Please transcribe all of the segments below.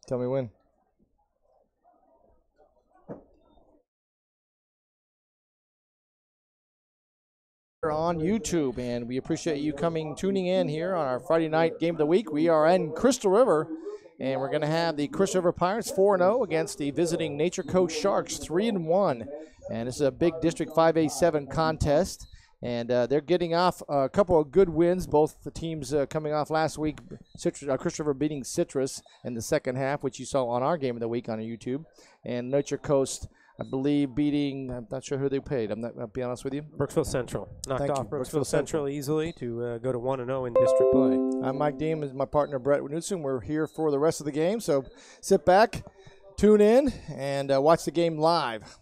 Tell me when. On YouTube, and we appreciate you tuning in here on our Friday night game of the week. We are in Crystal River, and we're going to have the Crystal River Pirates 4-0 against the visiting Nature Coast Sharks 3-1, and this is a big District 5A7 contest, and they're getting off a couple of good wins. Both the teams coming off last week, Crystal River beating Citrus in the second half, which you saw on our game of the week on YouTube, and Nature Coast, I believe, beating, I'm not sure who they played. I'll be honest with you. Brooksville Central. Knocked off Brooksville Central easily to go to 1-0 in district play. I'm Mike Deem, is my partner Brett Knudsen. We're here for the rest of the game, so sit back, tune in, and watch the game live.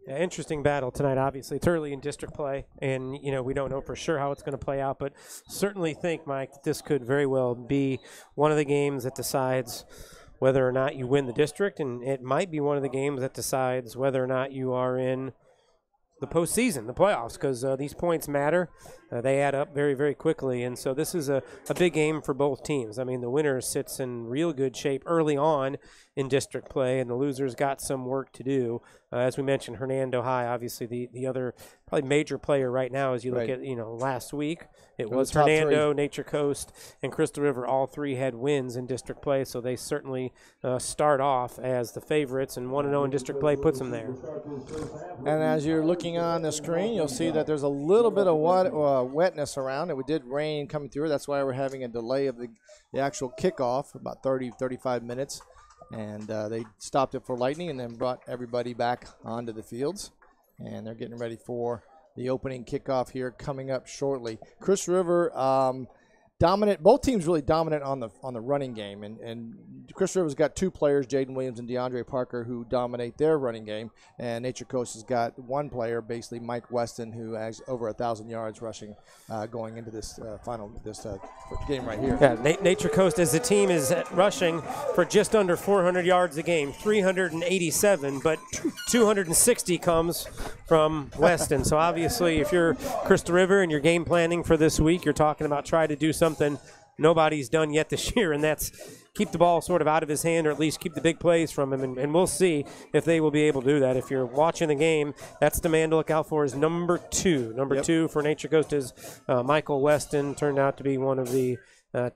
Yeah, interesting battle tonight, obviously. It's early in district play, and, we don't know for sure how it's going to play out, but certainly think, Mike, that this could very well be one of the games that decides whether or not you win the district, and it might be one of the games that decides whether or not you are in the postseason, the playoffs, because these points matter. They add up very, very quickly, and so this is a big game for both teams. I mean, the winner sits in real good shape early on in district play, and the losers got some work to do. As we mentioned, Hernando High, obviously the other probably major player right now as you look at, last week. It was Hernando, Nature Coast, and Crystal River. All three had wins in district play, so they certainly start off as the favorites, and 1-0 in district play puts them there. And as you're looking on the screen, you'll see that there's a little bit of wetness around. It did rain coming through. That's why we're having a delay of the actual kickoff, about 35 minutes. And they stopped it for lightning and then brought everybody back onto the fields. And they're getting ready for the opening kickoff here coming up shortly. Crystal River dominant. Both teams really dominant on the running game. And Crystal River's got two players, Jaden Williams and DeAndre Parker, who dominate their running game. And Nature Coast has got one player, basically Mike Weston, who has over 1,000 yards rushing going into this game right here. Yeah, Nature Coast as a team is rushing for just under 400 yards a game, 387, but 260 comes from Weston. So obviously, if you're Crystal River and you're game planning for this week, you're talking about trying to do something nobody's done yet this year, and that's keep the ball sort of out of his hand, or at least keep the big plays from him, and we'll see if they will be able to do that. If you're watching the game, that's the man to look out for, is number two. Number two for Nature Coast is Michael Weston, turned out to be one of the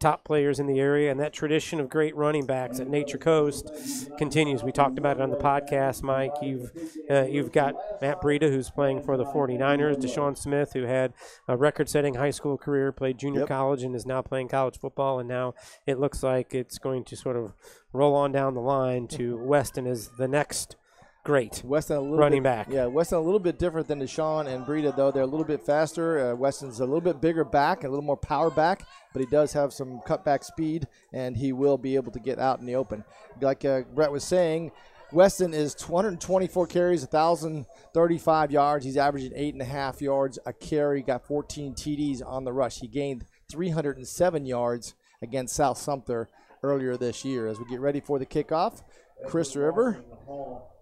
top players in the area, and that tradition of great running backs at Nature Coast continues. We talked about it on the podcast, Mike. You've got Matt Breida, who's playing for the 49ers, Deshaun Smith, who had a record-setting high school career, played junior college, and is now playing college football, and now it looks like it's going to sort of roll on down the line to Weston as the next great running back. Yeah, Weston a little bit different than Deshaun and Breida, though. They're a little bit faster. Weston's a little bit bigger back, a little more power back, but he does have some cutback speed, and he will be able to get out in the open. Like Brett was saying, Weston is 224 carries, 1,035 yards. He's averaging 8.5 yards a carry, got 14 TDs on the rush. He gained 307 yards against South Sumter earlier this year. As we get ready for the kickoff, Crystal River,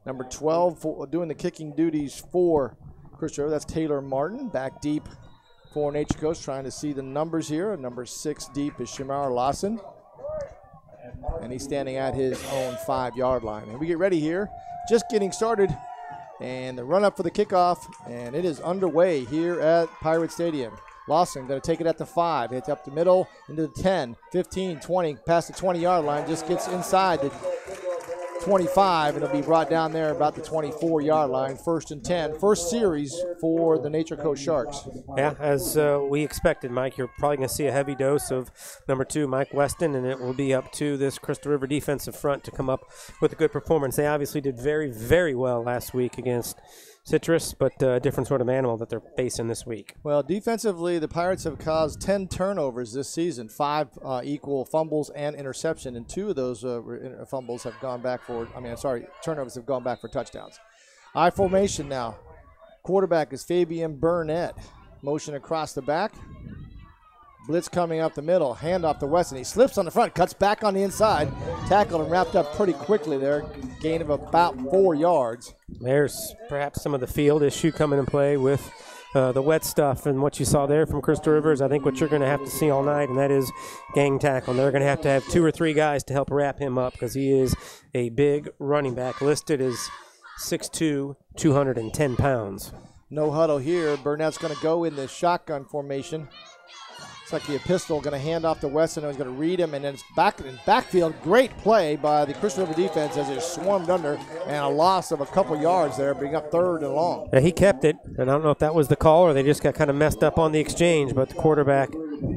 number 12, doing the kicking duties for Crystal River. That's Taylor Martin, back deep for Nature Coast, trying to see the numbers here. Number 6 deep is Shamar Lawson, and he's standing at his own 5-yard line. And we get ready here, just getting started, and the run-up for the kickoff, and it is underway here at Pirate Stadium. Lawson going to take it at the 5, hits up the middle, into the 10, 15, 20, past the 20-yard line, just gets inside the 25, and it'll be brought down there about the 24-yard line. 1st and 10. First series for the Nature Coast Sharks. Yeah, as we expected, Mike, you're probably going to see a heavy dose of number 2, Mike Weston, and it will be up to this Crystal River defensive front to come up with a good performance. They obviously did very, very well last week against Citrus, but a different sort of animal that they're facing this week. Well, defensively, the Pirates have caused 10 turnovers this season, 5 equal fumbles and interception, and 2 of those turnovers have gone back for touchdowns. I formation now. Quarterback is Fabian Burnett. Motion across the back. Blitz coming up the middle. Hand off to Weston. He slips on the front, cuts back on the inside. Tackled and wrapped up pretty quickly there. Gain of about 4 yards. There's perhaps some of the field issue coming in play with the wet stuff. And what you saw there from Crystal Rivers, I think what you're going to have to see all night, and that is gang tackle. And they're going to have 2 or 3 guys to help wrap him up because he is a big running back, listed as 6'2", 210 pounds. No huddle here. Burnett's going to go in the shotgun formation. It's like the pistol, going to hand off to Weston, who's going to read him, and then it's back in backfield. Great play by the Crystal River defense as it swarmed under, and a loss of a couple yards there, bringing up 3rd and long. Yeah, he kept it, and I don't know if that was the call or they just got kind of messed up on the exchange, but the quarterback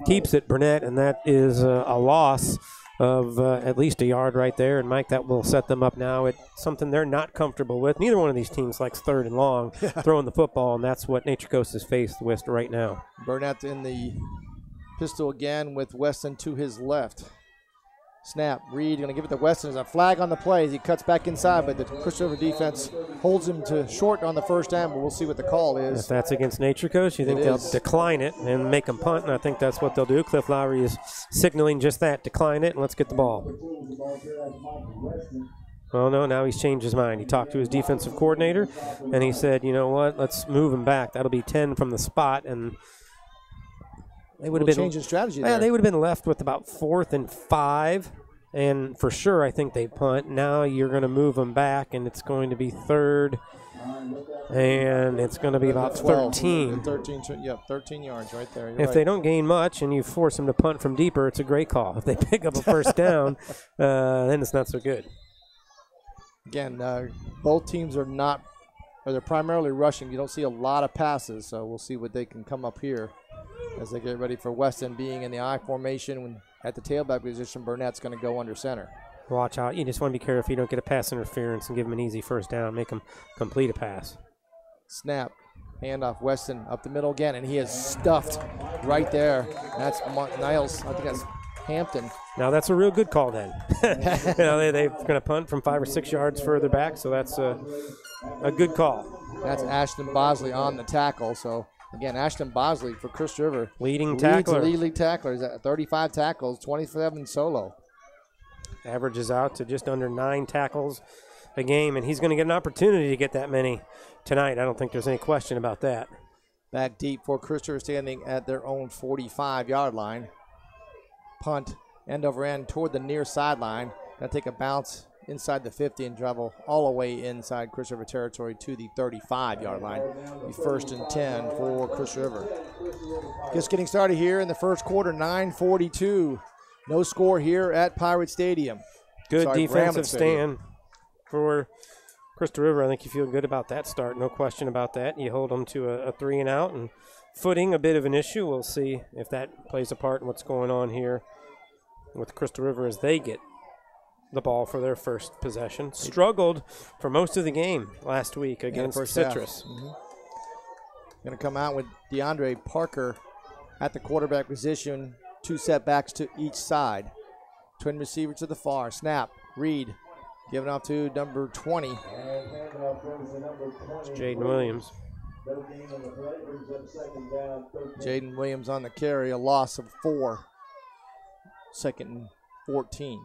keeps it, Burnett, and that is a loss of at least a yard right there. And, Mike, that will set them up now at something they're not comfortable with. Neither one of these teams likes 3rd and long, throwing the football, and that's what Nature Coast has faced with right now. Burnett in the pistol again with Weston to his left. Snap. Reed going to give it to Weston. There's a flag on the play as he cuts back inside, but the Crystal River defense holds him to short on the first down, but we'll see what the call is. If that's against Nature Coast, you think they'll decline it and make them punt, and I think that's what they'll do. Cliff Lowry is signaling just that, decline it, and let's get the ball. Oh, no, now he's changed his mind. He talked to his defensive coordinator, and he said, you know what, let's move him back. That'll be 10 from the spot, and they would have been changing strategy there. Yeah, they would have been left with about 4th and 5, and for sure I think they punt. Now you're going to move them back, and it's going to be 3rd, and it's going to be about 13. 13 yards right there. If they don't gain much and you force them to punt from deeper, it's a great call. If they pick up a first down, then it's not so good. Again, both teams they're primarily rushing. You don't see a lot of passes, so we'll see what they can come up here as they get ready for Weston being in the I formation. When at the tailback position, Burnett's going to go under center. Watch out. You just want to be careful you don't get a pass interference and give them an easy first down, make them complete a pass. Snap. Handoff. Weston up the middle again, and he is stuffed right there. That's Niles. I think that's Hampton. Now that's a real good call then. They're going to punt from 5 or 6 yards further back, so that's a good call. That's Ashton Bosley on the tackle, so again, Ashton Bosley for Crystal River. Leading tackler. Lead tackler. He's at 35 tackles, 27 solo. Averages out to just under 9 tackles a game, and he's going to get an opportunity to get that many tonight. I don't think there's any question about that. Back deep for Crystal River, standing at their own 45-yard line. Punt, end over end toward the near sideline. Going to take a bounce inside the 50 and travel all the way inside Crystal River territory to the 35-yard line. The 1st and 10 for Crystal River. Just getting started here in the first quarter, 9:42. No score here at Pirate Stadium. Good defensive stand for Crystal River. I think you feel good about that start, no question about that. You hold them to a 3 and out, and footing a bit of an issue. We'll see if that plays a part in what's going on here with Crystal River as they get the ball for their first possession. Struggled for most of the game last week against Citrus. Going to come out with DeAndre Parker at the quarterback position. 2 setbacks to each side. Twin receiver to the far. Snap. Reed giving off to number 20. It's Jaden Williams. Jaden Williams on the carry. A loss of 4. 2nd and 14.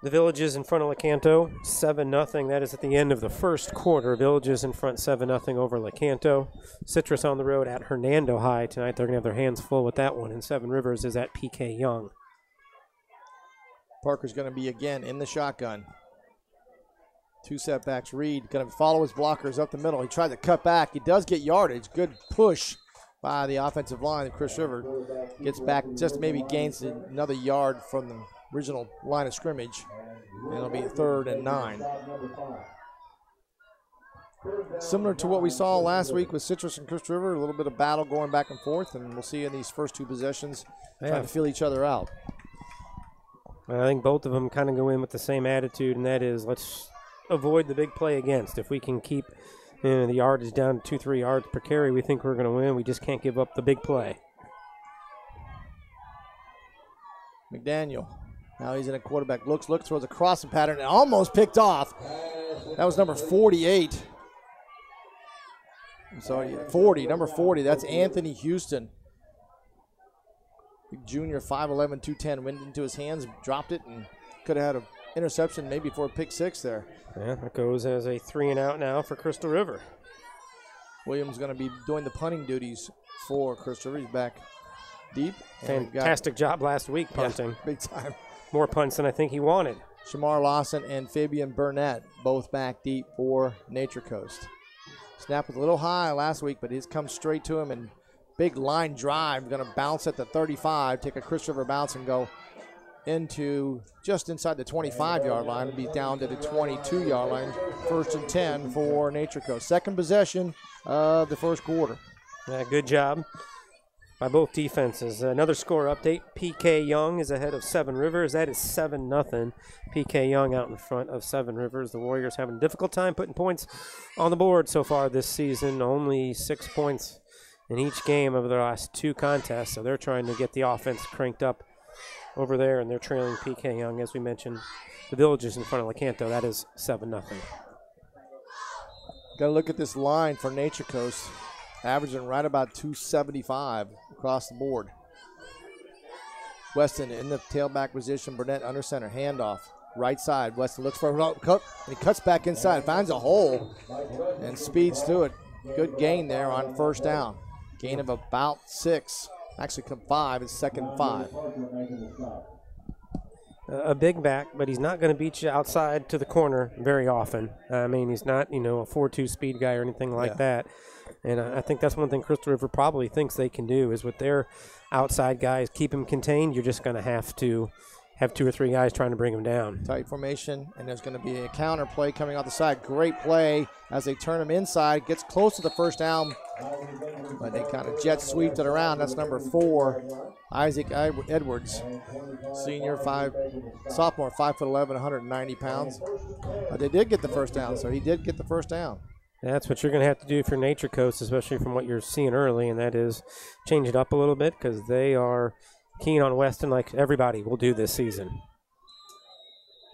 The Villages in front of Lecanto, 7-0. That is at the end of the first quarter. Villages in front 7-0 over Lecanto. Citrus on the road at Hernando High tonight. They're going to have their hands full with that one. And Seven Rivers is at PK Young. Parker's going to be again in the shotgun. 2 setbacks. Reed going to follow his blockers up the middle. He tried to cut back. He does get yardage. Good push by the offensive line of Crystal River. Gets back, just maybe gains another yard from the original line of scrimmage. And it'll be 3rd and 9. Similar to what we saw last week with Citrus and Crystal River, a little bit of battle going back and forth, and we'll see in these first 2 possessions trying to feel each other out. I think both of them kind of go in with the same attitude, and that is let's avoid the big play against. If we can keep the yardage down to 2-3 yards per carry, we think we're going to win. We just can't give up the big play. McDaniel. Now he's in a quarterback. Looks, throws a crossing pattern, and almost picked off. That was number 48. I'm sorry, 40, number 40. That's Anthony Houston. Big junior, 5'11", 210. Went into his hands, dropped it, and could have had an interception maybe for a pick 6 there. Yeah, that goes as a 3 and out now for Crystal River. Williams going to be doing the punting duties for Chris River. He's back deep. Fantastic job last week punting. Yeah, big time. More punts than I think he wanted. Shamar Lawson and Fabian Burnett both back deep for Nature Coast. Snap was a little high last week, but he's come straight to him, and big line drive. Going to bounce at the 35, take a Chris River bounce and go into just inside the 25-yard line and be down to the 22-yard line. 1st and 10 for Nature Coast. Second possession of the first quarter. Yeah, good job by both defenses. Another score update. PK Young is ahead of Seven Rivers. That is 7-0. PK Young out in front of Seven Rivers. The Warriors having a difficult time putting points on the board so far this season. Only 6 points in each game of their last 2 contests. So they're trying to get the offense cranked up over there, and they're trailing PK Young. As we mentioned, the Village is in front of Lecanto. That is 7-0. Got to look at this line for Nature Coast. Averaging right about 275 across the board. Weston in the tailback position. Burnett under center. Handoff. Right side. Weston looks for a cut, and he cuts back inside. Finds a hole and speeds through it. Good gain there on first down. Gain of about 6. Actually, 5. It's 2nd and 5. A big back, but he's not going to beat you outside to the corner very often. I mean, he's not, a 4.2 speed guy or anything like that. And I think that's one thing Crystal River probably thinks they can do is with their outside guys, keep him contained. You're just going to have 2 or 3 guys trying to bring him down. Tight formation, and there's going to be a counter play coming off the side. Great play as they turn him inside. Gets close to the first down, but they kind of jet sweeped it around. That's number 4, Isaac Edwards, sophomore, 5'11", 190 pounds. But they did get the first down, so he did get the first down. That's what you're going to have to do for Nature Coast, especially from what you're seeing early, and that is change it up a little bit because they are keen on Weston like everybody will do this season.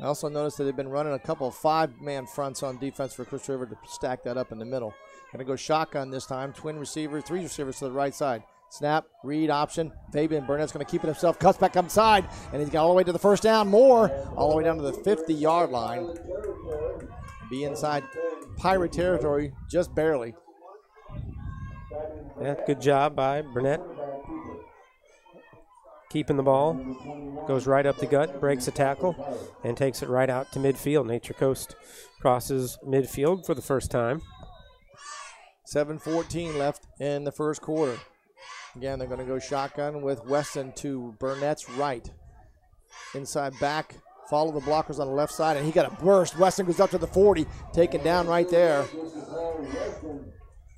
I also noticed that they've been running a couple of 5-man fronts on defense for Crystal River to stack that up in the middle. Going to go shotgun this time. 3 receivers to the right side. Snap, read option. Fabian Burnett's going to keep it himself. Cuts back inside, and he's got all the way to the first down. More, all the way down to the 50-yard line. Be inside Pirate territory, just barely. Yeah, good job by Burnett. Keeping the ball. Goes right up the gut, breaks a tackle, and takes it right out to midfield. Nature Coast crosses midfield for the first time. 7:14 left in the first quarter. Again, they're going to go shotgun with Weston to Burnett's right. Inside back. Follow the blockers on the left side, and he got a burst. Weston goes up to the 40, taken down right there.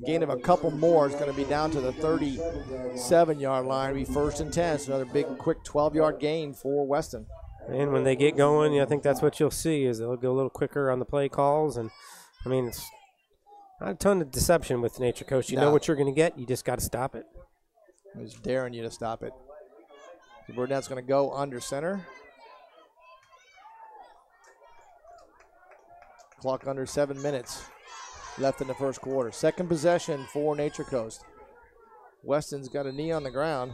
Gain of a couple more is going to be down to the 37-yard line. It'll be 1st and 10. So another big, quick 12-yard gain for Weston. And when they get going, I think that's what you'll see is they'll go a little quicker on the play calls. And, I mean, it's not a ton of deception with Nature Coast. You know what you're going to get. You just got to stop it. He's daring you to stop it. Burnett's going to go under center. Clock under 7 minutes left in the first quarter. Second possession for Nature Coast. Weston's got a knee on the ground.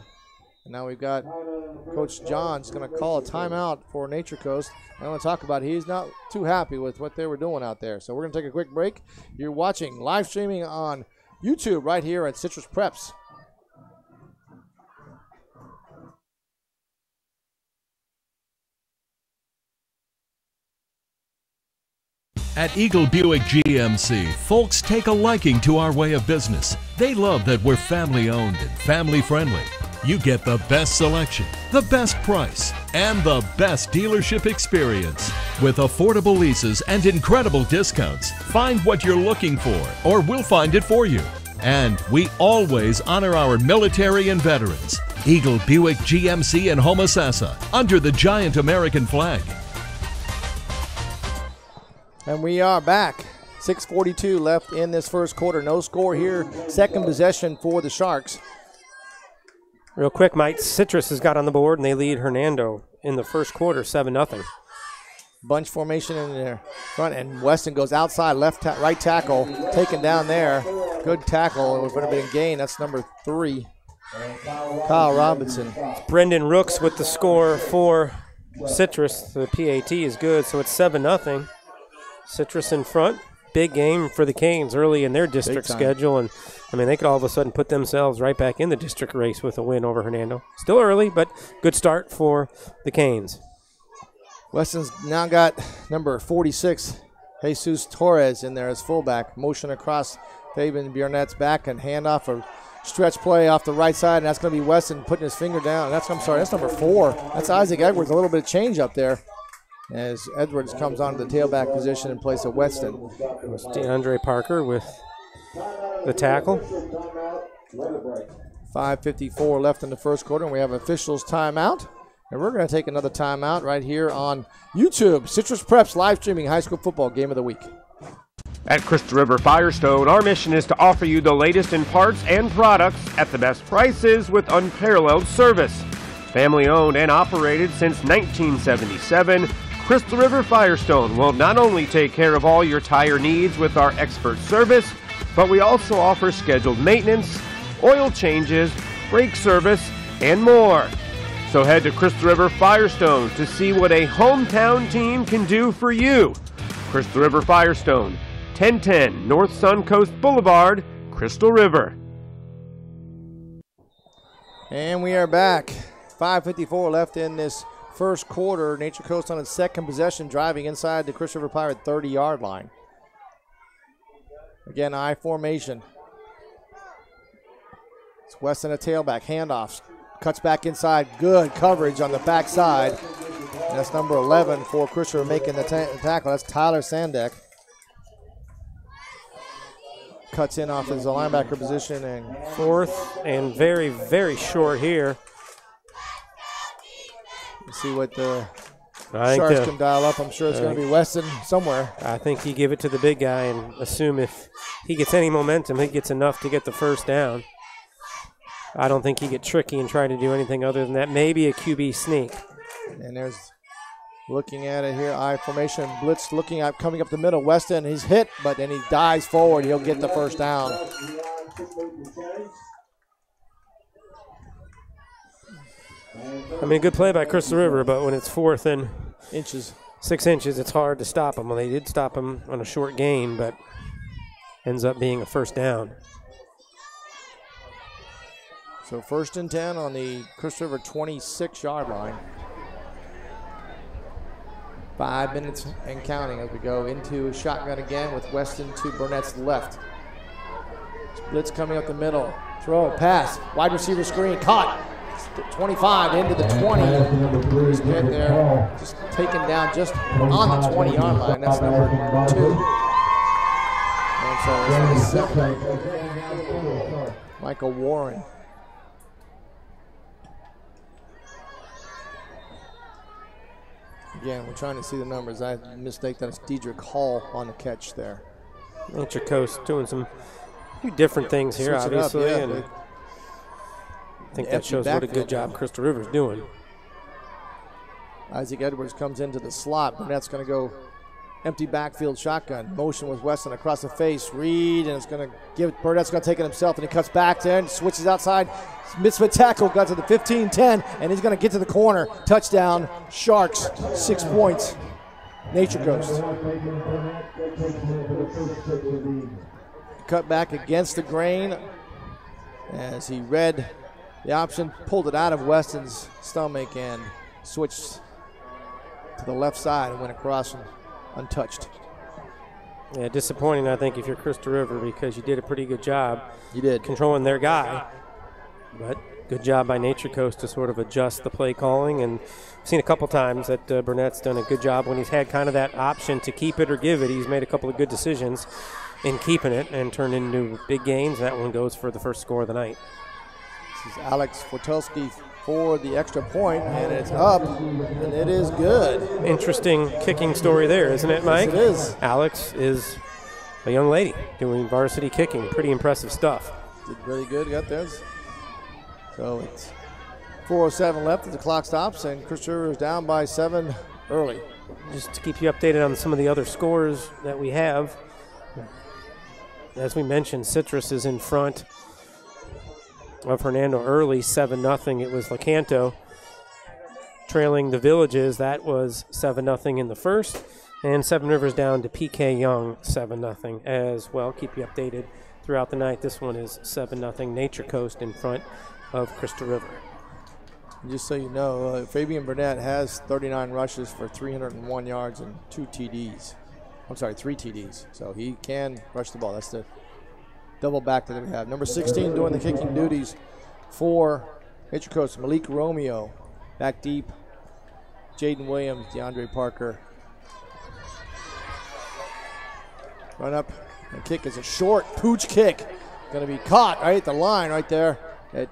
And now we've got Coach John's going to call a timeout for Nature Coast. I want to talk about he's not too happy with what they were doing out there. So we're going to take a quick break. You're watching live streaming on YouTube right here at Citrus Preps. At Eagle Buick GMC, folks take a liking to our way of business. They love that we're family-owned and family-friendly. You get the best selection, the best price, and the best dealership experience. With affordable leases and incredible discounts, find what you're looking for, or we'll find it for you. And we always honor our military and veterans. Eagle Buick GMC in Homosassa, under the giant American flag. And we are back. 6:42 left in this first quarter. No score here. Second possession for the Sharks. Real quick, Mike, Citrus has got on the board, and they lead Hernando in the first quarter, 7-0. Bunch formation in their front, and Weston goes outside, right tackle, taken down there. Good tackle. It would have been a gain. That's number 3, Kyle Robinson. Brendan Rooks with the score for Citrus. The PAT is good, so it's 7-0. Citrus in front. big game for the Canes early in their district schedule. And, I mean, they could all of a sudden put themselves right back in the district race with a win over Hernando. Still early, but good start for the Canes. Weston's now got number 46, Jesus Torres, in there as fullback. Motion across Fabian Burnet's back and handoff, a stretch play off the right side, and that's going to be Weston putting his finger down. That's number 4. That's Isaac Edwards. A little bit of change up there as Edwards comes onto the tailback position in place of Weston. DeAndre Parker with the tackle. 5:54 left in the first quarter, and we have officials timeout. And we're going to take another timeout right here on YouTube. Citrus Preps live streaming high school football game of the week. At Crystal River Firestone, our mission is to offer you the latest in parts and products at the best prices with unparalleled service. Family owned and operated since 1977, Crystal River Firestone will not only take care of all your tire needs with our expert service, but we also offer scheduled maintenance, oil changes, brake service, and more. So head to Crystal River Firestone to see what a hometown team can do for you. Crystal River Firestone, 1010 North Suncoast Boulevard, Crystal River. And we are back. 5:54 left in this first quarter. Nature Coast on its second possession, driving inside the Crystal River Pirate 30-yard line. Again, I formation. It's Weston a tailback, handoffs. Cuts back inside, good coverage on the backside. And that's number 11 for Crystal River making the tackle. That's Tyler Sandek. Cuts in off his linebacker position. And 4th and very, very short here. Let's see what the Sharks can dial up. I'm sure it's going to be Weston somewhere. I think you give it to the big guy and assume if he gets any momentum, he gets enough to get the first down. I don't think he get tricky and try to do anything other than that. Maybe a QB sneak. And there's, looking at it here, I formation, blitz looking at coming up the middle. Weston, he's hit, but then he dives forward. He'll get the first down. I mean, good play by Crystal River, but when it's 4th and 6 inches, it's hard to stop him. Well, they did stop him on a short gain, but ends up being a first down. So 1st and 10 on the Crystal River 26-yard line. 5 minutes and counting as we go into a shotgun again with Weston to Burnett's left. Blitz coming up the middle. Throw, pass, wide receiver screen, caught. 25 into the 20. He's good there, just taken down just on the 20-yard line. That's number 2. And so it's Michael Warren. Again, we're trying to see the numbers. I mistake that it's Diedrich Hall on the catch there. Nature Coast doing some different things here, obviously. Up, and I think that shows what a good job Crystal River's doing. Isaac Edwards comes into the slot. Burnett's going to go empty backfield shotgun. Motion with Weston across the face. Reed, and it's going to give, Burnett's going to take it himself, and he cuts back there and switches outside. Mitzvah tackle, got to the 15-10, and he's going to get to the corner. Touchdown, Sharks, 6 points. Nature Coast. Cut back against the grain as he read the option, pulled it out of Weston's stomach and switched to the left side and went across and untouched. Yeah, disappointing, I think, if you're Crystal River, because you did a pretty good job. You did. Controlling their guy. But good job by Nature Coast to sort of adjust the play calling. And I've seen a couple times that Burnett's done a good job when he's had kind of that option to keep it or give it. He's made a couple of good decisions in keeping it and turned into big gains. That one goes for the first score of the night. This is Alex Fortelski for the extra point, and it's up, and it is good. Interesting kicking story there, isn't it, Mike? Yes, it is. Alex is a young lady doing varsity kicking. Pretty impressive stuff. Did really good, got this. So it's 4:07 left as the clock stops, and Crystal River is down by 7 early. Just to keep you updated on some of the other scores that we have. As we mentioned, Citrus is in front of Hernando early, 7-0. It was Lecanto trailing the Villages. That was 7-0 in the first. And Seven Rivers down to PK Young, 7-0 as well. Keep you updated throughout the night. This one is 7-0 Nature Coast in front of Crystal River. Just so you know, Fabian Burnett has 39 rushes for 301 yards and 3 TDs. So he can rush the ball. That's the double back that we have. Number 16 doing the kicking duties for Nature Coast, Malik Romeo. Back deep, Jaden Williams, DeAndre Parker. Run up and kick is a short pooch kick. Going to be caught right at the line right there at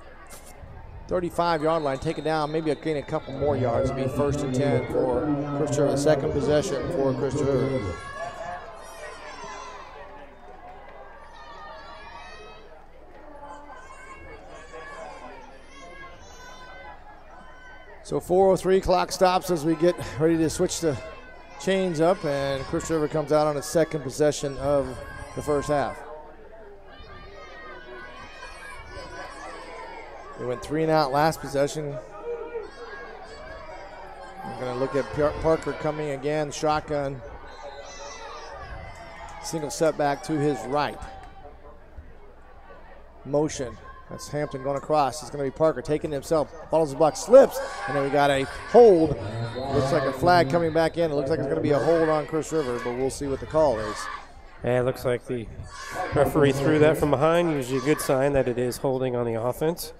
35-yard line. Taken down, maybe gain a couple more yards. It'll be 1st and 10 for Crystal River. The second possession for Crystal River. So 4:03 clock stops as we get ready to switch the chains up, and Crystal River comes out on its second possession of the first half. They went 3 and out last possession. We're going to look at Parker coming again, shotgun. Single setback to his right. Motion. That's Hampton going across. It's going to be Parker taking it himself. Follows the block, slips, and then we got a hold. Looks like a flag coming back in. It looks like it's going to be a hold on Crystal River, but we'll see what the call is. Yeah, it looks like the referee threw that from behind. Usually a good sign that it is holding on the offense.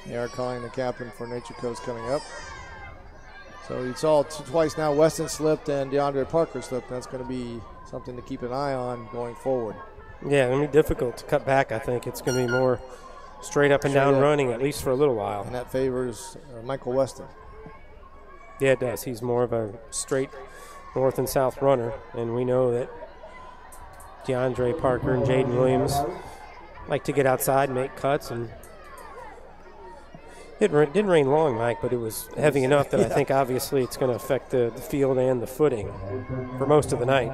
They are calling the captain for Nature Coast coming up. So you saw twice now, Weston slipped and DeAndre Parker slipped. That's going to be something to keep an eye on going forward. Yeah, it's going to be difficult to cut back. I think it's going to be more straight up and down running, at least for a little while. And that favors Michael Weston. Yeah, it does. He's more of a straight north and south runner, and we know that DeAndre Parker and Jaden Williams like to get outside and make cuts. And it didn't rain long, Mike, but it was heavy enough that I think obviously it's going to affect the field and the footing for most of the night.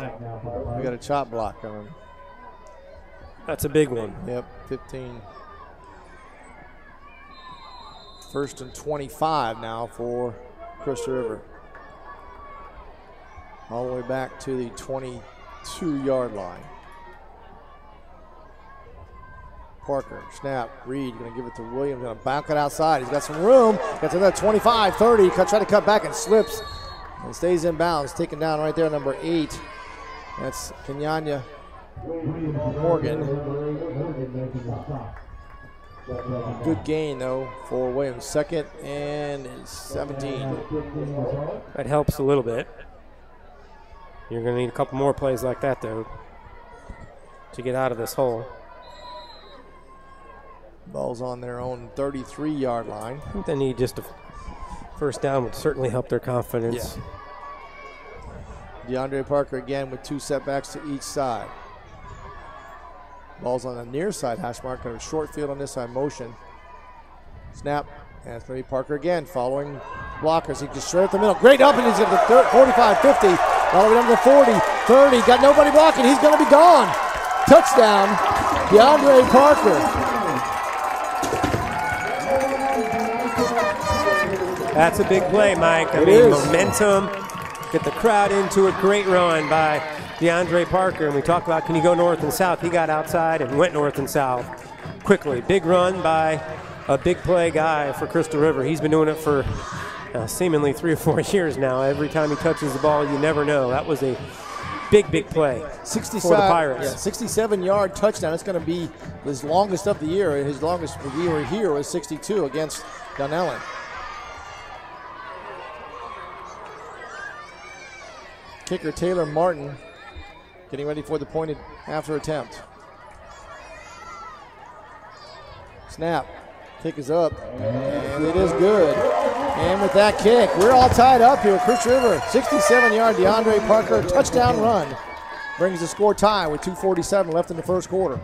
We got a chop block on. That's a big one. Yep, 15. 1st and 25 now for Crystal River. All the way back to the 22-yard line. Parker, snap, Reed going to give it to Williams, going to back it outside. He's got some room, gets to that 25, 30, try to cut back and slips and stays in bounds. Taken down right there, number 8. That's Kenyanya Morgan. Good gain, though, for Williams. 2nd and 17. That helps a little bit. You're going to need a couple more plays like that, though, to get out of this hole. Ball's on their own 33-yard line. I think they need just a first down would certainly help their confidence. Yeah. DeAndre Parker again with 2 setbacks to each side. Ball's on the near side hash mark, kind of short field on this side, motion. Snap, and it's going to be Parker again, following blockers. He just straight up the middle. Great up, and he's at the 45, 50, all the way down to the 40, 30. Got nobody blocking. He's going to be gone. Touchdown, DeAndre Parker. That's a big play, Mike. I mean, momentum, get the crowd into it. Great run by DeAndre Parker. And we talked about, can you go north and south? He got outside and went north and south quickly. Big run by a big play guy for Crystal River. He's been doing it for seemingly 3 or 4 years now. Every time he touches the ball, you never know. That was a big play for the Pirates. Yeah, 67-yard touchdown. It's going to be his longest of the year. His longest year here was 62 against Dunellen. Kicker Taylor Martin getting ready for the pointed after attempt. Snap. Kick is up. And it is good. And with that kick, we're all tied up here. Crystal River, 67-yard DeAndre Parker touchdown run. Brings the score tie with 2:47 left in the first quarter.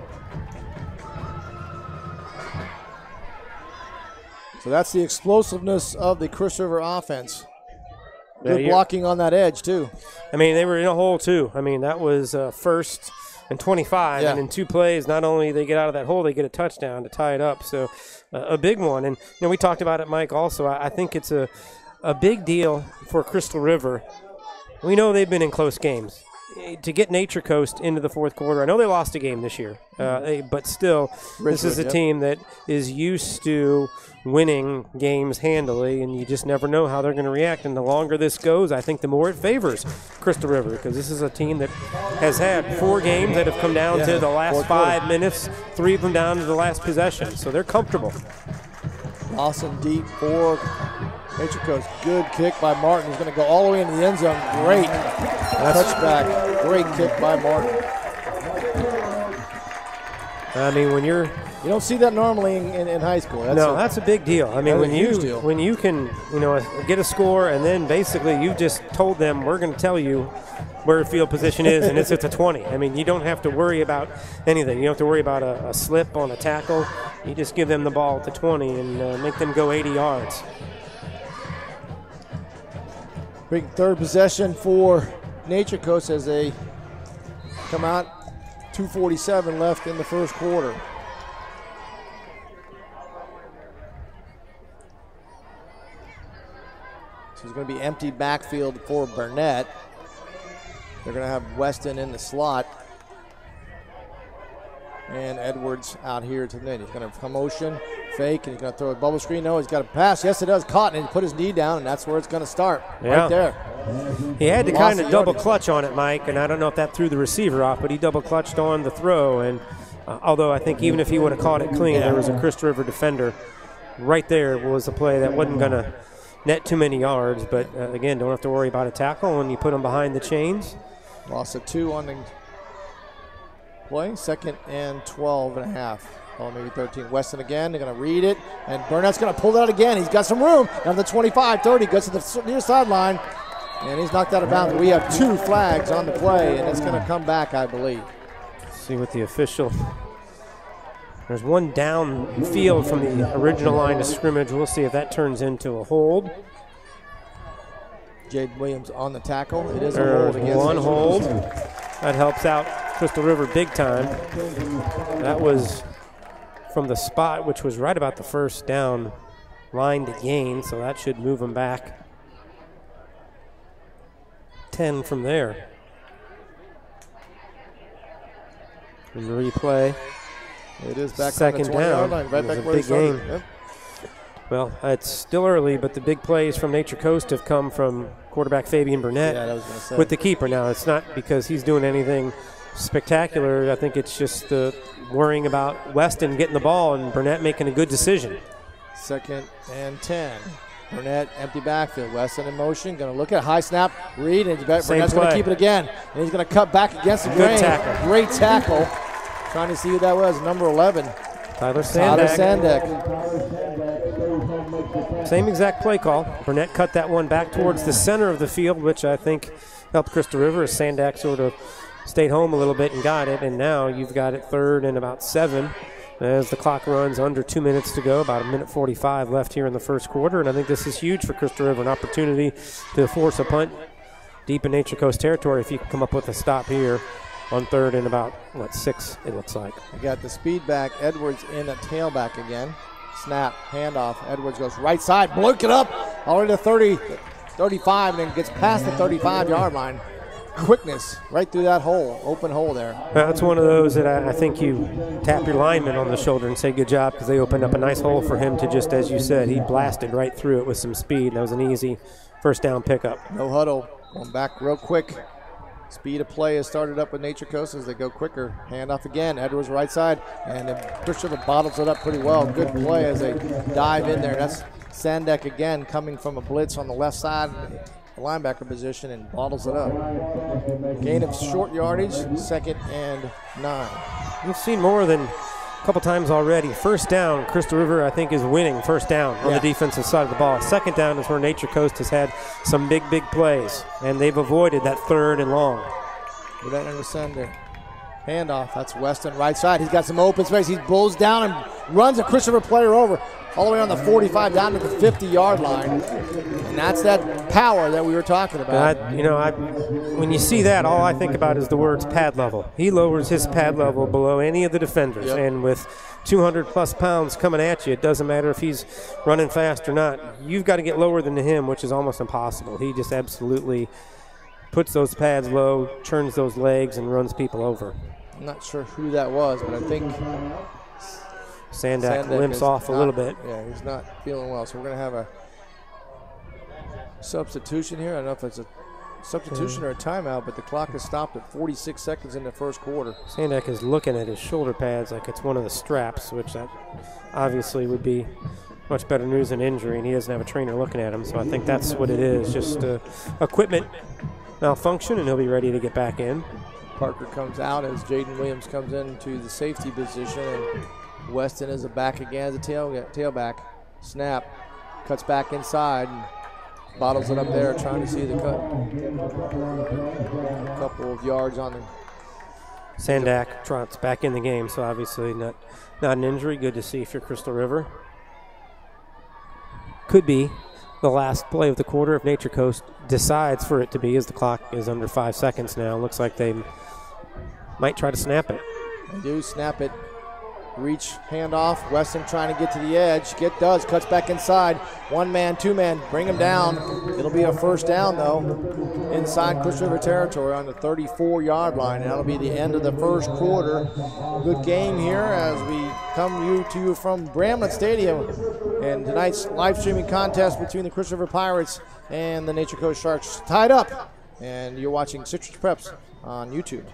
So that's the explosiveness of the Crystal River offense. Good blocking on that edge, too. I mean, they were in a hole, too. I mean, that was 1st and 25. And in 2 plays, not only they get out of that hole, they get a touchdown to tie it up. So a big one. And, we talked about it, Mike, also. I think it's a big deal for Crystal River we know they've been in close games. To get Nature Coast into the fourth quarter, I know they lost a game this year, but still, this is a team that is used to winning games handily, and you just never know how they're going to react. And the longer this goes, I think the more it favors Crystal River, because this is a team that has had 4 games that have come down to the last 5 minutes, 3 of them down to the last possession. So they're comfortable. Lawson deep for Nature Coast. Good kick by Martin. He's going to go all the way into the end zone. Great touchback. Great kick by Martin. I mean, when you're... You don't see that normally in high school. That's a big deal. I mean, when you can, get a score and then basically you just told them, we're going to tell you where field position is, and it's at the 20. I mean, you don't have to worry about anything. You don't have to worry about a slip on a tackle. You just give them the ball at the 20 and make them go 80 yards. Big third possession for Nature Coast as they come out. 2:47 left in the first quarter. So it's going to be empty backfield for Burnett. They're going to have Weston in the slot. And Edwards out here to the net. He's going to come motion, fake, and he's going to throw a bubble screen. No, he's got a pass. Yes, it does. Caught, and he put his knee down, and that's where it's going to start. Right there. He had to kind of double clutch on it, Mike, and I don't know if that threw the receiver off, but he double clutched on the throw. And although I think even if he would have caught it clean, there was a Crystal River defender right there. Was a play that wasn't going to net too many yards, but again, don't have to worry about a tackle when you put them behind the chains. Loss of 2 on the play. 2nd and 12 and a half. Oh, maybe 13. Weston again. They're going to read it. And Burnett's going to pull it out again. He's got some room. Down to the 25, 30. Goes to the near sideline. And he's knocked out of bounds. We have 2 flags on the play, and it's going to come back, I believe. Let's see what the official. There's one downfield from the original line of scrimmage. We'll see if that turns into a hold. Jade Williams on the tackle. It is a hold against one hold. That helps out Crystal River big time. That was from the spot, which was right about the first down line to gain, so that should move them back 10 from there. And replay. It is back second on the 20-yard line, right back where big game. Yep. Well, it's still early, but the big plays from Nature Coast have come from quarterback Fabian Burnett with the keeper. Now, it's not because he's doing anything spectacular. I think it's just the worrying about Weston getting the ball and Burnett making a good decision. 2nd and 10. Burnett, empty backfield. Weston in motion, going to look at high snap, read, and Burnett's going to keep it again. And he's going to cut back against the grain. Tackle. Great tackle. Trying to see who that was, number 11. Tyler Sandak. Sandak. Same exact play call. Burnett cut that one back towards the center of the field, which I think helped Crystal River as Sandak sort of stayed home a little bit and got it. And now you've got it 3rd and about 7 as the clock runs under 2 minutes to go, about 1:45 left here in the first quarter. And I think this is huge for Crystal River, an opportunity to force a punt deep in Nature Coast territory if you can come up with a stop here on 3rd and about, 6, it looks like. We got the speed back. Edwards in a tailback again. Snap, handoff. Edwards goes right side, bloke it up, all the way to 30, 35, and then gets past the 35-yard line. Quickness right through that hole, open hole there. That's one of those that I think you tap your lineman on the shoulder and say good job, because they opened up a nice hole for him to just, as you said, he blasted right through it with some speed. That was an easy first down pickup. No huddle, going back real quick. Speed of play has started up with Nature Coast as they go quicker. Handoff again, Edwards right side, and then Crystal River bottles it up pretty well. Good play as they dive in there. That's Sandak again coming from a blitz on the left side, the linebacker position, and bottles it up. Gain of short yardage, 2nd and 9. We've seen more than a couple times already. First down, Crystal River, I think, is winning first down on the defensive side of the ball. 2nd down is where Nature Coast has had some big plays, and they've avoided that 3rd and long. We're not understand there. Handoff, that's Weston right side. He's got some open space. He bulls down and runs a Crystal River player over all the way on the 45 down to the 50-yard line. And that's that power that we were talking about. When you see that, all I think about is the words pad level. He lowers his pad level below any of the defenders. Yep. And with 200-plus pounds coming at you, it doesn't matter if he's running fast or not. You've got to get lower than him, which is almost impossible. He just absolutely puts those pads low, turns those legs, and runs people over. I'm not sure who that was, but I think Sandak limps off a little bit. Yeah, he's not feeling well, so we're going to have a substitution here. I don't know if it's a substitution or a timeout, but the clock has stopped at 46 seconds in the first quarter. Sandak is looking at his shoulder pads like it's one of the straps, which that obviously would be much better news than injury, and he doesn't have a trainer looking at him, so I think that's what it is, just equipment malfunction, and he'll be ready to get back in. Parker comes out as Jaden Williams comes into the safety position, and Weston is a back again as a tailback. Snap, cuts back inside, and bottles it up there, trying to see the cut. A couple of yards on the. Sandak trots back in the game, so obviously not an injury. Good to see if you're Crystal River. Could be the last play of the quarter if Nature Coast decides for it to be, as the clock is under 5 seconds now. Looks like they might try to snap it. They do snap it. Reach, handoff. Weston trying to get to the edge. Cuts back inside. 1 man, 2 man. Bring him down. It'll be a first down, though, inside Crystal River territory on the 34-yard line. That'll be the end of the first quarter. Good game here as we come to you from Bramlett Stadium. And tonight's live streaming contest between the Crystal River Pirates and the Nature Coast Sharks tied up. And you're watching Citrus Preps on YouTube.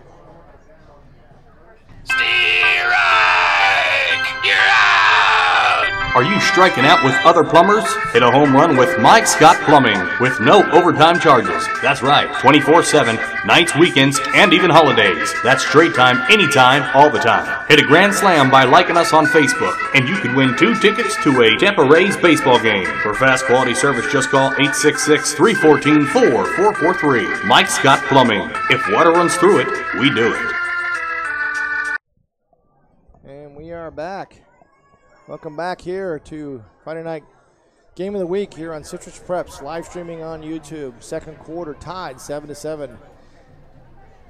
Are you striking out with other plumbers? Hit a home run with Mike Scott Plumbing with no overtime charges. That's right, 24/7, nights, weekends, and even holidays. That's straight time, anytime, all the time. Hit a grand slam by liking us on Facebook, and you could win 2 tickets to a Tampa Rays baseball game. For fast quality service, just call 866-314-4443. Mike Scott Plumbing. If water runs through it, we do it. And we are back. Welcome back here to Friday night game of the week here on Citrus Preps, live streaming on YouTube. Second quarter tied 7-7.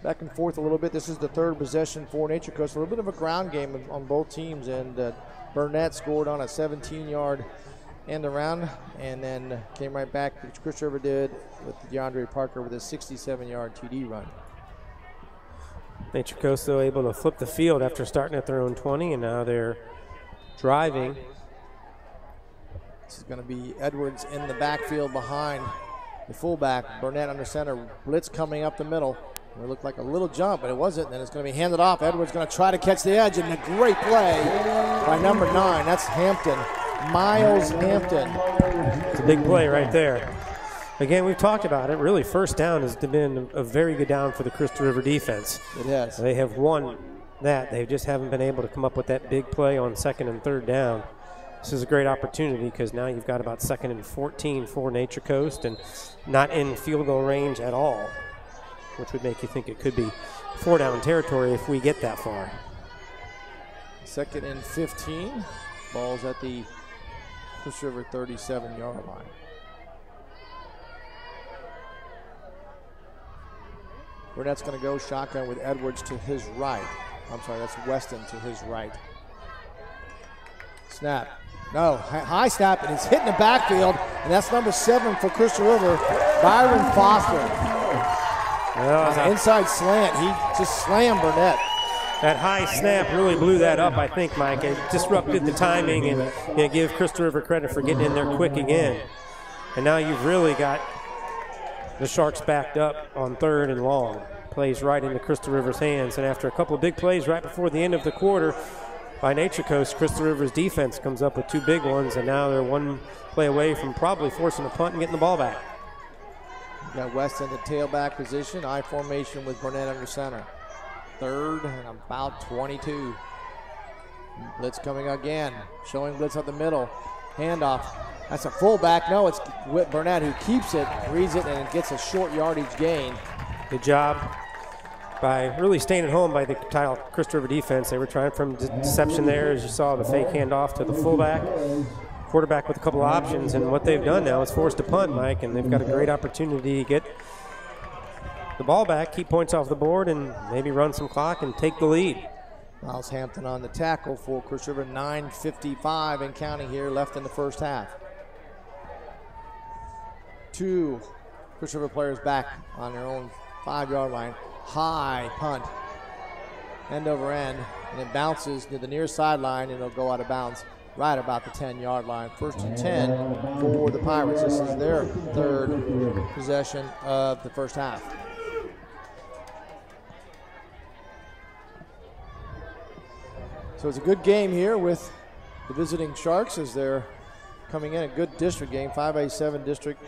Back and forth a little bit. This is the third possession for Nature Coast. A little bit of a ground game on both teams, and Burnett scored on a 17-yard end around, and then came right back, which Chris River did with DeAndre Parker with a 67-yard TD run. Nature Coast, though, able to flip the field after starting at their own 20, and now they're driving. This is going to be Edwards in the backfield behind the fullback. Burnett under center. Blitz coming up the middle. It looked like a little jump, but it wasn't. Then it's going to be handed off. Edwards going to try to catch the edge, and a great play by number 9. That's Hampton. Miles Hampton. It's a big play right there. Again, we've talked about it. Really, first down has been a very good down for the Crystal River defense. It has. They have won that. They just haven't been able to come up with that big play on 2nd and 3rd down. This is a great opportunity because now you've got about 2nd and 14 for Nature Coast and not in field goal range at all, which would make you think it could be 4-down territory if we get that far. 2nd and 15. Ball's at the Crystal River 37-yard line. Burnett's going to go shotgun with Edwards to his right. I'm sorry, that's Weston to his right. Snap. No, high snap, and he's hitting the backfield, and that's number 7 for Crystal River, Byron Foster. Inside slant, he just slammed Burnett. That high snap really blew that up, I think, Mike. It disrupted the timing, and give Crystal River credit for getting in there quick again. And now you've really got the Sharks backed up on 3rd and long. Plays right into Crystal River's hands, and after a couple of big plays right before the end of the quarter by Nature Coast, Crystal River's defense comes up with 2 big ones, and now they're 1 play away from probably forcing a punt and getting the ball back. You got West in the tailback position, I formation with Burnett under center. 3rd and about 22. Blitz coming again, showing blitz up the middle. Handoff. That's a fullback. No, it's Burnett who keeps it, reads it, and gets a short yardage gain. Good job by really staying at home by the Crystal River defense. They were trying from deception there, as you saw the fake handoff to the fullback. Quarterback with a couple of options, and what they've done now is forced a punt, Mike, and they've got a great opportunity to get the ball back, keep points off the board, and maybe run some clock and take the lead. Miles Hampton on the tackle for Crystal River. 9:55 and counting here left in the first half. 2 Chris River players back on their own 5-yard line. High punt, end over end, and it bounces to the near sideline, and it'll go out of bounds right about the 10-yard line. 1st and 10 for the Pirates. This is their 3rd possession of the first half. So it's a good game here with the visiting Sharks as they're coming in. A good district game, 5A7 district.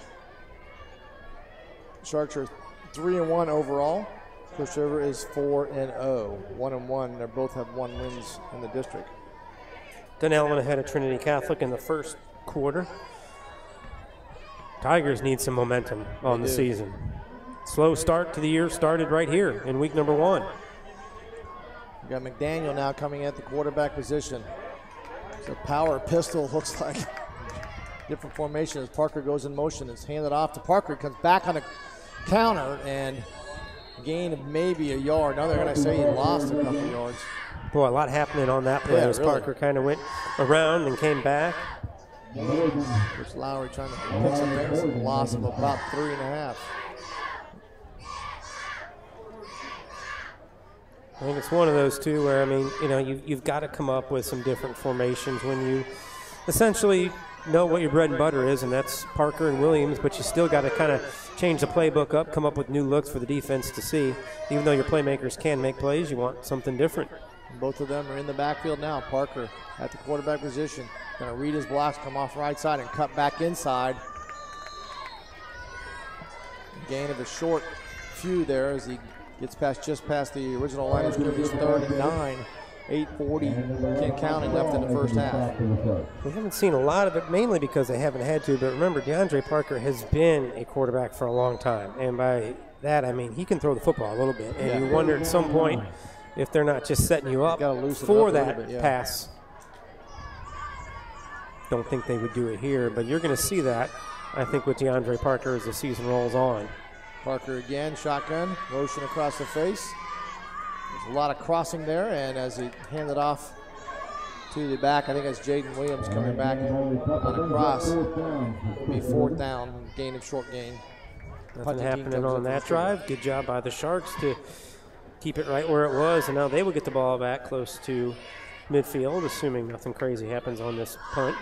Sharks are 3-1 overall. Chris River is 4-0, 1-1. They both have 1 wins in the district. Donnell went ahead of Trinity Catholic in the first quarter. Tigers need some momentum on the season. Slow start to the year started right here in week number 1. We got McDaniel now coming at the quarterback position. It's a power pistol, looks like. Different formation as Parker goes in motion. It's handed off to Parker. Comes back on a counter and gain of maybe a yard. Now they're going to say he lost a couple yards. Boy, a lot happening on that play as really. Parker kind of went around and came back. Coach Lowry trying to pick some things. A loss of about 3.5. I think it's one of those two where, I mean, you know, you've got to come up with some different formations when you essentially know what your bread and butter is, and that's Parker and Williams, but you still got to kind of change the playbook up, come up with new looks for the defense to see. Even though your playmakers can make plays, you want something different. Both of them are in the backfield now. Parker at the quarterback position. Going to read his blocks, come off right side, and cut back inside. Gain of a short few there as he gets just past the original line of scrimmage. 3rd and 9. 8:40 can't count it left in the first half. We haven't seen a lot of it, mainly because they haven't had to. But remember, DeAndre Parker has been a quarterback for a long time. And by that, I mean he can throw the football a little bit. And you wonder at some point if they're not just setting you up for that pass. Don't think they would do it here, but you're going to see that, I think, with DeAndre Parker as the season rolls on. Parker again, shotgun, motion across the face. There's a lot of crossing there, and as he handed off to the back, I think that's Jaden Williams coming back on a cross. It'll be 4th down, short gain. Nothing happening on that drive. Good job by the Sharks to keep it right where it was, and now they will get the ball back close to midfield, assuming nothing crazy happens on this punt.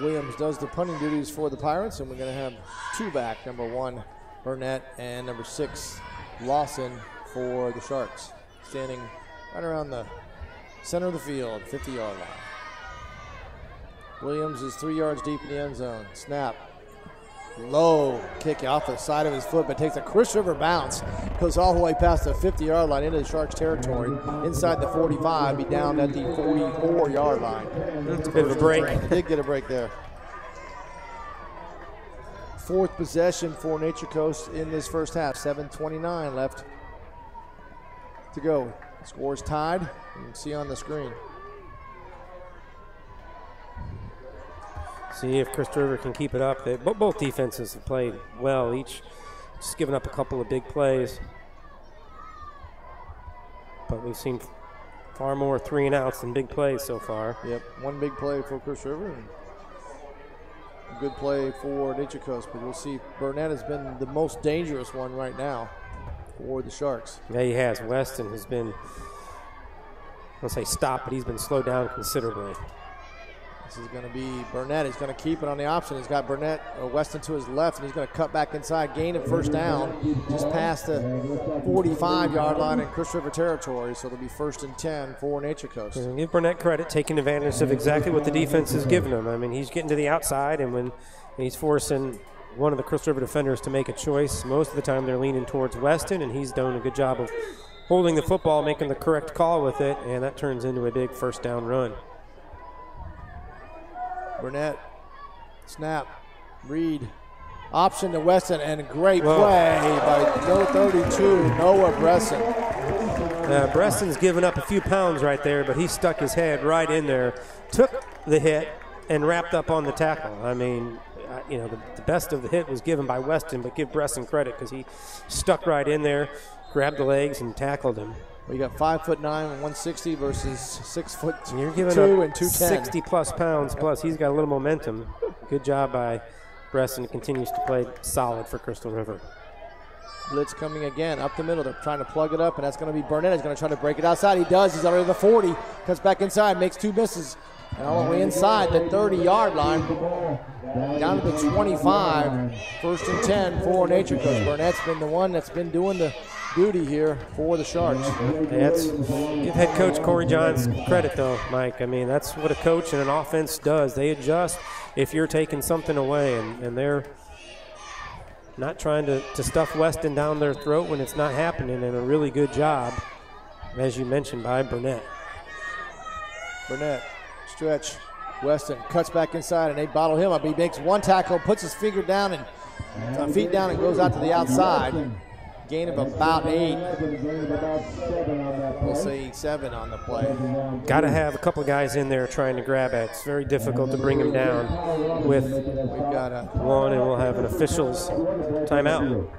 Williams does the punting duties for the Pirates, and we're going to have 2 back, number 1, Burnett, and number 6, Lawson, for the Sharks. Standing right around the center of the field, 50-yard line. Williams is 3 yards deep in the end zone. Snap. Low kick off the side of his foot, but takes a Chris River bounce. Goes all the way past the 50-yard line into the Sharks' territory. Inside the 45, be down at the 44-yard line. That's a bit of a break. Did get a break there. 4th possession for Nature Coast in this first half. 7:29 left to go. Score's tied. You can see on the screen. See if Chris River can keep it up. Both defenses have played well, each just giving up a couple of big plays. But we've seen far more 3-and-outs than big plays so far. Yep, 1 big play for Chris River and a good play for Nature Coast. But we'll see, Burnett has been the most dangerous one right now for the Sharks. Yeah, he has. Weston has been, I won't say stop, but he's been slowed down considerably. This is going to be Burnett. He's going to keep it on the option. He's got Burnett or Weston to his left, and he's going to cut back inside, gain of 1st down, just past the 45-yard line in Chris River territory. So it'll be 1st and 10 for Nature Coast. And give Burnett credit, taking advantage of exactly what the defense has given him. I mean, he's getting to the outside, and when he's forcing one of the Chris River defenders to make a choice, most of the time they're leaning towards Weston, and he's done a good job of holding the football, making the correct call with it, and that turns into a big 1st down run. Burnett, snap, read, option to Weston, and a great play by No. 32, Noah Bresson. Bresson's given up a few pounds right there, but he stuck his head right in there, took the hit, and wrapped up on the tackle. I mean, you know, the best of the hit was given by Weston, but give Bresson credit because he stuck right in there, grabbed the legs, and tackled him. We got 5'9" and 160 versus 6'2" You're giving and up 210. 60-plus pounds, plus he's got a little momentum. Good job by Bresson continues to play solid for Crystal River. Blitz coming again up the middle. They're trying to plug it up, and that's going to be Burnett. He's going to try to break it outside. He does. He's already at the 40. Cuts back inside, makes 2 misses. And all the way inside the 30-yard line, down to the 25. 1st and 10 for Nature Coast. Burnett's been the one that's been doing the duty here for the Sharks. Give head coach Corey Johns credit, though, Mike. I mean, that's what a coach and an offense does. They adjust if you're taking something away, and they're not trying to stuff Weston down their throat when it's not happening, and a really good job, as you mentioned, by Burnett. Burnett, stretch. Weston cuts back inside, and they bottle him up. He makes 1 tackle, puts his finger down and feet down, and goes out to the outside. Gain of about 8. We'll say 7 on the play. Got to have a couple guys in there trying to grab it. It's very difficult to bring him down with one, and we'll have an official's timeout.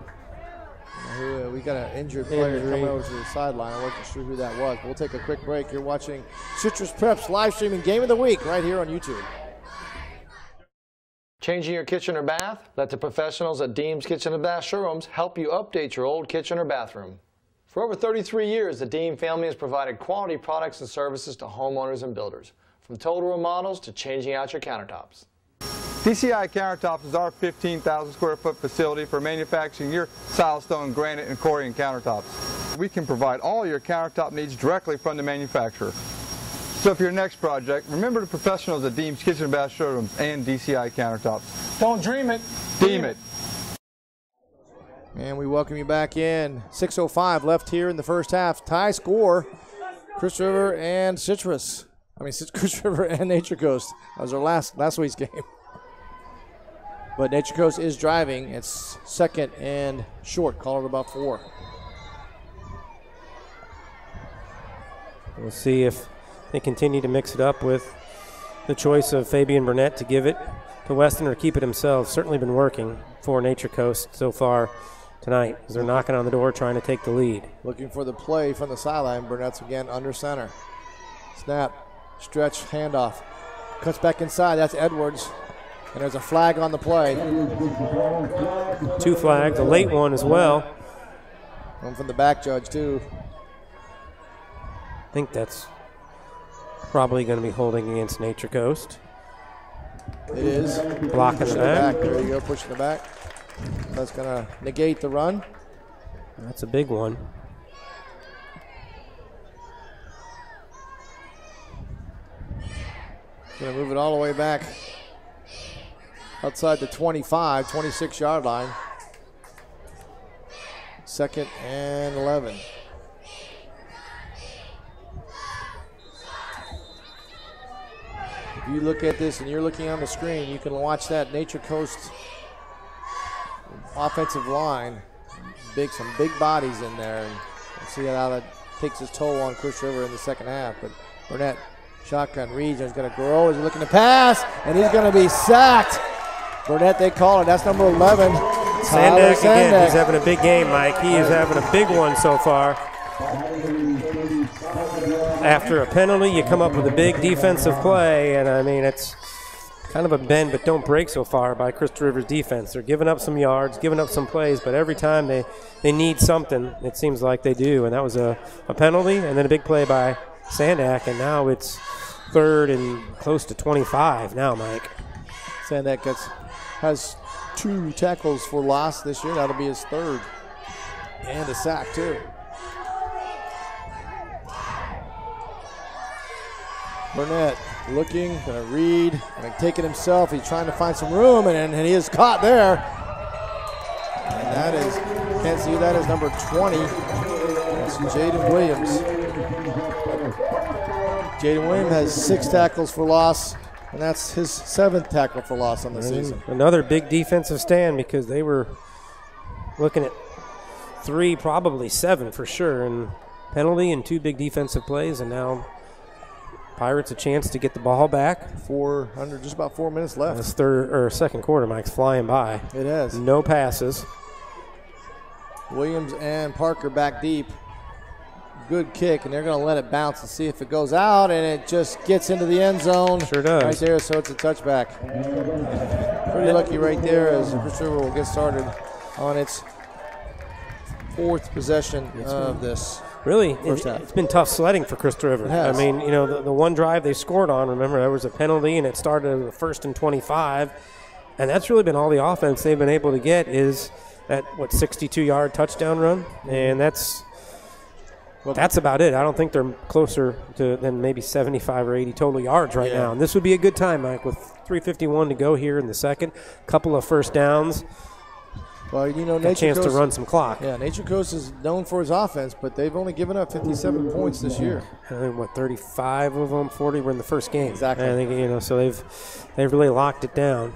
We got an injured player coming over to the sideline. I wasn't sure who that was. We'll take a quick break. You're watching Citrus Prep's live streaming Game of the Week right here on YouTube. Changing your kitchen or bath? Let the professionals at Deems Kitchen and Bath Showrooms help you update your old kitchen or bathroom. For over 33 years, the Deem family has provided quality products and services to homeowners and builders, from total remodels to changing out your countertops. DCI Countertops is our 15,000 square foot facility for manufacturing your silestone, granite, and Corian countertops. We can provide all your countertop needs directly from the manufacturer. So for your next project, remember the professionals at Deems Kitchen and Bath Showrooms and DCI Countertops. Don't dream it. Deem it. And we welcome you back in. 6:05 left here in the first half. Tie score, Crystal River and Citrus. Crystal River and Nature Coast. That was our last week's game. But Nature Coast is driving. It's 2nd and short. Call it about 4. We'll see if they continue to mix it up with the choice of Fabian Burnett to give it to Weston or keep it himself. Certainly been working for Nature Coast so far tonight as they're knocking on the door trying to take the lead. Looking for the play from the sideline. Burnett's again under center. Snap, stretch, handoff. Cuts back inside. That's Edwards. And there's a flag on the play. 2 flags, a late one as well. One from the back judge, too. I think that's probably going to be holding against Nature Coast. It is. Blocking the back. There you go, pushing the back. That's going to negate the run. That's a big one. Going to move it all the way back outside the 25, 26-yard line. 2nd and 11. If you look at this and you're looking on the screen, you can watch that Nature Coast offensive line. Some big bodies in there. And see how that takes its toll on Crystal River in the second half. But Burnett, shotgun, reads, and he's going to grow. He's looking to pass, and he's going to be sacked. Burnett, they call it. That's number 11. Sandak again. He's having a big game, Mike. He is having a big one so far. After a penalty, you come up with a big defensive play, and I mean, it's kind of a bend but don't break so far by Crystal River's defense. They're giving up some yards, giving up some plays, but every time they need something, it seems like they do. And that was a penalty and then a big play by Sandak, and now it's 3rd and close to 25 now, Mike. Sandak has 2 tackles for loss this year. That'll be his 3rd. And a sack, too. Burnett looking, going to read, going to take it himself. He's trying to find some room, and he is caught there. And that is, can't see that is number 20. That's Jaden Williams. Jaden Williams has 6 tackles for loss, and that's his 7th tackle for loss on the season. Another big defensive stand because they were looking at 3, probably 7 for sure, and penalty and 2 big defensive plays, and now Pirates a chance to get the ball back. Just about 4 minutes left. This second quarter, Mike's flying by. It has. No passes. Williams and Parker back deep. good kick, and they're going to let it bounce and see if it goes out, and it just gets into the end zone. Sure does. Right there, so it's a touchback. Pretty lucky right there as Crystal River will get started on its 4th possession of this. Really, first half. It's been tough sledding for Crystal River. It has. I mean, the one drive they scored on, remember, there was a penalty, and it started at the 1st and 25, and that's really been all the offense they've been able to get is that, 62-yard touchdown run, and that's about it. I don't think they're closer to than maybe 75 or 80 total yards right now. And this would be a good time, Mike, with 3:51 to go here in the second. Couple of first downs. Well, a chance to run some clock. Yeah, Nature Coast is known for his offense, but they've only given up 57 points this year. I think 35 of them, 40 were in the first game. Exactly. I think so they've really locked it down.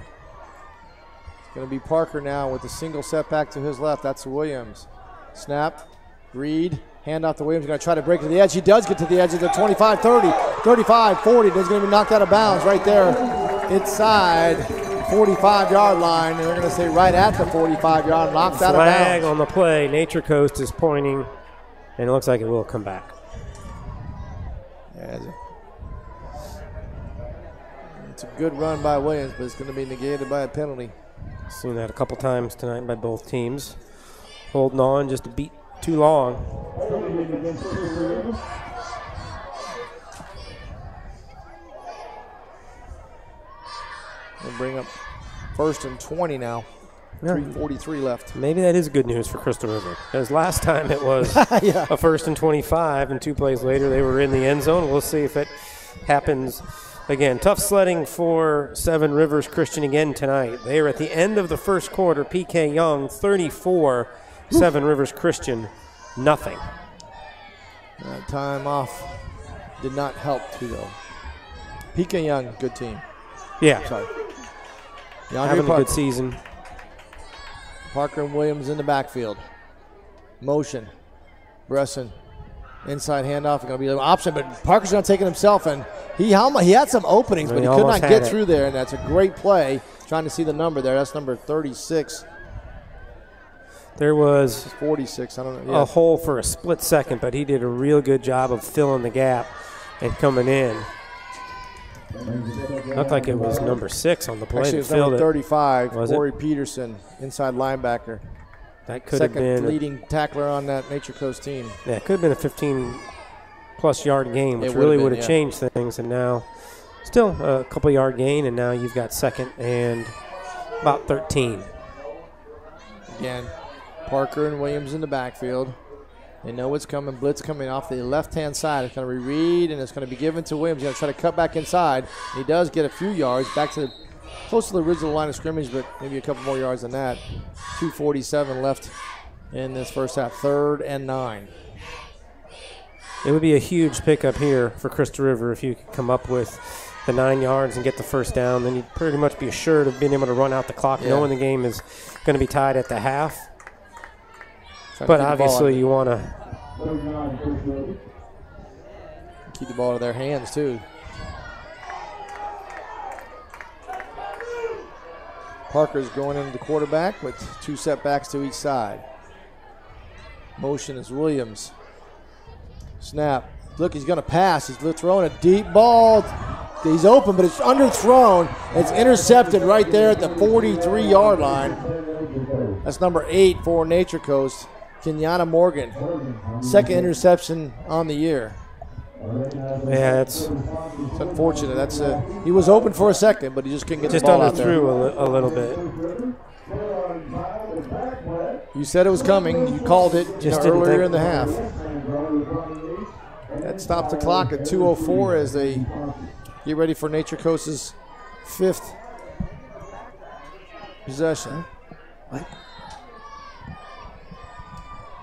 It's going to be Parker now with a single setback to his left. That's Williams. Snap, Reed, hand off to Williams. Going to try to break to the edge. He does get to the edge of the 25, 30, 35, 40. He's going to be knocked out of bounds right there inside 45-yard line, and they're going to say right at the 45-yard, knocked out of bounds. Flag on the play. Nature Coast is pointing, and it looks like it will come back. Yeah, it's a good run by Williams, but it's going to be negated by a penalty. Seen that a couple times tonight by both teams. Holding on just a beat too long. We'll bring up 1st and 20 now. 3:43 left. Maybe that is good news for Crystal River, because last time it was a 1st and 25, and 2 plays later they were in the end zone. We'll see if it happens again. Tough sledding for Seven Rivers Christian again tonight. They are at the end of the first quarter. PK Young 34, Seven Rivers Christian nothing. That time off did not help too though. PK Young, good team. Yeah. Sorry. Having a good season. Parker and Williams in the backfield. Motion. Bresson. Inside handoff. Going to be an option, but Parker's going to take it himself. And he had some openings, but he could not get through there. And that's a great play. Trying to see the number there. That's number 36. There was 46. I don't know. A hole for a split second, but he did a real good job of filling the gap and coming in. Looked like it was number 6 on the play. Actually, it was number 35, Corey Peterson, inside linebacker. That could have been second leading tackler on that Nature Coast team. Yeah, it could have been a 15-plus yard gain, which really would have changed things. And now still a couple yard gain, and now you've got 2nd and about 13. Again, Parker and Williams in the backfield. They know what's coming. Blitz coming off the left-hand side. It's going to be Reed, and it's going to be given to Williams. He's going to try to cut back inside. He does get a few yards back to close to the original line of scrimmage, but maybe a couple more yards than that. 2:47 left in this first half. 3rd and 9. It would be a huge pickup here for Crystal River if you could come up with the 9 yards and get the first down. Then you'd pretty much be assured of being able to run out the clock, knowing the game is going to be tied at the half. But obviously you want to keep the ball in their hands too. Parker's going into the quarterback with 2 setbacks to each side. Motion is Williams. Snap. Look, he's going to pass. He's throwing a deep ball. He's open, but it's underthrown. It's intercepted right there at the 43-yard line. That's number 8 for Nature Coast. Kenyatta Morgan, 2nd interception on the year. Yeah, it's unfortunate. That's he was open for a second, but he just couldn't get the ball out there. Just underthrew a little bit. You said it was coming. You called it earlier in the half. That stopped the clock at 2:04 as they get ready for Nature Coast's 5th possession.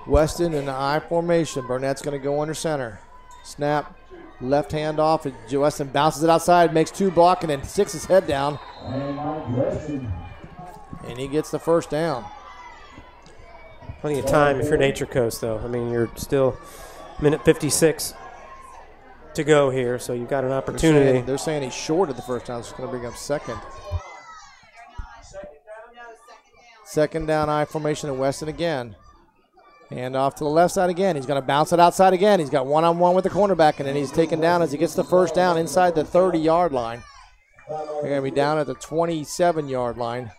Weston in the I formation. Burnett's going to go under center. Snap, left hand off. Weston bounces it outside, makes 2 block, and then sticks his head down. And he gets the first down. Plenty of time if you're Nature Coast, though. I mean, you're still minute 56 to go here, so you've got an opportunity. They're saying he's short of the first down, so it's going to bring up 2nd. 2nd down I formation, and Weston again. And off to the left side again. He's going to bounce it outside again. He's got one-on-one with the cornerback, and then he's taken down as he gets the first down inside the 30-yard line. They're going to be down at the 27-yard line.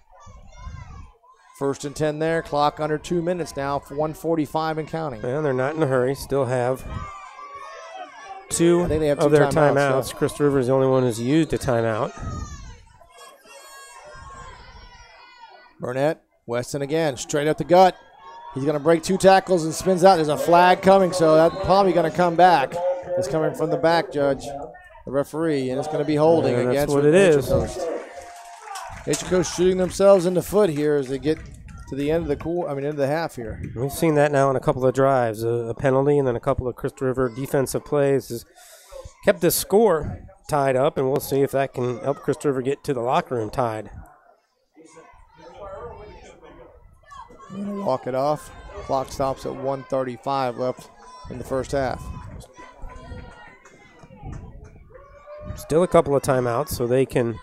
1st and 10 there. Clock under 2 minutes now. 1:45 and counting. Yeah, they're not in a hurry. Still have two of their timeouts. Yeah. Chris Rivers is the only one who's used a timeout. Burnett, Weston again, straight up the gut. He's going to break 2 tackles and spins out. There's a flag coming, so that's probably going to come back. It's coming from the back, Judge, the referee, and it's going to be holding against that's what it is. Nature Coast shooting themselves in the foot here as they get to the end of the end of the half here. We've seen that now in a couple of drives, a penalty and then a couple of Crystal River defensive plays has kept this score tied up, and we'll see if that can help Crystal River get to the locker room tied. Walk it off. Clock stops at 1:35 left in the first half. Still a couple of timeouts, so they can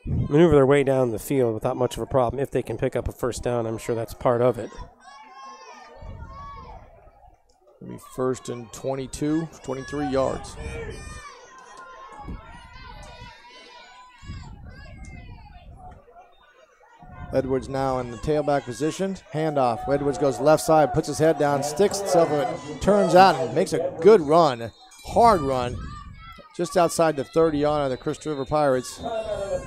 maneuver their way down the field without much of a problem. If they can pick up a first down, I'm sure that's part of it. It'll be 1st and 22, 23 yards. Edwards now in the tailback position. Handoff. Edwards goes left side, puts his head down, sticks itself, and turns out and makes a good run, hard run, just outside the 30-yard of the Crystal River Pirates.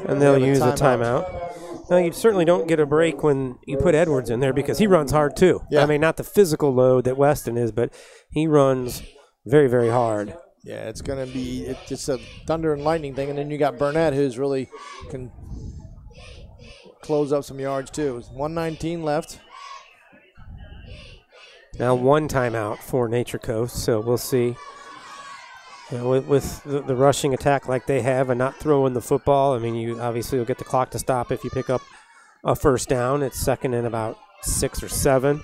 And they'll use a timeout. Now, you certainly don't get a break when you put Edwards in there because he runs hard too. Yeah. I mean, not the physical load that Weston is, but he runs very, very hard. Yeah, it's going to be it's a thunder and lightning thing, and then you got Burnett, who's really can close up some yards too. It's 1:19 left. Now 1 timeout for Nature Coast, so we'll see. You know, with the rushing attack like they have and not throwing the football, I mean, you obviously will get the clock to stop if you pick up a first down. It's 2nd and about 6 or 7.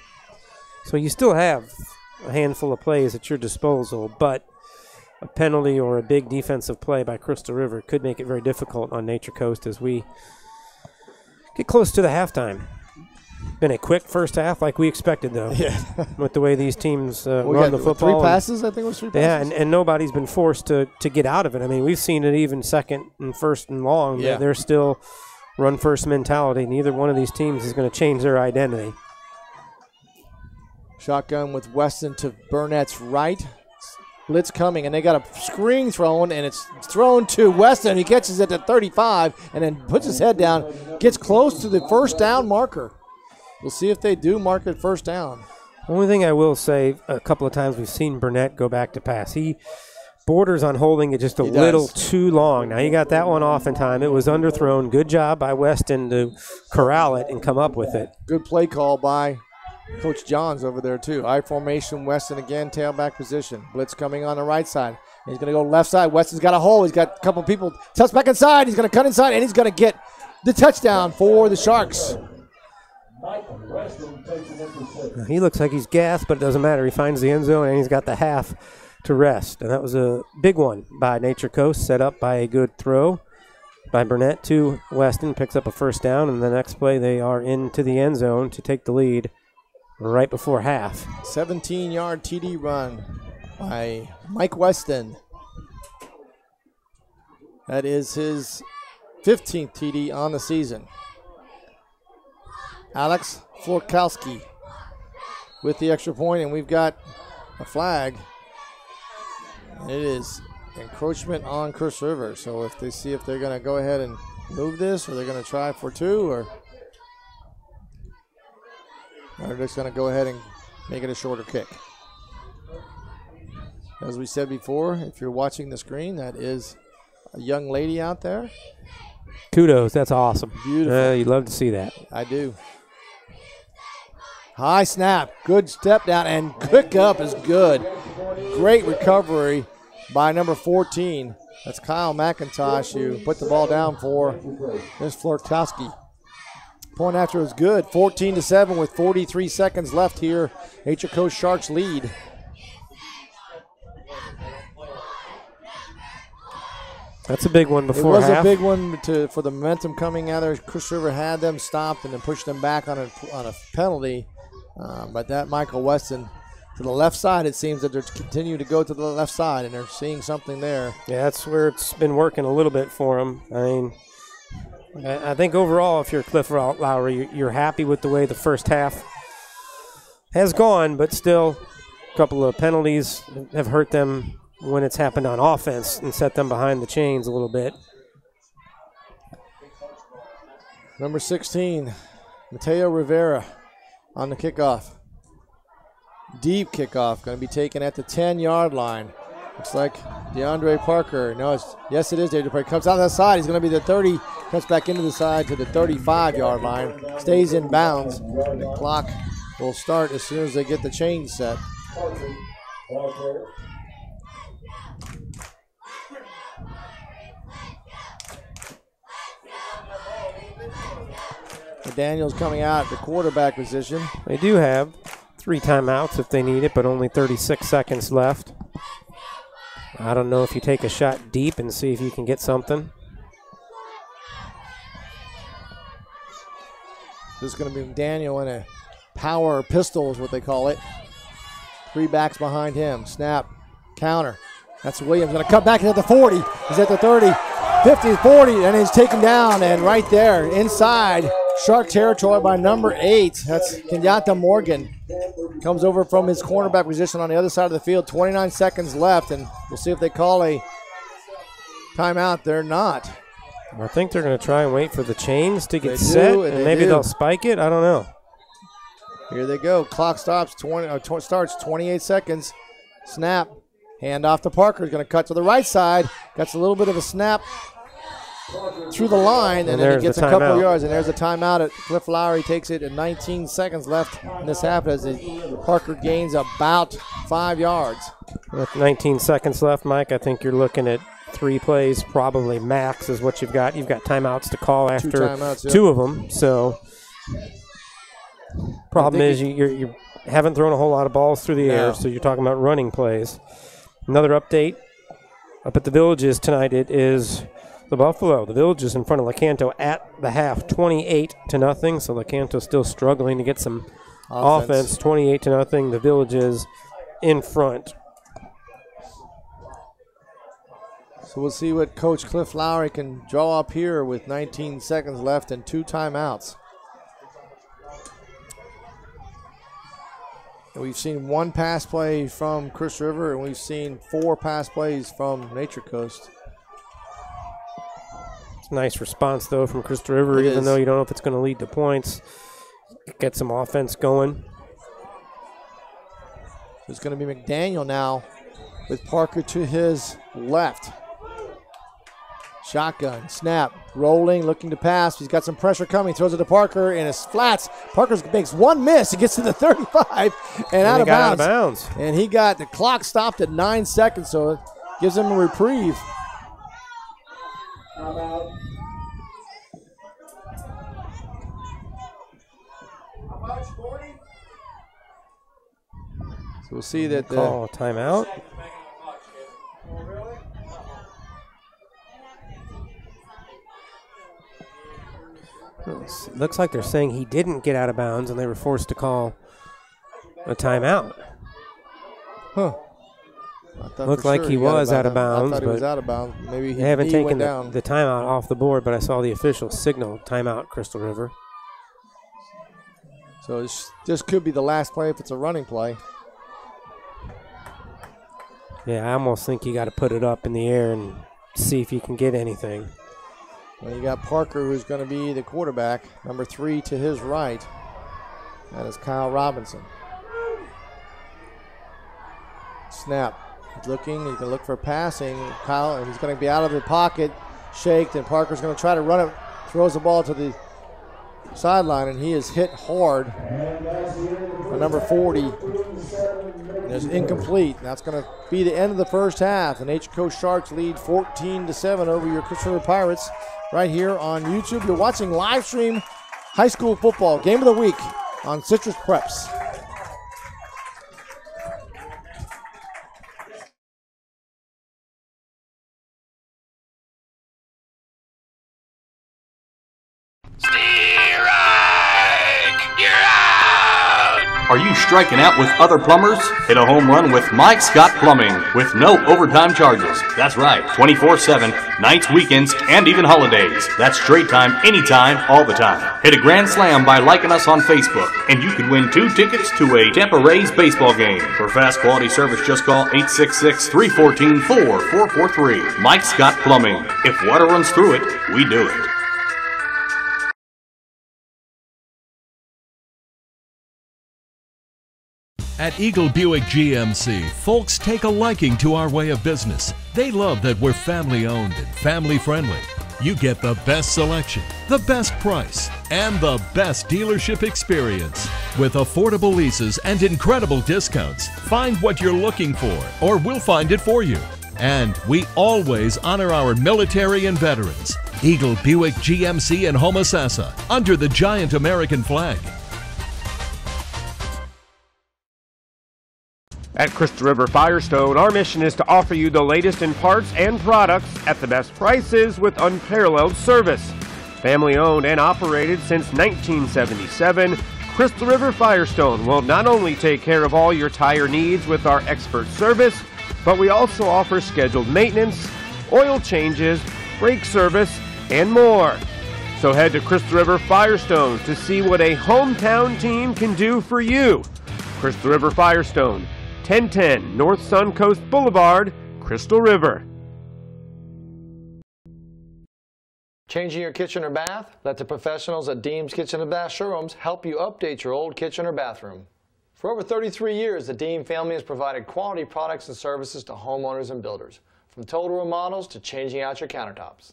So you still have a handful of plays at your disposal, but a penalty or a big defensive play by Crystal River could make it very difficult on Nature Coast as we get close to the halftime. Been a quick first half like we expected, though. Yeah. With the way these teams run the football. 3 passes, I think it was 3 passes. Yeah, and nobody's been forced to get out of it. I mean, we've seen it even 2nd and 1st and long. Yeah. They're still run-first mentality. Neither one of these teams is going to change their identity. Shotgun with Weston to Burnett's right. Blitz coming, and they got a screen thrown, and it's thrown to Weston. He catches it at 35 and then puts his head down, gets close to the first down marker. We'll see if they do mark it first down. Only thing I will say, a couple of times we've seen Burnett go back to pass. He borders on holding it just a little too long. Now, he got that one off in time. It was underthrown. Good job by Weston to corral it and come up with it. Good play call by Coach Johns over there, too. I formation, Weston again, tailback position. Blitz coming on the right side. He's going to go left side. Weston's got a hole. He's got a couple people. Tucks back inside. He's going to cut inside, and he's going to get the touchdown for the Sharks. He looks like he's gassed, but it doesn't matter. He finds the end zone, and he's got the half to rest. And that was a big one by Nature Coast, set up by a good throw by Burnett to Weston. Picks up a first down, and the next play they are into the end zone to take the lead right before half. 17-yard TD run by Mike Weston. That is his 15th TD on the season. Alex Florkowski with the extra point, and we've got a flag. And it is encroachment on Crystal River. So if they see if they're going to go ahead and move this, or they're going to try for 2, or they're just going to go ahead and make it a shorter kick. As we said before, if you're watching the screen, that is a young lady out there. Kudos. That's awesome. Beautiful. You'd love to see that. I do. High snap. Good step down, and quick up is good. Great recovery by number 14. That's Kyle McIntosh, who put the ball down for Ms. Florkowski. Point after was good. 14-7 with 43 seconds left here. Nature Coast Sharks lead. That's a big one before half. It was a big one for the momentum coming out there. Crystal River had them stopped and then pushed them back on a penalty. But that Michael Weston to the left side, it seems that they're continuing to go to the left side, and they're seeing something there. Yeah, that's where it's been working a little bit for them. I mean, I think overall, if you're Cliff Lowry, you're happy with the way the first half has gone, but still a couple of penalties have hurt them when it's happened on offense and set them behind the chains a little bit. Number 16, Mateo Rivera on the kickoff. Deep kickoff, going to be taken at the 10-yard line. Looks like DeAndre Parker. No, yes, it is. DeAndre Parker comes out that side. He's going to be the 30. Comes back into the side to the 35-yard line. Stays in bounds. The clock will start as soon as they get the chain set. Daniels coming out at the quarterback position. They do have 3 timeouts if they need it, but only 36 seconds left. I don't know if you take a shot deep and see if you can get something. This is going to be Daniel in a power pistol is what they call it. 3 backs behind him. Snap. Counter. That's Williams going to cut back into the 40. He's at the 30. 50, 40, and he's taken down. And right there, inside, Shark territory by number 8. That's Kenyatta Morgan. Comes over from his cornerback position on the other side of the field. 29 seconds left, and we'll see if they call a timeout. They're not. I think they're going to try and wait for the chains to get set, and maybe they'll spike it. I don't know. Here they go. Clock stops. Starts 28 seconds. Snap. Hand off to Parker. He's going to cut to the right side. Gets a little bit of a snap through the line, and then he gets a couple of yards. And there's a timeout. Cliff Lowry takes it at 19 seconds left in this half as Parker gains about 5 yards. With 19 seconds left, Mike, I think you're looking at 3 plays, probably max is what you've got. You've got timeouts to call after 2 of them. So problem is you haven't thrown a whole lot of balls through the air, so you're talking about running plays. Another update up at the Villages tonight, it is the Buffalo. The Villages in front of Lecanto at the half, 28-0. So Lecanto still struggling to get some offense. 28-0. The Villages in front. So we'll see what Coach Cliff Lowry can draw up here with 19 seconds left and 2 timeouts. And we've seen 1 pass play from Chris River, and we've seen 4 pass plays from Nature Coast. It's a nice response, though, from Chris River, even though you don't know if it's going to lead to points. Get some offense going. It's going to be McDaniel now with Parker to his left. Shotgun, snap, rolling, looking to pass. He's got some pressure coming. Throws it to Parker, and it's flats. Parker makes 1 miss. He gets to the 35 and out of bounds. And he got the clock stopped at 9 seconds, so it gives him a reprieve. So we'll see that call timeout. Looks like they're saying he didn't get out of bounds and they were forced to call a timeout. Huh. Looked like he was out of bounds. I thought he was out of bounds. Maybe they haven't taken down. the timeout off the board, but I saw the official signal timeout Crystal River. So this could be the last play if it's a running play. Yeah, I almost think you got to put it up in the air and see if you can get anything. Well, you got Parker, who's going to be the quarterback, number 3 to his right. That is Kyle Robinson. Snap. He's looking. He's going to look for passing. Kyle, and he's going to be out of the pocket, shaked, and Parker's going to try to run it. Throws the ball to the sideline, and he is hit hard by number 40. And it's incomplete. That's going to be the end of the first half. The Nature Coast Sharks lead 14-7 over your Crystal River Pirates right here on YouTube. You're watching live stream high school football game of the week on Citrus Preps. You're out! Are you striking out with other plumbers? Hit a home run with Mike Scott Plumbing with no overtime charges. That's right, 24/7, nights, weekends, and even holidays. That's straight time, anytime, all the time. Hit a grand slam by liking us on Facebook, and you could win 2 tickets to a Tampa Rays baseball game. For fast quality service, just call 866-314-4443. Mike Scott Plumbing. If water runs through it, we do it. At Eagle Buick GMC, folks take a liking to our way of business. They love that we're family owned and family friendly. You get the best selection, the best price, and the best dealership experience. With affordable leases and incredible discounts, find what you're looking for, or we'll find it for you. And we always honor our military and veterans. Eagle Buick GMC in Homosassa, under the giant American flag. At Crystal River Firestone, our mission is to offer you the latest in parts and products at the best prices with unparalleled service. Family owned and operated since 1977, Crystal River Firestone will not only take care of all your tire needs with our expert service, but we also offer scheduled maintenance, oil changes, brake service, and more. So head to Crystal River Firestone to see what a hometown team can do for you. Crystal River Firestone, 1010 North Suncoast Boulevard, Crystal River. Changing your kitchen or bath? Let the professionals at Deems Kitchen and Bath Showrooms help you update your old kitchen or bathroom. For over 33 years, the Deem family has provided quality products and services to homeowners and builders, from total remodels to changing out your countertops.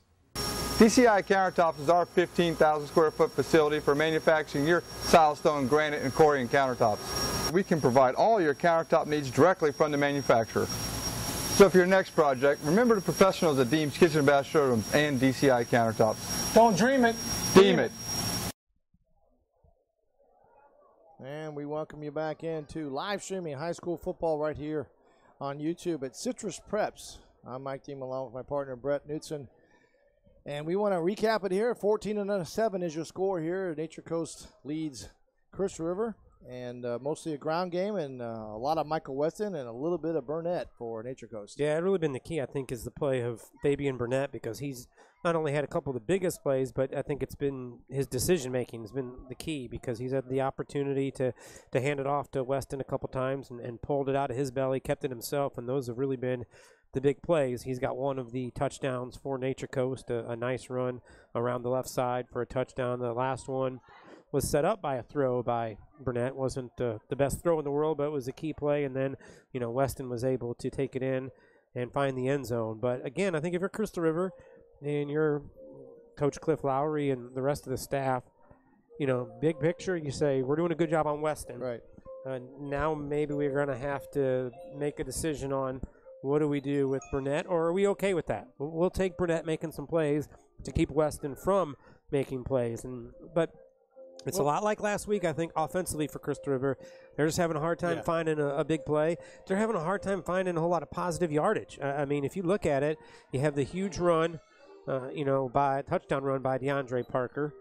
DCI Countertops is our 15,000 square foot facility for manufacturing your silestone, granite, and Corian countertops. We can provide all your countertop needs directly from the manufacturer. So for your next project, remember the professionals at Deems Kitchen and Bath Showrooms and DCI Countertops. Don't dream it. Deem it. And we welcome you back into live streaming high school football right here on YouTube at Citrus Preps. I'm Mike Deem along with my partner Brett Knutson. And we want to recap it here. 14-7 is your score here. Nature Coast leads Crystal River. And mostly a ground game and a lot of Michael Weston and a little bit of Burnett for Nature Coast. Yeah, it really been the key, I think, is the play of Fabian Burnett, because he's not only had a couple of the biggest plays, but I think it's been his decision-making has been the key, because he's had the opportunity to hand it off to Weston a couple times and pulled it out of his belly, kept it himself, and those have really been the big plays. He's got one of the touchdowns for Nature Coast, a nice run around the left side for a touchdown. The last one was set up by a throw by Burnett. Wasn't the best throw in the world, but it was a key play. And then, Weston was able to take it in and find the end zone. But again, I think if you're Crystal River and you're Coach Cliff Lowry and the rest of the staff, big picture, you say, we're doing a good job on Weston. Right. Now maybe we're going to have to make a decision on what do we do with Burnett, or are we okay with that? We'll take Burnett making some plays to keep Weston from making plays. But it's a lot like last week, I think, offensively for Crystal River. They're just having a hard time finding a big play. They're having a hard time finding a whole lot of positive yardage. I mean, if you look at it, you have the huge run, by a touchdown run by DeAndre Parker.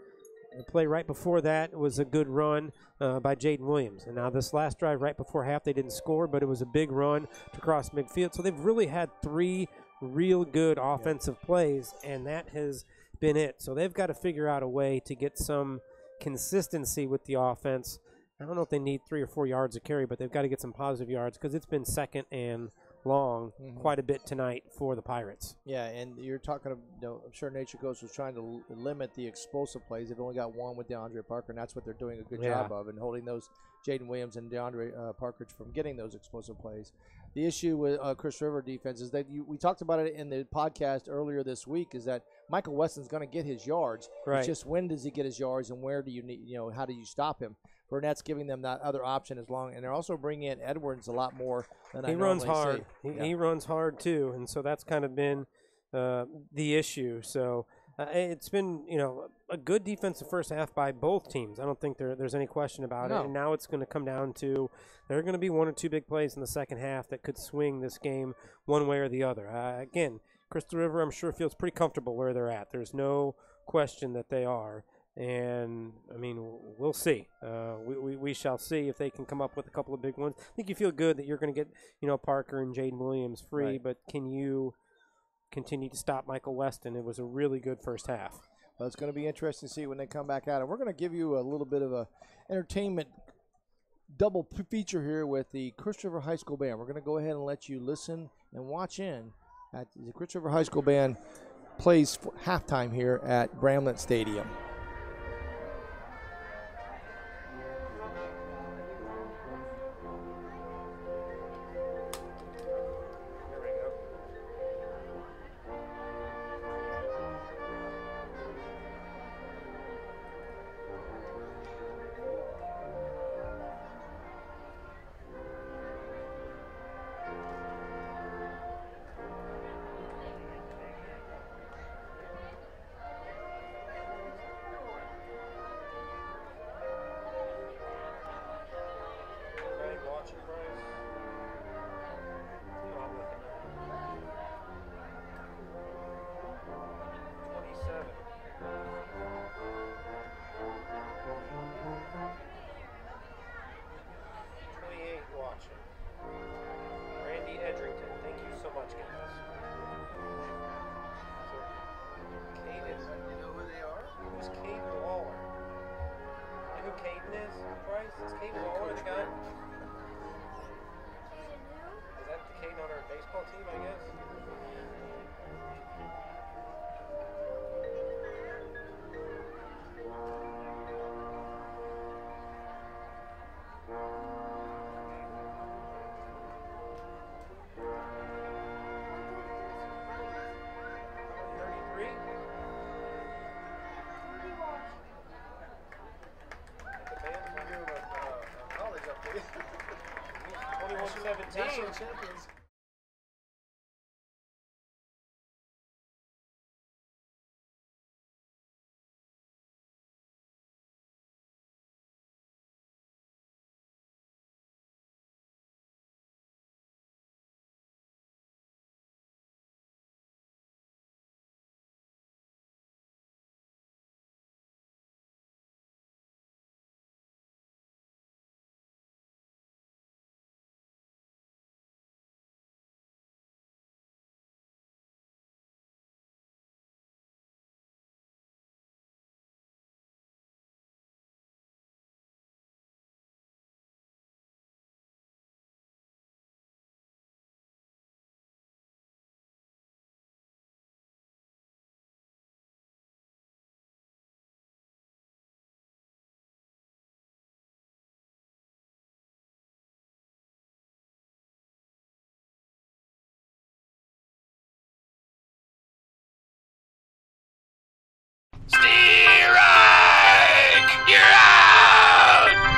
The play right before that was a good run by Jaden Williams. And now this last drive right before half, they didn't score, but it was a big run to cross midfield. So they've really had 3 real good offensive plays, and that has been it. So they've got to figure out a way to get some consistency with the offense. I don't know if they need 3 or 4 yards of carry, but they've got to get some positive yards, because it's been second and long quite a bit tonight for the Pirates. Yeah, and you're talking, I'm sure Nature Coast was trying to limit the explosive plays. They've only got one with DeAndre Parker, and that's what they're doing a good job of, and holding those Jaden Williams and DeAndre Parker from getting those explosive plays. The issue with Crystal River defense is that we talked about it in the podcast earlier this week, is that Michael Weston's going to get his yards. Right. It's just when does he get his yards, and where do you need, how do you stop him? Burnett's giving them that other option as long, and they're also bringing in Edwards a lot more than he runs hard. He runs hard too, and so that's kind of been the issue. So it's been a good defensive first half by both teams. I don't think there's any question about it. And now it's going to come down to there are going to be 1 or 2 big plays in the second half that could swing this game one way or the other. Again, Crystal River, I'm sure, feels pretty comfortable where they're at. There's no question that they are. And, I mean, we'll see. We shall see if they can come up with a couple of big ones. I think you feel good that you're going to get, Parker and Jaden Williams free, Right. but can you continue to stop Michael Weston? It was a really good first half. Well, it's going to be interesting to see when they come back out. And we're going to give you a little bit of a entertainment double feature here with the Crystal River High School Band. We're going to go ahead and let you listen and watch in at the Crystal River High School Band plays halftime here at Bramlett Stadium. National champions.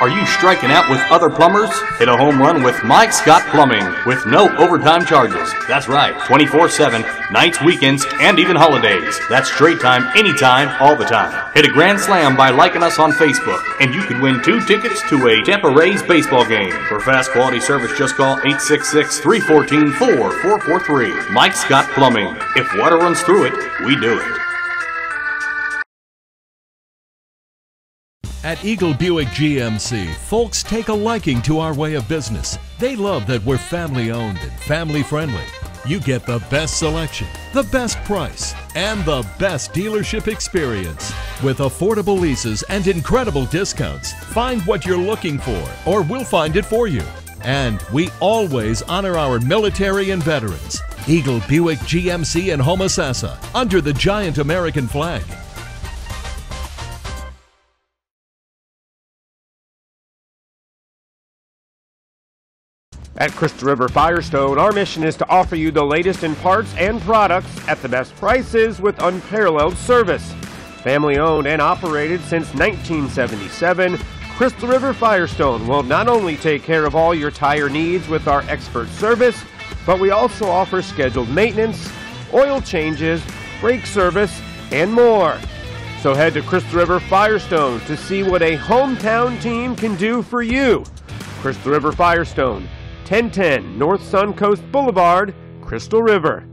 Are you striking out with other plumbers? Hit a home run with Mike Scott Plumbing with no overtime charges. That's right, 24/7, nights, weekends, and even holidays. That's straight time, anytime, all the time. Hit a grand slam by liking us on Facebook, and you could win 2 tickets to a Tampa Rays baseball game. For fast quality service, just call 866-314-4443. Mike Scott Plumbing. If water runs through it, we do it. At Eagle Buick GMC, folks take a liking to our way of business. They love that we're family owned and family friendly. You get the best selection, the best price, and the best dealership experience. With affordable leases and incredible discounts, find what you're looking for, or we'll find it for you. And we always honor our military and veterans. Eagle Buick GMC in Homosassa, under the giant American flag. At Crystal River Firestone, our mission is to offer you the latest in parts and products at the best prices with unparalleled service. Family owned and operated since 1977, Crystal River Firestone will not only take care of all your tire needs with our expert service, but we also offer scheduled maintenance, oil changes, brake service, and more. So head to Crystal River Firestone to see what a hometown team can do for you. Crystal River Firestone, 1010 North Suncoast Boulevard, Crystal River.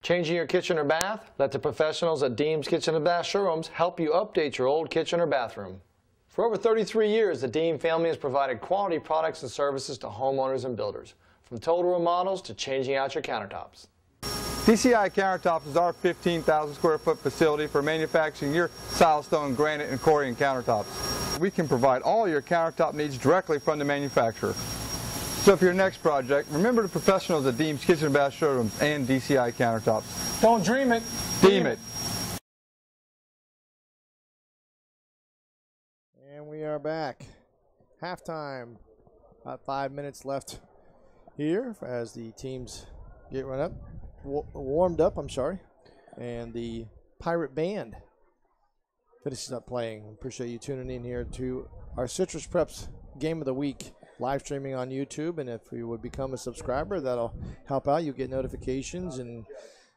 Changing your kitchen or bath? Let the professionals at Deems Kitchen and Bath Showrooms help you update your old kitchen or bathroom. For over 33 years, the Deem family has provided quality products and services to homeowners and builders, from total remodels to changing out your countertops. DCI Countertops is our 15,000 square foot facility for manufacturing your silestone, granite, and Corian countertops. We can provide all your countertop needs directly from the manufacturer. So for your next project, remember the professionals at Deems Kitchen and Bath Showrooms and DCI Countertops. Don't dream it. Deem it. And we are back. Halftime. About 5 minutes left here as the teams get warmed up, and the Pirate Band finishes up playing. Appreciate you tuning in here to our Citrus Preps Game of the Week live streaming on YouTube, and if you would become a subscriber, that'll help out. You'll get notifications, and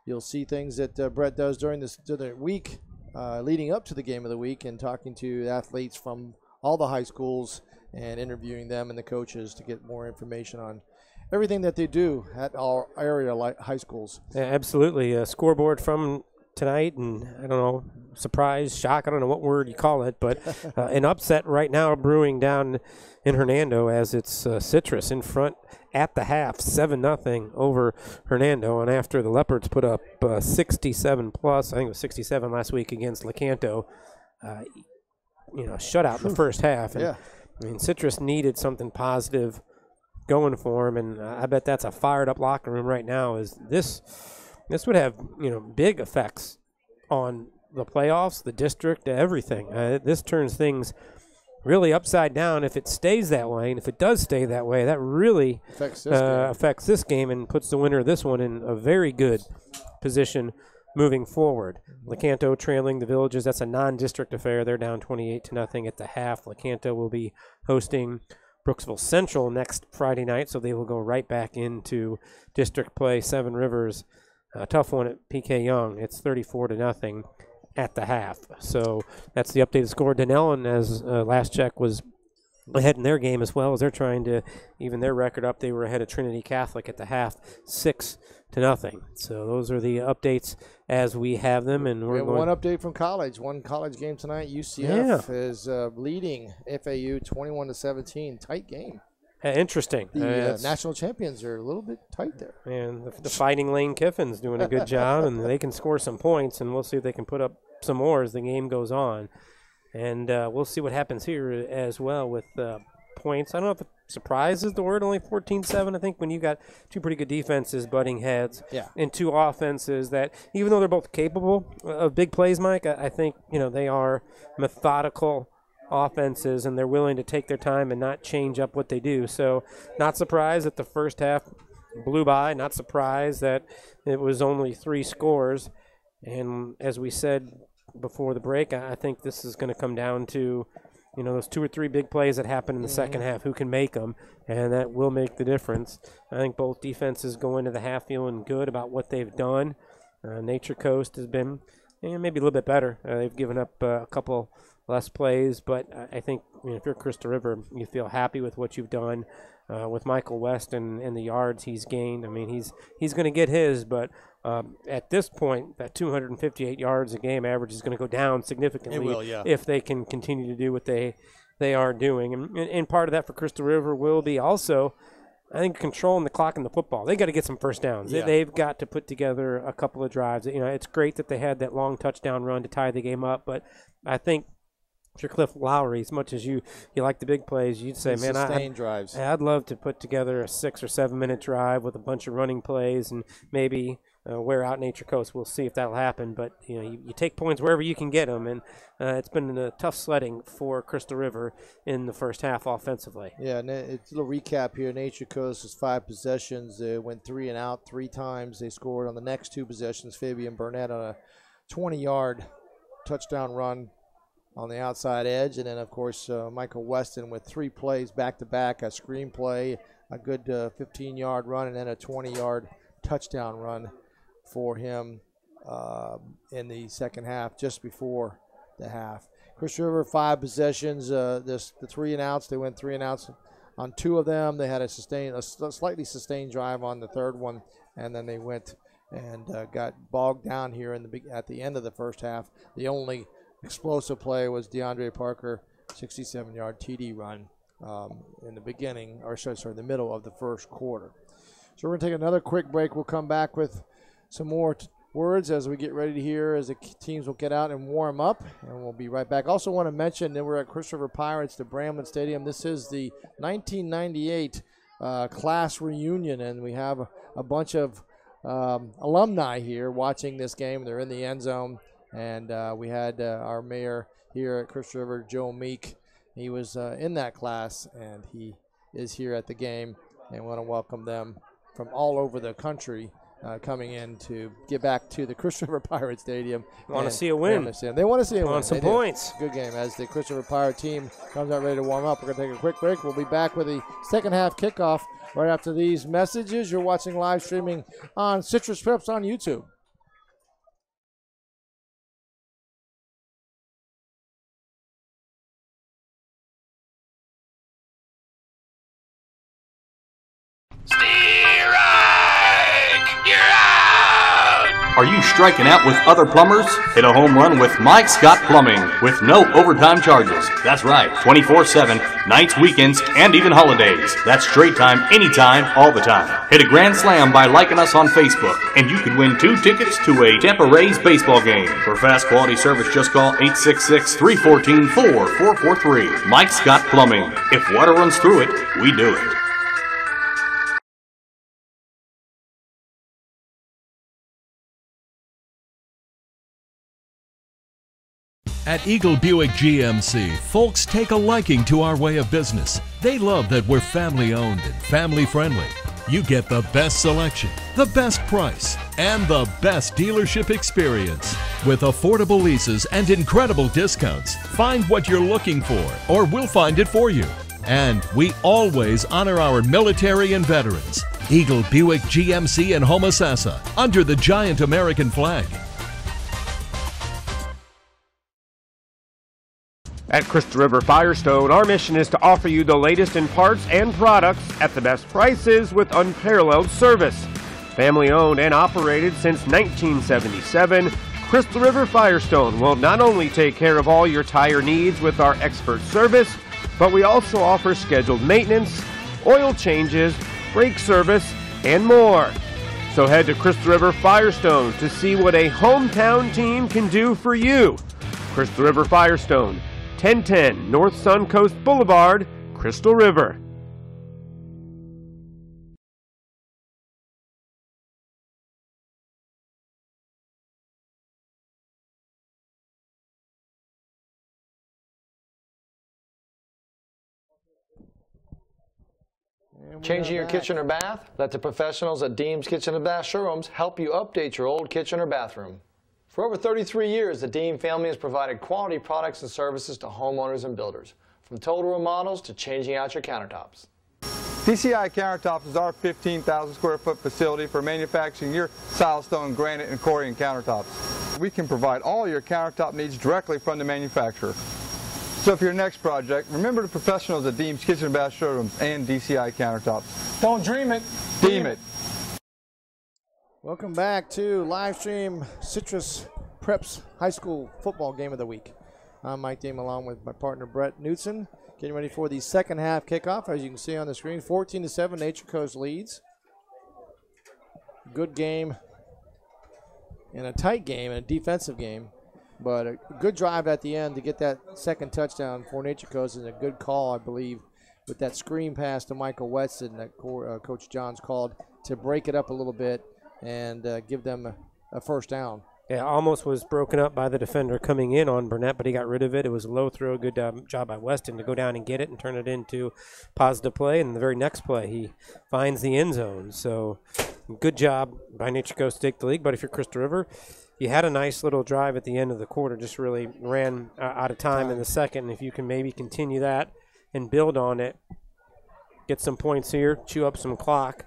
you'll see things that Brett does during the week leading up to the Game of the Week, and talking to athletes from all the high schools and interviewing them and the coaches to get more information on everything that they do at our area high schools. Yeah, absolutely. A scoreboard from tonight, and I don't know, surprise, shock, I don't know what word you call it, but an upset right now brewing down in Hernando as it's Citrus in front at the half, 7-0 over Hernando, and after the Leopards put up 67 plus, I think it was 67 last week against Lecanto, shutout in the first half. And, yeah. I mean, Citrus needed something positive going for him, and I bet that's a fired up locker room right now. Is this would have big effects on the playoffs, the district, everything. This turns things really upside down if it stays that way, and if it does stay that way, that really affects this game and puts the winner of this one in a very good position moving forward. Lecanto trailing the Villages. That's a non-district affair. They're down 28-0 at the half. Lecanto will be hosting Brooksville Central next Friday night, so they will go right back into district play. Seven Rivers, a tough one at PK Young. It's 34-0 at the half. So that's the updated score. Denellen, as last check, was ahead in their game as well, as they're trying to even their record up. They were ahead of Trinity Catholic at the half, 6-0. So those are the updates as we have them, and we have one update from college. One college game tonight. UCF is leading FAU 21-17. Tight game. Interesting. The national champions are a little bit tight there. And the Fighting Lane Kiffin's doing a good job, and they can score some points, and we'll see if they can put up some more as the game goes on. And we'll see what happens here as well with points. I don't know if surprise is the word, only 14-7. I think when you've got two pretty good defenses butting heads and two offenses that, even though they're both capable of big plays, Mike, I think they are methodical offenses, and they're willing to take their time and not change up what they do. So not surprised that the first half blew by, not surprised that it was only 3 scores. And as we said before the break, I think this is going to come down to those 2 or 3 big plays that happen in the second half, who can make them, and that will make the difference. I think both defenses go into the half feeling good about what they've done. Nature Coast has been maybe a little bit better. They've given up a couple less plays, but I think if you're Crystal River, you feel happy with what you've done with Michael West and the yards he's gained. I mean, he's going to get his, but at this point, that 258 yards a game average is going to go down significantly if they can continue to do what they are doing. And part of that for Crystal River will be also, I think, controlling the clock in the football. They got to get some first downs. Yeah. They've got to put together a couple of drives. It's great that they had that long touchdown run to tie the game up, but I think if you're Cliff Lowry, as much as you like the big plays, you'd say, man, I'd love to put together a 6 or 7 minute drive with a bunch of running plays and maybe wear out Nature Coast. We'll see if that'll happen. But you take points wherever you can get them, and it's been a tough sledding for Crystal River in the first half offensively. Yeah, and it's a little recap here. Nature Coast was 5 possessions. They went 3 and out 3 times. They scored on the next 2 possessions. Fabian Burnett on a 20-yard touchdown run on the outside edge, and then of course Michael Weston with 3 plays back-to-back, a screen play, a good 15-yard run, and then a 20-yard touchdown run for him in the second half, just before the half. Crystal River 5 possessions, the 3 and outs. They went 3 and outs on 2 of them. They had a slightly sustained drive on the third one, and then they went and got bogged down here at the end of the first half. The only explosive play was DeAndre Parker, 67-yard TD run in the beginning, or sorry, the middle of the first quarter. So we're going to take another quick break. We'll come back with some more words as we get ready to hear as the teams will get out and warm up, and we'll be right back. Also want to mention that we're at Crystal River Pirates, the Bramlett Stadium. This is the 1998 class reunion, and we have a bunch of alumni here watching this game. They're in the end zone, and we had our mayor here at Crystal River, Joe Meek. He was in that class, and he is here at the game, and we want to welcome them from all over the country coming in to get back to the Crystal River Pirate Stadium. Want to see a win. They want to see a win. Want some points. Good game as the Crystal River Pirate team comes out ready to warm up. We're going to take a quick break. We'll be back with the second half kickoff right after these messages. You're watching live streaming on Citrus Preps on YouTube. Are you striking out with other plumbers? Hit a home run with Mike Scott Plumbing with no overtime charges. That's right, 24/7, nights, weekends, and even holidays. That's straight time, anytime, all the time. Hit a grand slam by liking us on Facebook, and you could win 2 tickets to a Tampa Rays baseball game. For fast quality service, just call 866-314-4443. Mike Scott Plumbing. If water runs through it, we do it. At Eagle Buick GMC, folks take a liking to our way of business. They love that we're family owned and family friendly. You get the best selection, the best price, and the best dealership experience. With affordable leases and incredible discounts, find what you're looking for, or we'll find it for you. And we always honor our military and veterans. Eagle Buick GMC in Homosassa, under the giant American flag. At Crystal River Firestone, our mission is to offer you the latest in parts and products at the best prices with unparalleled service. Family owned and operated since 1977, Crystal River Firestone will not only take care of all your tire needs with our expert service, but we also offer scheduled maintenance, oil changes, brake service, and more. So head to Crystal River Firestone to see what a hometown team can do for you. Crystal River Firestone, 1010 North Suncoast Boulevard, Crystal River. Changing your kitchen or bath? Let the professionals at Deems Kitchen and Bath Showrooms help you update your old kitchen or bathroom. For over 33 years, the Deem family has provided quality products and services to homeowners and builders, from total remodels to changing out your countertops. DCI Countertops is our 15,000 square foot facility for manufacturing your silestone, granite, and Corian countertops. We can provide all your countertop needs directly from the manufacturer. So for your next project, remember the professionals at Deems Kitchen and Bath Showrooms and DCI Countertops. Don't dream it. Deem it. Welcome back to live stream Citrus Preps High School Football Game of the Week. I'm Mike Deem along with my partner Brett Knutson, getting ready for the second half kickoff. As you can see on the screen, 14-7 Nature Coast leads. Good game and a tight game and a defensive game, but a good drive at the end to get that second touchdown for Nature Coast, and a good call, I believe, with that screen pass to Michael Wetson that Coach Johns called to break it up a little bit and give them a first down. Yeah, almost was broken up by the defender coming in on Burnett, but he got rid of it. It was a low throw, good job by Weston to go down and get it and turn it into positive play. And the very next play, he finds the end zone. So good job by Nature Coast to take the lead. But if you're Crystal River, you had a nice little drive at the end of the quarter, just really ran out of time in the second. And if you can maybe continue that and build on it, get some points here, chew up some clock.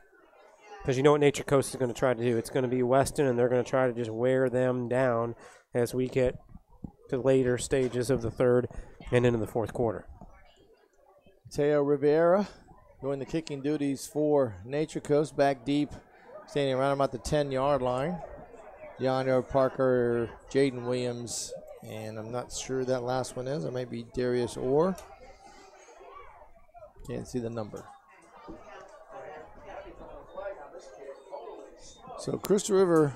Because you know what Nature Coast is going to try to do. It's going to be Weston, and they're going to try to just wear them down as we get to later stages of the third and into the fourth quarter. Teo Rivera doing the kicking duties for Nature Coast, back deep standing around about the 10-yard line. DeAndre Parker, Jaden Williams, and I'm not sure who that last one is. It might be Darius Orr. Can't see the number. So Crystal River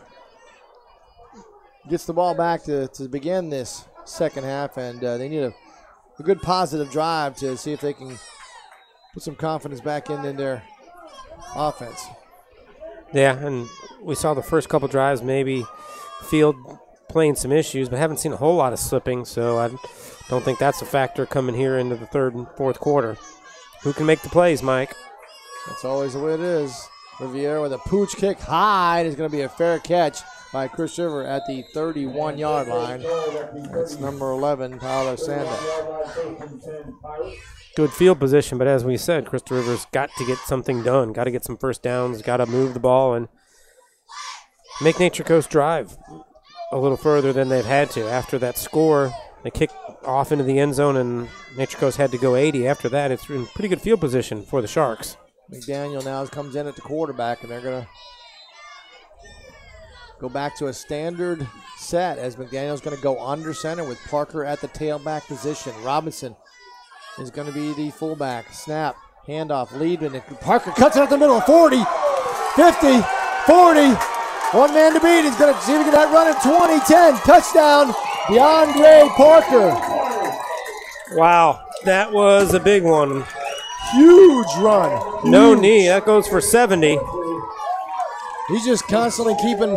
gets the ball back to begin this second half, and they need a good positive drive to see if they can put some confidence back in their offense. Yeah, and we saw the first couple drives, maybe field playing some issues, but haven't seen a whole lot of slipping, so I don't think that's a factor coming here into the third and fourth quarter. Who can make the plays, Mike? That's always the way it is. Riviera with a pooch kick high. It's going to be a fair catch by Chris River at the 31-yard line. That's number 11, Tyler Sanda. Good field position, but as we said, Crystal River's got to get something done, got to get some first downs, got to move the ball and make Nature Coast drive a little further than they've had to. After that score, they kicked off into the end zone, and Nature Coast had to go 80. After that, it's in pretty good field position for the Sharks. McDaniel now comes in at the quarterback, and they're going to go back to a standard set as McDaniel's going to go under center with Parker at the tailback position. Robinson is going to be the fullback. Snap, handoff, Liedman, and Parker cuts it up the middle. 40, 50, 40. One man to beat. He's going to see if he can run it. 20, 10. Touchdown, DeAndre Parker. Wow, that was a big one. Huge run. No knee. That goes for 70. He's just constantly keeping.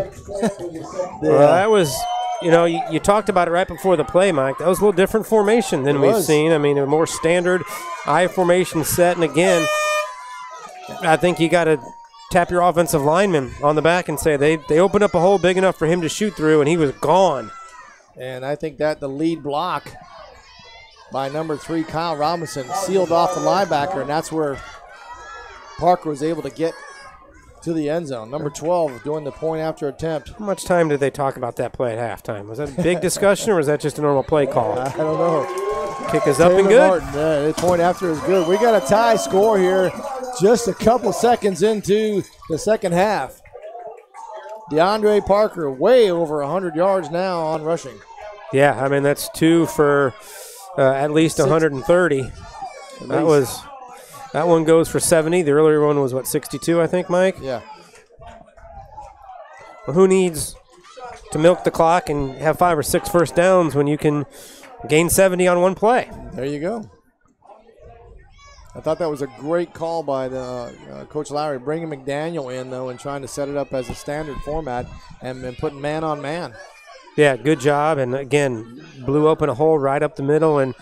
That was, you talked about it right before the play, Mike. That was a little different formation than we've seen. I mean, a more standard I formation set. And again, I think you got to tap your offensive lineman on the back and say they opened up a hole big enough for him to shoot through, and he was gone. And I think that the lead block by number 3, Kyle Robinson, sealed off the linebacker, and that's where Parker was able to get to the end zone. Number 12 doing the point after attempt. How much time did they talk about that play at halftime? Was that a big discussion, or was that just a normal play call? I don't know. Kick is up and good. Martin, the point after is good. We got a tie score here just a couple seconds into the second half. DeAndre Parker way over 100 yards now on rushing. Yeah, I mean, that's 2 for at least 130. That one goes for 70. The earlier one was, 62, I think, Mike? Yeah. Well, who needs to milk the clock and have 5 or 6 first downs when you can gain 70 on one play? There you go. I thought that was a great call by the Coach Lowry, bringing McDaniel in, though, and trying to set it up as a standard format and putting man on man. Yeah, good job. And, again, blew open a hole right up the middle, and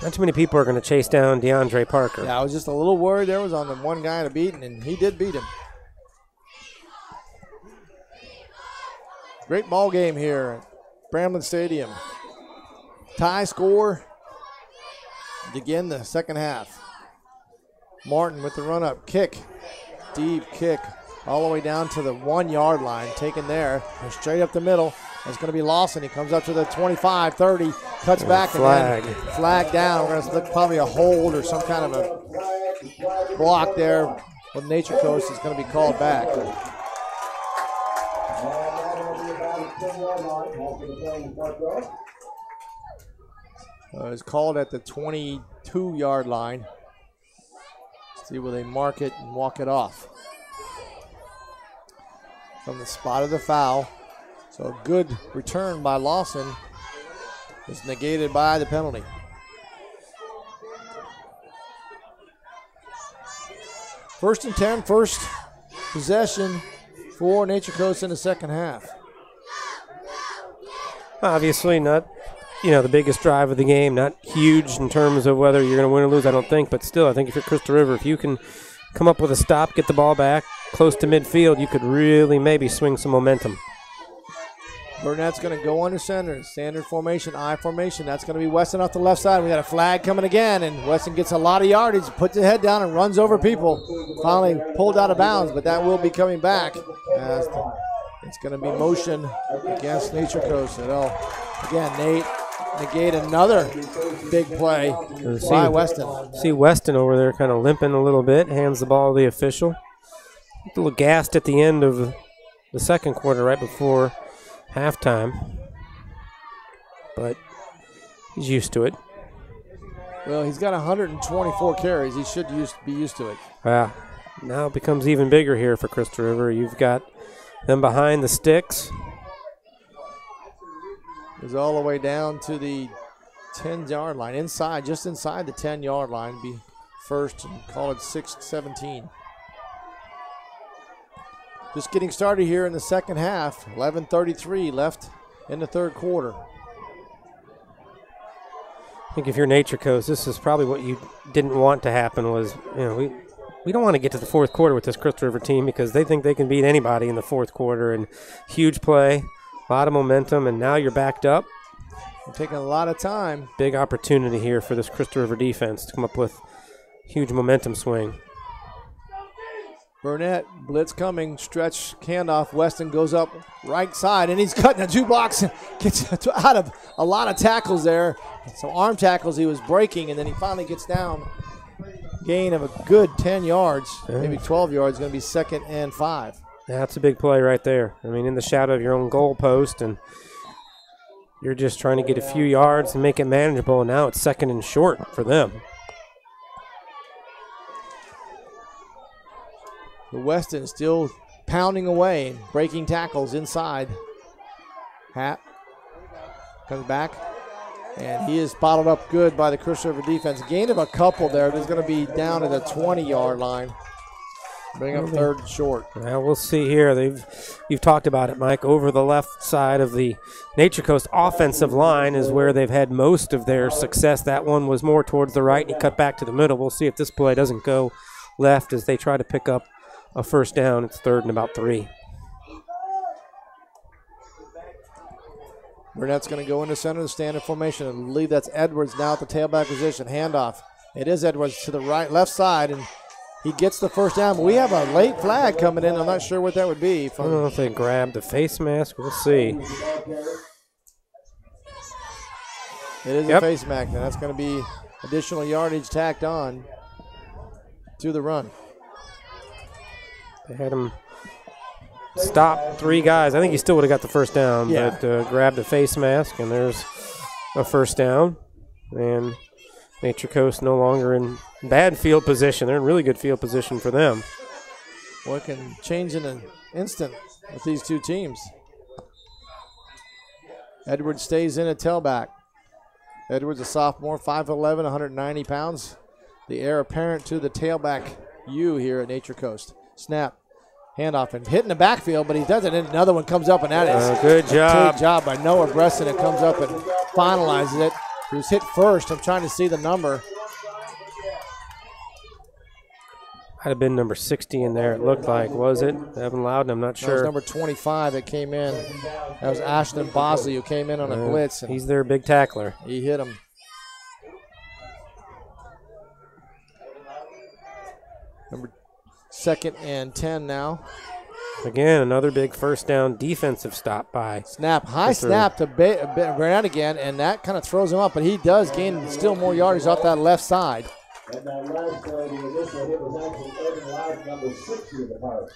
not too many people are going to chase down DeAndre Parker. Yeah, I was just a little worried there was on the one guy to beat, and he did beat him. Great ball game here at Bramlin Stadium. Tie score to begin the second half. Martin with the run-up kick. Deep kick all the way down to the 1-yard line. Taken there. And straight up the middle. It's going to be Lawson. He comes up to the 25, 30, cuts back, flag. And then flag down. We're going to look probably a hold or some kind of a block there with Nature Coast is going to be called back. It's called at the 22-yard line. See where they mark it and walk it off. From the spot of the foul. So a good return by Lawson is negated by the penalty. First and 10, first possession for Nature Coast in the second half. Obviously not, the biggest drive of the game, not huge in terms of whether you're going to win or lose, I don't think. But still, I think if you're Crystal River, if you can come up with a stop, get the ball back close to midfield, you could really maybe swing some momentum. Burnett's going to go under center. Standard formation, I formation. That's going to be Weston off the left side. We got a flag coming again, and Weston gets a lot of yardage, puts his head down and runs over people. Finally pulled out of bounds, but that will be coming back. It's going to be motion against Nature Coast. Again, Nate negate another big play by Weston. See Weston over there kind of limping a little bit, hands the ball to the official. a little gassed at the end of the second quarter, right before halftime. But he's used to it. Well, he's got 124 carries. He should be used to it. Now it becomes even bigger here for Crystal River. You've got them behind the sticks. He's all the way down to the 10-yard line. Inside, just inside the 10-yard line. Be first and call it 6-17. Just getting started here in the second half. 11:33 left in the third quarter. I think if you're Nature Coast, this is probably what you didn't want to happen was, we don't want to get to the fourth quarter with this Crystal River team because they think they can beat anybody in the fourth quarter. And huge play, a lot of momentum, and now you're backed up. You're taking a lot of time. Big opportunity here for this Crystal River defense to come up with huge momentum swing. Burnett, blitz coming, stretch, handoff. Weston goes up right side, and he's cutting the 2 blocks and gets out of a lot of tackles there. Some arm tackles he was breaking, and then he finally gets down. Gain of a good 10 yards, maybe 12 yards, going to be 2nd and 5. That's a big play right there. I mean, in the shadow of your own goal post, and you're just trying to get a few yards and make it manageable, and now it's 2nd and short for them. The Weston still pounding away and breaking tackles inside. Hat comes back, and he is bottled up good by the Crystal River defense. Gain of a couple there. There's going to be down at the 20-yard line. Bring up 3rd and short. Well, we'll see here. You've talked about it, Mike. Over the left side of the Nature Coast offensive line is where they've had most of their success. That one was more towards the right, and he cut back to the middle. We'll see if this play doesn't go left as they try to pick up a first down. It's 3rd and about 3. Burnett's going to go into center of the standard formation. I believe that's Edwards now at the tailback position. Handoff. It is Edwards to the left side, and he gets the first down. But we have a late flag coming in. I'm not sure what that would be. I don't know if they grabbed the face mask. We'll see. It is a face mask, and that's going to be additional yardage tacked on to the run. They had him stop 3 guys. I think he still would have got the first down, but grabbed the face mask, and there's a first down. And Nature Coast no longer in bad field position. They're in really good field position for them. Well, it can change in an instant with these two teams. Edwards stays in at tailback. Edwards, a sophomore, 5'11", 190 pounds. The heir apparent to the tailback U here at Nature Coast. Snap, handoff, and hitting the backfield, but he does it, and another one comes up, and that is good job. Good job by Noah Bresson. It comes up and finalizes it. He was hit first. I'm trying to see the number. Might have been number 60 in there, it looked like. Was it? Evan Loudon, I'm not sure. That was number 25 that came in. That was Ashton Bosley who came in on a blitz. And he's their big tackler. He hit him. Number 2nd and 10 now. Again, another big first down defensive stop by. Snap, high snap to Burnett again, and that kind of throws him up, but he does gain still more yardage off that left side. And that last the initial hit was actually Evan Loud, number 60 of the Pirates.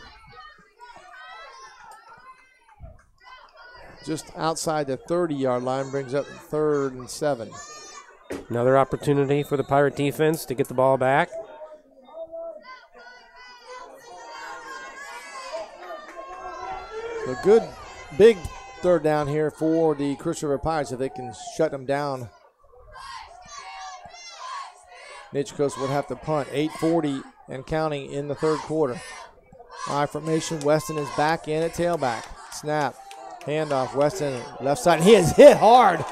Just outside the 30-yard line, brings up 3rd and 7. Another opportunity for the Pirate defense to get the ball back. A good, big 3rd down here for the Crystal River Pirates if they can shut them down. Nature Coast would have to punt. 8:40 and counting in the 3rd quarter. I formation. Weston is back in at tailback. Snap. Handoff. Weston left side. He is hit hard,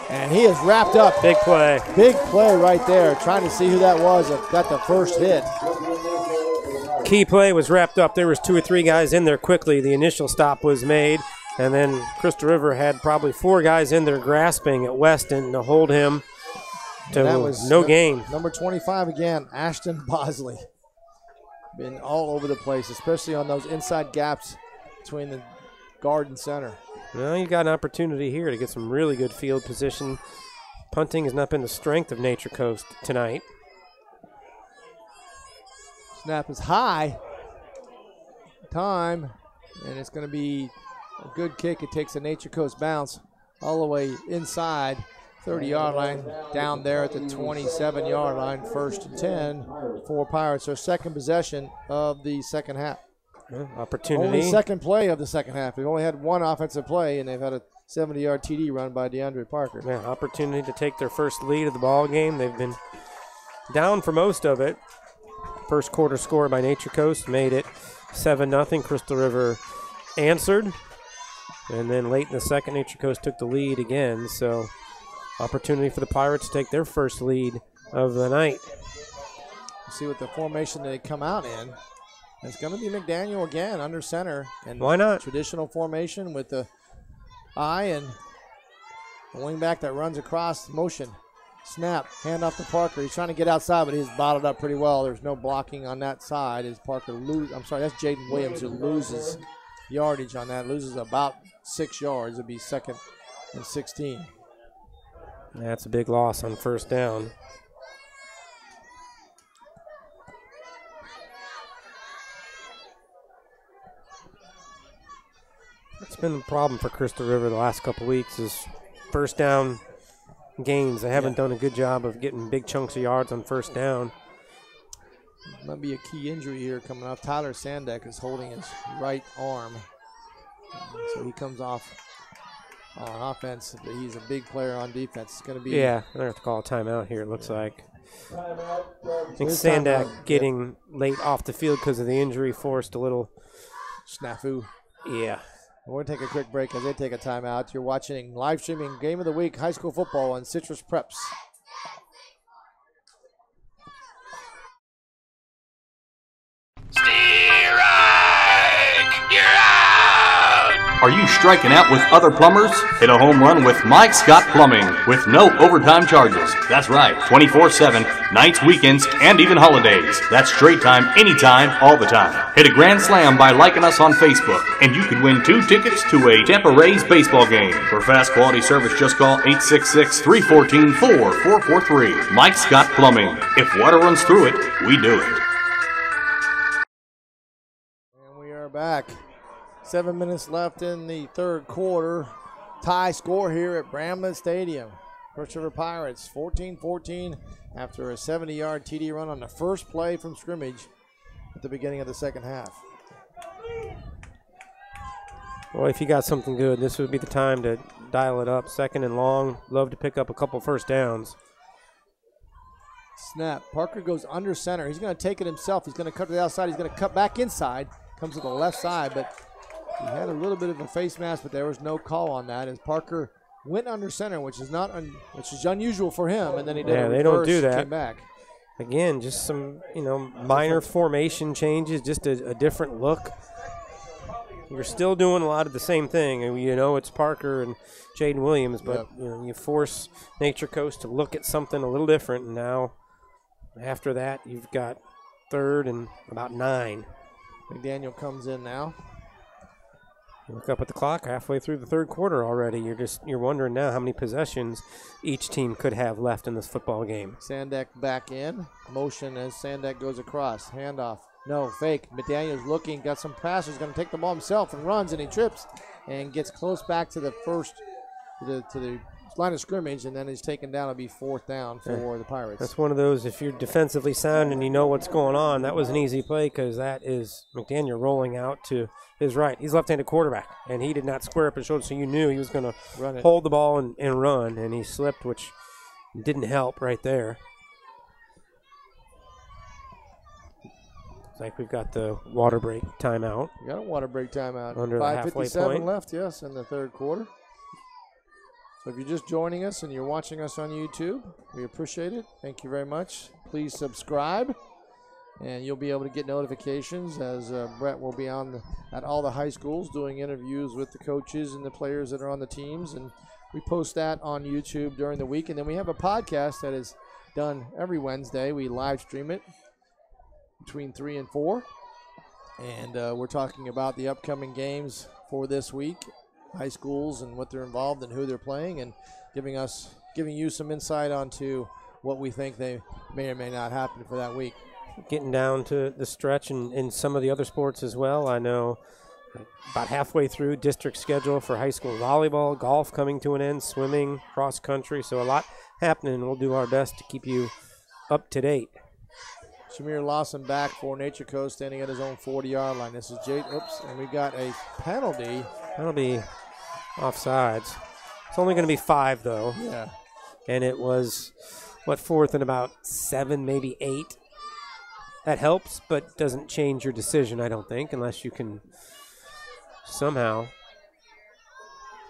and he is wrapped up. Big play. Big play right there. Trying to see who that was that got the first hit. Key play was wrapped up. There was 2 or 3 guys in there quickly. The initial stop was made, and then Crystal River had probably 4 guys in there grasping at Weston to hold him to no gain. Number 25 again, Ashton Bosley. Been all over the place, especially on those inside gaps between the guard and center. Well, you got an opportunity here to get some really good field position. Punting has not been the strength of Nature Coast tonight. Snap is high. time, and it's going to be a good kick. It takes a Nature Coast bounce all the way inside 30-yard line, down there at the 27-yard line, 1st and 10 for Pirates. Their second possession of the second half. Opportunity. Only second play of the second half. They've only had one offensive play, and they've had a 70-yard TD run by DeAndre Parker. Yeah, opportunity to take their first lead of the ball game. They've been down for most of it. First quarter score by Nature Coast made it 7-0. Crystal River answered. And then late in the second, Nature Coast took the lead again. So opportunity for the Pirates to take their first lead of the night. See what the formation they come out in. It's going to be McDaniel again under center. And why not? Traditional formation with the eye and a wing back that runs across motion. Snap, hand off to Parker. He's trying to get outside, but he's bottled up pretty well. There's no blocking on that side as Parker that's Jaden Williams who loses yardage on that. Loses about 6 yards. It'll be 2nd and 16. That's a big loss on first down. That's been the problem for Crystal River the last couple weeks is first down gains. They haven't done a good job of getting big chunks of yards on first down. Might be a key injury here coming up. Tyler Sandek is holding his right arm. So he comes off on offense, but he's a big player on defense. It's going to be... Yeah, I'm going to have to call a timeout here, it looks like. I think Sandak getting late off the field because of the injury forced a little... snafu. Yeah. We're going to take a quick break as they take a timeout. You're watching live streaming Game of the Week, high school football on Citrus Preps. Are you striking out with other plumbers? Hit a home run with Mike Scott Plumbing with no overtime charges. That's right, 24/7, nights, weekends, and even holidays. That's straight time, anytime, all the time. Hit a grand slam by liking us on Facebook, and you could win 2 tickets to a Tampa Rays baseball game. For fast quality service, just call 866-314-4443. Mike Scott Plumbing. If water runs through it, we do it. And we are back. 7 minutes left in the third quarter. Tie score here at Bramlett Stadium. Crystal River Pirates 14-14 after a 70-yard TD run on the first play from scrimmage at the beginning of the second half. Well, if you got something good, this would be the time to dial it up. 2nd and long. Love to pick up a couple first downs. Snap. Parker goes under center. He's going to take it himself. He's going to cut to the outside. He's going to cut back inside. Comes to the left side, but he had a little bit of a face mask, but there was no call on that as Parker went under center, which is unusual for him, and then he did a reverse, they don't do that. Came back. Again, just some minor formation changes, just a different look. You're still doing a lot of the same thing. It's Parker and Jaden Williams, but you force Nature Coast to look at something a little different. And now, after that, you've got 3rd and about 9. McDaniel comes in now. You look up at the clock, halfway through the third quarter already. You're wondering now how many possessions each team could have left in this football game. Sandak back in. Motion as Sandak goes across. Handoff. No, fake. McDaniel's looking, got some passes, going to take the ball himself and runs, and he trips and gets close back to the to the line of scrimmage, and then he's taken down. It'll be 4th down for the Pirates. That's one of those, if you're defensively sound and you know what's going on, that was an easy play because that is McDaniel rolling out to his right. He's left-handed quarterback, and he did not square up his shoulder, so you knew he was going to hold the ball and run, and he slipped, which didn't help right there. It's like we've got the water break timeout. We got a water break timeout. Under the halfway 5:57 left, yes, in the third quarter. So if you're just joining us and you're watching us on YouTube, we appreciate it. Thank you very much. Please subscribe, and you'll be able to get notifications as Brett will be at all the high schools doing interviews with the coaches and the players that are on the teams. And we post that on YouTube during the week. And then we have a podcast that is done every Wednesday. We live stream it between 3 and 4. And we're talking about the upcoming games for this week. High schools and what they're involved and who they're playing, and giving you some insight onto what we think they may or may not happen for that week. getting down to the stretch in some of the other sports as well. I know about halfway through district schedule for high school volleyball, golf coming to an end, swimming, cross country. So a lot happening. We'll do our best to keep you up to date. Shamir Lawson back for Nature Coast, standing at his own 40-yard line. This is Jake. Oops, and we got a penalty. That'll be offsides. It's only going to be 5, though. Yeah. And it was, fourth and about 7, maybe 8. That helps, but doesn't change your decision, I don't think, unless you can somehow.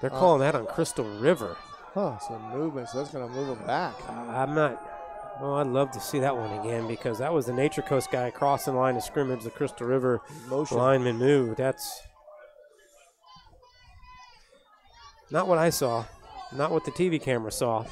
They're calling that on Crystal River. Huh, some movement, so that's going to move them back. I'm not. Well, I'd love to see that one again because that was the Nature Coast guy crossing the line of scrimmage. The Crystal River lineman moved. That's not what I saw, not what the TV camera saw,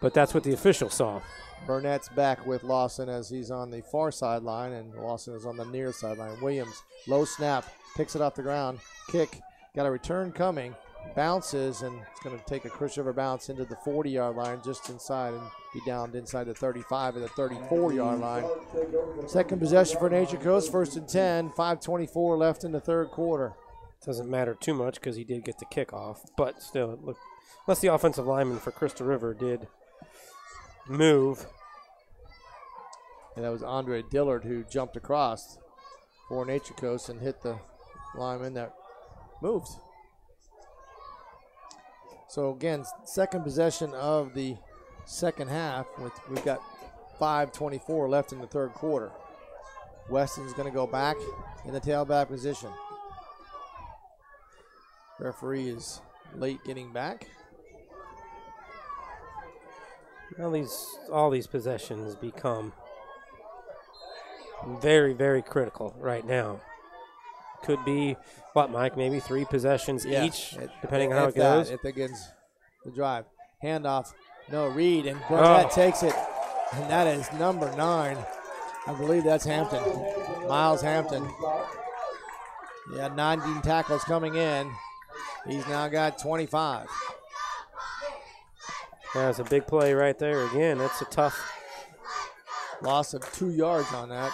but that's what the official saw. Burnett's back with Lawson as he's on the far sideline, and Lawson is on the near sideline. Williams, low snap, picks it off the ground, kick, got a return coming, bounces, and it's going to take a Chris River bounce into the 40-yard line just inside and be downed inside the 35 and the 34-yard line. Second possession for Nature Coast, 1st and 10, 5:24 left in the third quarter. Doesn't matter too much because he did get the kickoff, but still, look, unless the offensive lineman for Crystal River did move. And that was Andre Dillard who jumped across for Nature Coast and hit the lineman that moved. So again, second possession of the second half. We've got 5:24 left in the third quarter. Weston's going to go back in the tailback position. Referee is late getting back. Well, all these possessions become very, very critical right now. Could be, what, Mike, maybe 3 possessions each, depending on how it goes? It begins the drive. Handoff, no, Reed, and Burnett takes it. And that is number 9. I believe that's Hampton. Miles Hampton. Yeah, 19 tackles coming in. He's now got 25. That's a big play right there. Again, that's a tough loss of 2 yards on that.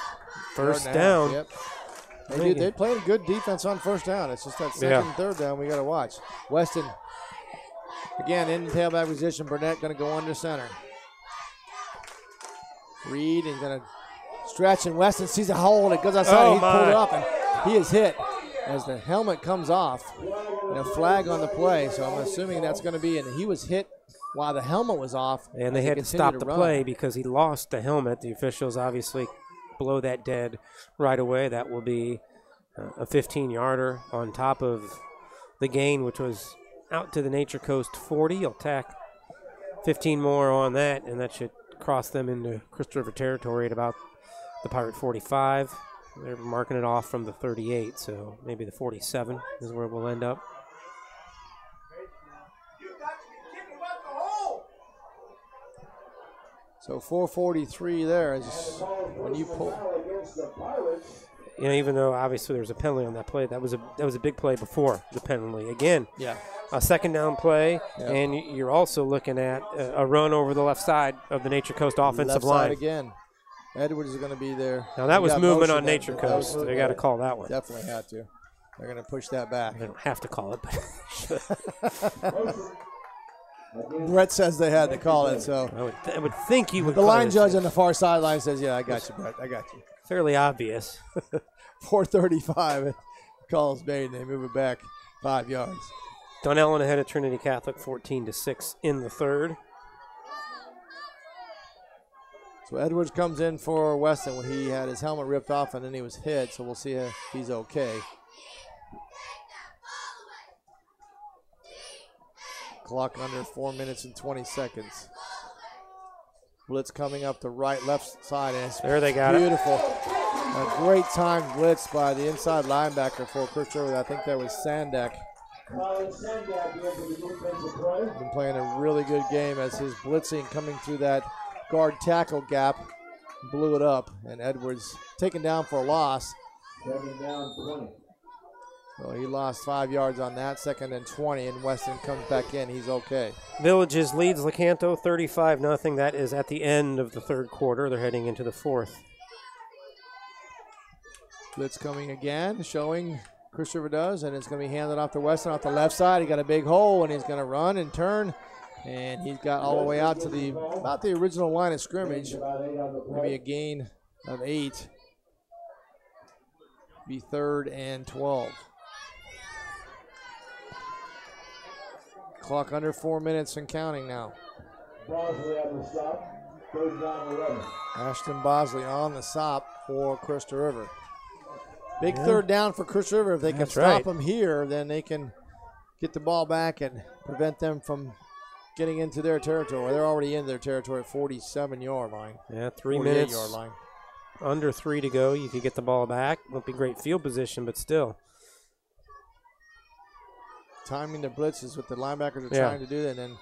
First down. Yep. They played a good defense on first down. It's just that second and third down we got to watch. Weston, again, in the tailback position. Burnett going to go under center. Reed is going to stretch, and Weston sees a hole, and it goes outside. He pulled it off, and he is hit as the helmet comes off. And a flag on the play, so I'm assuming that's going to be, and he was hit while the helmet was off. And they had to stop the play because he lost the helmet. The officials obviously blow that dead right away. That will be a 15-yarder on top of the gain, which was out to the Nature Coast 40. You'll tack 15 more on that, and that should cross them into Crystal River territory at about the Pirate 45. They're marking it off from the 38, so maybe the 47 is where we'll end up. So 4:43 there is when you pull. You know, even though obviously there was a penalty on that play, that was a big play before the penalty. Again, a second down play, and you're also looking at a run over the left side of the Nature Coast offensive line. Again. Edwards is going to be there. Now that was movement on Nature Coast. They got to call that one. Definitely had to. They're going to push that back. They don't have to call it, but Brett says they had to call it, so I would think he would. The line judge on the far sideline says, "Yeah, I got you, Brett. I got you." Fairly obvious. 4:35. Calls made, and they move it back 5 yards. Dunellen ahead of Trinity Catholic, 14-6 in the third. So Edwards comes in for Weston when he had his helmet ripped off and then he was hit, so we'll see if he's okay. Clock under 4 minutes and 20 seconds. Blitz coming up the right, left side, and it's there they got beautiful. A great time blitz by the inside linebacker for Crystal River. I think that was Sandak. Been playing a really good game as his blitzing coming through that guard tackle gap, blew it up, and Edwards taken down for a loss. Down 20. So he lost 5 yards on that, 2nd and 20, and Weston comes back in. He's okay. Villages leads Lecanto 35-0. That is at the end of the third quarter. They're heading into the fourth. Blitz coming again, showing Chris River does, and it's going to be handed off to Weston off the left side. He got a big hole, and he's going to run and turn, and he's got all the way out to about the original line of scrimmage. Maybe a gain of 8. Be 3rd and 12. Clock under 4 minutes and counting now. Ashton Bosley on the stop for Crystal River. Big third down for Crystal River. If they can stop them here, then they can get the ball back and prevent them from getting into their territory. They're already in their territory at 47-yard line. Yeah, 3 minutes. 48-yard line. Under 3 to go. You could get the ball back. Won't be great field position, but still. Timing the blitz is what the linebackers are trying to do, and then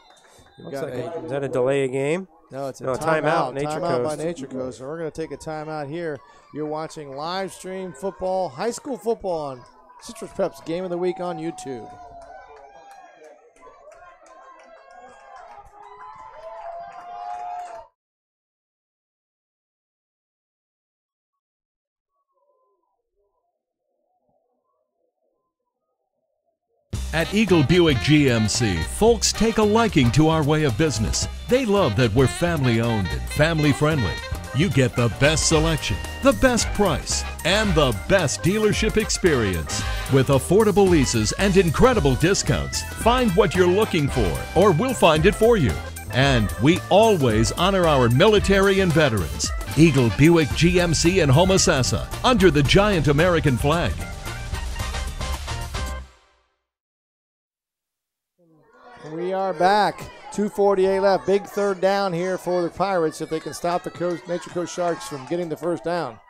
you've got is that a delay of game? No, it's a timeout. Timeout by Nature Coast. So we're going to take a timeout here. You're watching live stream football, high school football on Citrus Prep's Game of the Week on YouTube. At Eagle Buick GMC, folks take a liking to our way of business. They love that we're family owned and family friendly. You get the best selection, the best price, and the best dealership experience. With affordable leases and incredible discounts, find what you're looking for, or we'll find it for you. And we always honor our military and veterans. Eagle Buick GMC in Homosassa, under the giant American flag. We are back. 2:48 left. Big third down here for the Pirates if they can stop the Nature Coast Sharks from getting the first down.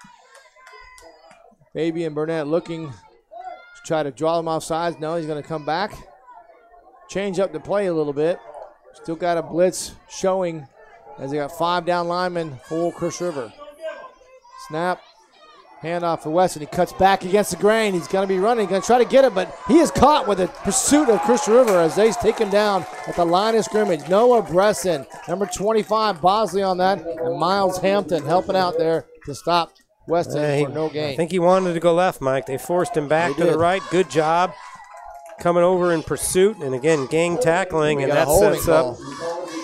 Baby and Burnett looking to try to draw them off sides. No, he's going to come back. Change up the play a little bit. Still got a blitz showing as they got 5 down linemen for Chris River. Snap. Handoff for Weston. He cuts back against the grain. He's going to be running. He's going to try to get it, but he is caught with a pursuit of Chris River as they take him down at the line of scrimmage. Noah Bresson, number 25, Bosley on that, and Miles Hampton helping out there to stop Weston for no gain. I think he wanted to go left, Mike. They forced him back to the right. Good job coming over in pursuit, and again, gang tackling, and that sets up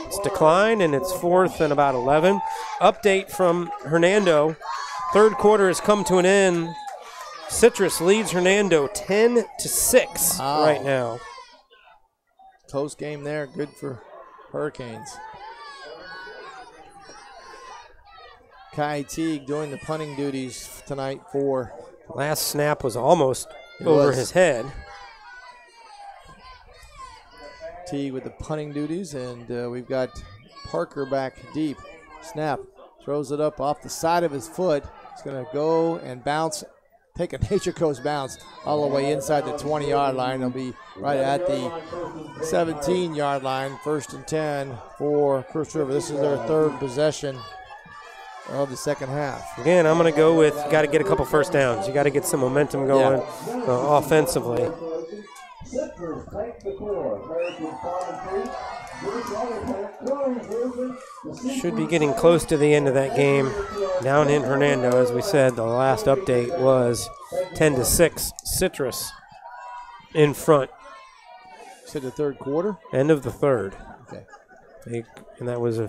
its decline, and it's 4th and about 11. Update from Hernando. Third quarter has come to an end. Citrus leads Hernando 10-6 right now. Close game there. Good for Hurricanes. Kai Teague doing the punting duties tonight for. Last snap was almost over his head. Teague with the punting duties, and we've got Parker back deep. Snap. Throws it up off the side of his foot. He's going to go and bounce, take a Nature Coast bounce all the way inside the 20-yard line. He'll be right at the 17-yard line, 1st and 10 for Chris River. This is their 3rd possession of the second half. Again, I'm going to go with got to get a couple first downs. You got to get some momentum going offensively. Should be getting close to the end of that game down in Hernando. As we said, the last update was 10-6. Citrus in front. You said the third quarter? End of the third. Okay. And that was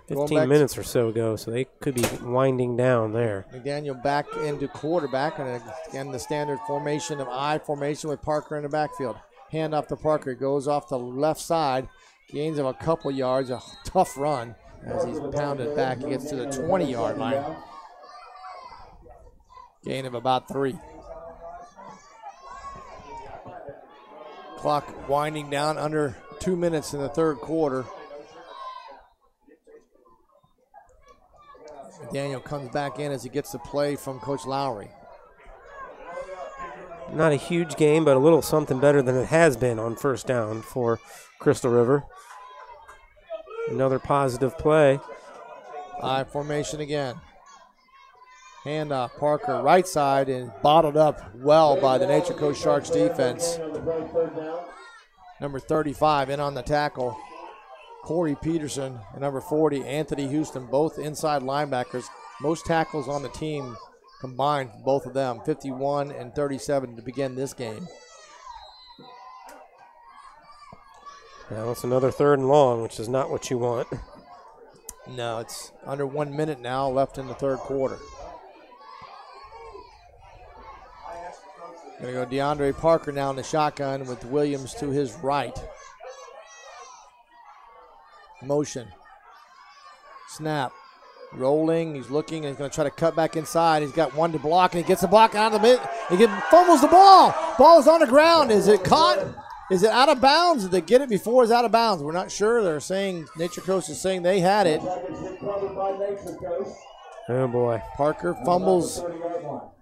15 minutes or so ago, so they could be winding down there. McDaniel back into quarterback, and again the standard formation of I formation with Parker in the backfield. Hand off to Parker, goes off the left side, gains of a couple yards, a tough run as he's pounded back. He gets to the 20-yard line. Gain of about 3. Clock winding down, under 2 minutes in the third quarter. Daniel comes back in as he gets the play from Coach Lowry. Not a huge game, but a little something better than it has been on first down for Crystal River. Another positive play. I formation again. Handoff, Parker, right side, and bottled up well by the Nature Coast Sharks defense. Number 35 in on the tackle. Corey Peterson and number 40, Anthony Houston, both inside linebackers. Most tackles on the team combined, both of them, 51 and 37 to begin this game. Now it's another 3rd and long, which is not what you want. No, it's under 1 minute now left in the third quarter. Going to go DeAndre Parker now in the shotgun with Williams to his right. Motion. Snap. Rolling. He's looking. He's going to try to cut back inside. He's got one to block, and he gets the block out of the mid. He fumbles the ball. Ball is on the ground. Is it caught? Is it out of bounds? Did they get it before it's out of bounds? We're not sure. They're saying, Nature Coast is saying they had it. Oh, boy. Parker fumbles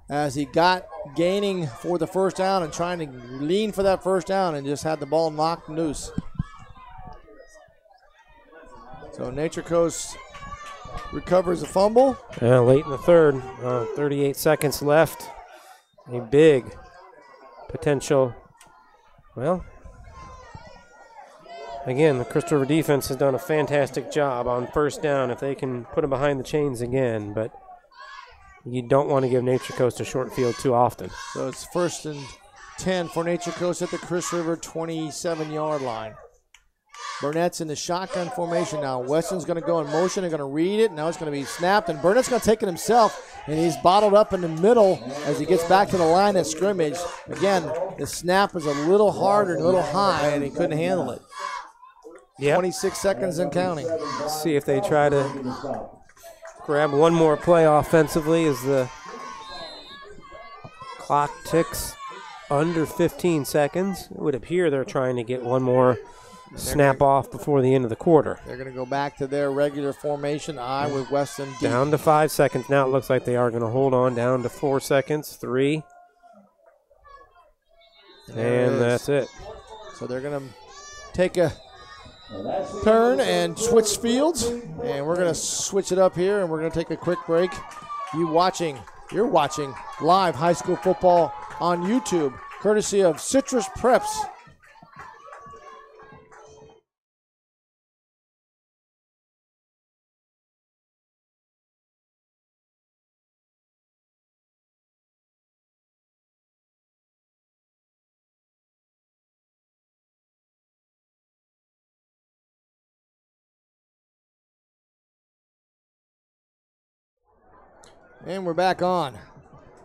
as he got gaining for the first down and trying to lean for that first down and just had the ball knocked loose. So Nature Coast recovers a fumble. Late in the third, 38 seconds left. A big potential. Well, again, the Crystal River defense has done a fantastic job on first down if they can put them behind the chains again, but you don't want to give Nature Coast a short field too often. So it's 1st and 10 for Nature Coast at the Crystal River 27-yard line. Burnett's in the shotgun formation now. Weston's going to go in motion. They're going to read it. Now it's going to be snapped, and Burnett's going to take it himself, and he's bottled up in the middle as he gets back to the line of scrimmage. Again, the snap was a little harder, a little high, and he couldn't handle it. Yep. 26 seconds and counting. Let's see if they try to grab one more play offensively as the clock ticks under 15 seconds. It would appear they're trying to get one more snap off before the end of the quarter. They're going to go back to their regular formation, with Weston deep. Down to 5 seconds. Now it looks like they are going to hold on. Down to 4 seconds. 3. And that's it. So they're going to take a turn and switch fields, and we're going to switch it up here, and we're going to take a quick break. You're watching live high school football on YouTube, courtesy of Citrus Preps. And we're back on.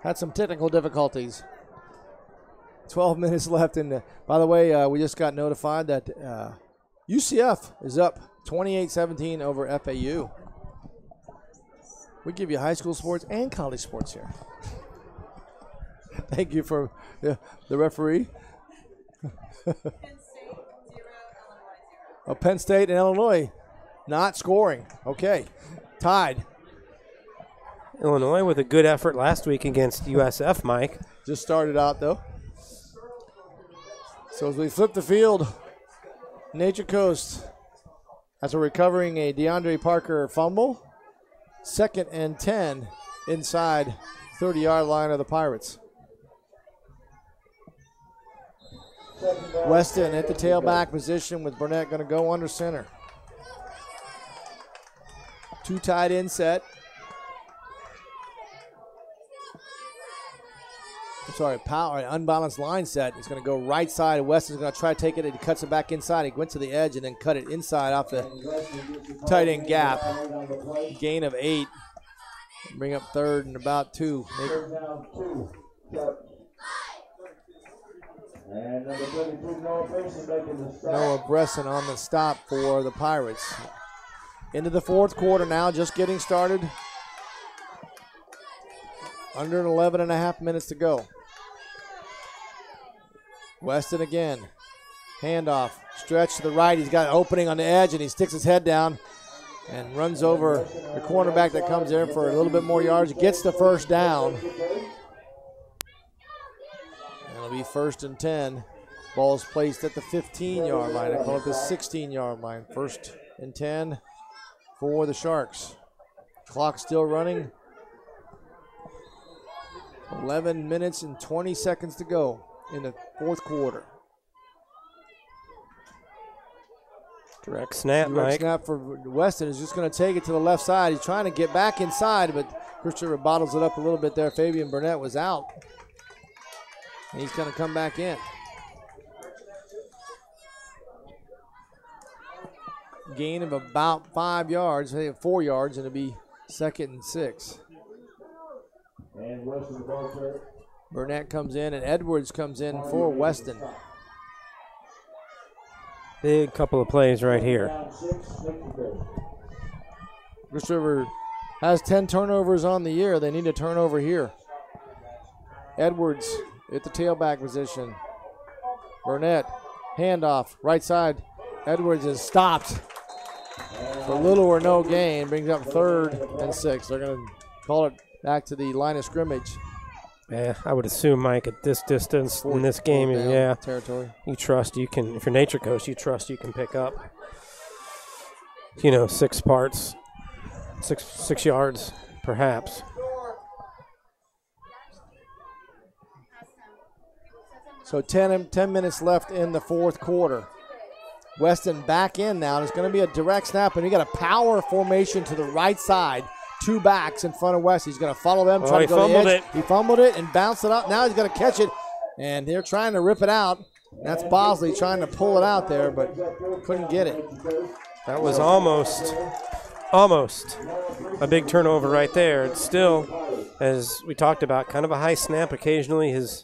Had some technical difficulties. 12 minutes left. By the way, we just got notified that UCF is up 28-17 over FAU. We give you high school sports and college sports here. Thank you for the referee. Penn State and Illinois not scoring. Okay, tied. Illinois with a good effort last week against USF, Mike. Just started out, though. So as we flip the field, Nature Coast, after recovering a DeAndre Parker fumble, 2nd and 10 inside 30-yard line of the Pirates. Weston at the tailback position with Burnett going to go under center. 2 tight end set. Unbalanced line set. He's going to go right side. Weston's going to try to take it, and he cuts it back inside. He went to the edge and then cut it inside off the tight end gap. Gain of 8. Bring up 3rd and about 2. Noah Bresson on the stop for the Pirates. Into the 4th quarter now, just getting started. Under 11 and a half minutes to go. Weston again. Handoff. Stretch to the right. He's got an opening on the edge, and he sticks his head down and runs over the cornerback that comes in for a little bit more yards. Gets the first down. It'll be 1st and 10. Ball's placed at the 15-yard line. I call it the 16-yard line. 1st and 10 for the Sharks. Clock still running. 11 minutes and 20 seconds to go in the 4th quarter. Direct snap, Direct Mike. snap for Weston is just going to take it to the left side. He's trying to get back inside, but Christopher bottles it up a little bit there. Fabian Burnett was out. And he's going to come back in. Gain of about 5 yards, I think 4 yards, and it'll be 2nd and 6. And Weston Walker. Burnett comes in, and Edwards comes in for Weston. Big couple of plays right here. Crystal River has 10 turnovers on the year. They need a turnover here. Edwards at the tailback position. Burnett, handoff, right side. Edwards is stopped for little or no gain. Brings up 3rd and 6. They're going to call it back to the line of scrimmage. Yeah, I would assume, Mike, at this distance in this game, yeah, territory. You trust you can. If you're Nature Coast, you trust you can pick up. 6 parts, 6 yards, perhaps. So 10 minutes left in the 4th quarter. Weston back in now. There's going to be a direct snap, and you got a power formation to the right side. 2 backs in front of West. He's going to follow them, try to go to the edge. He fumbled it and bounced it up. Now he's going to catch it, and they're trying to rip it out. That's Bosley trying to pull it out there, but couldn't get it. That was almost a big turnover right there. It's still, as we talked about, kind of a high snap occasionally has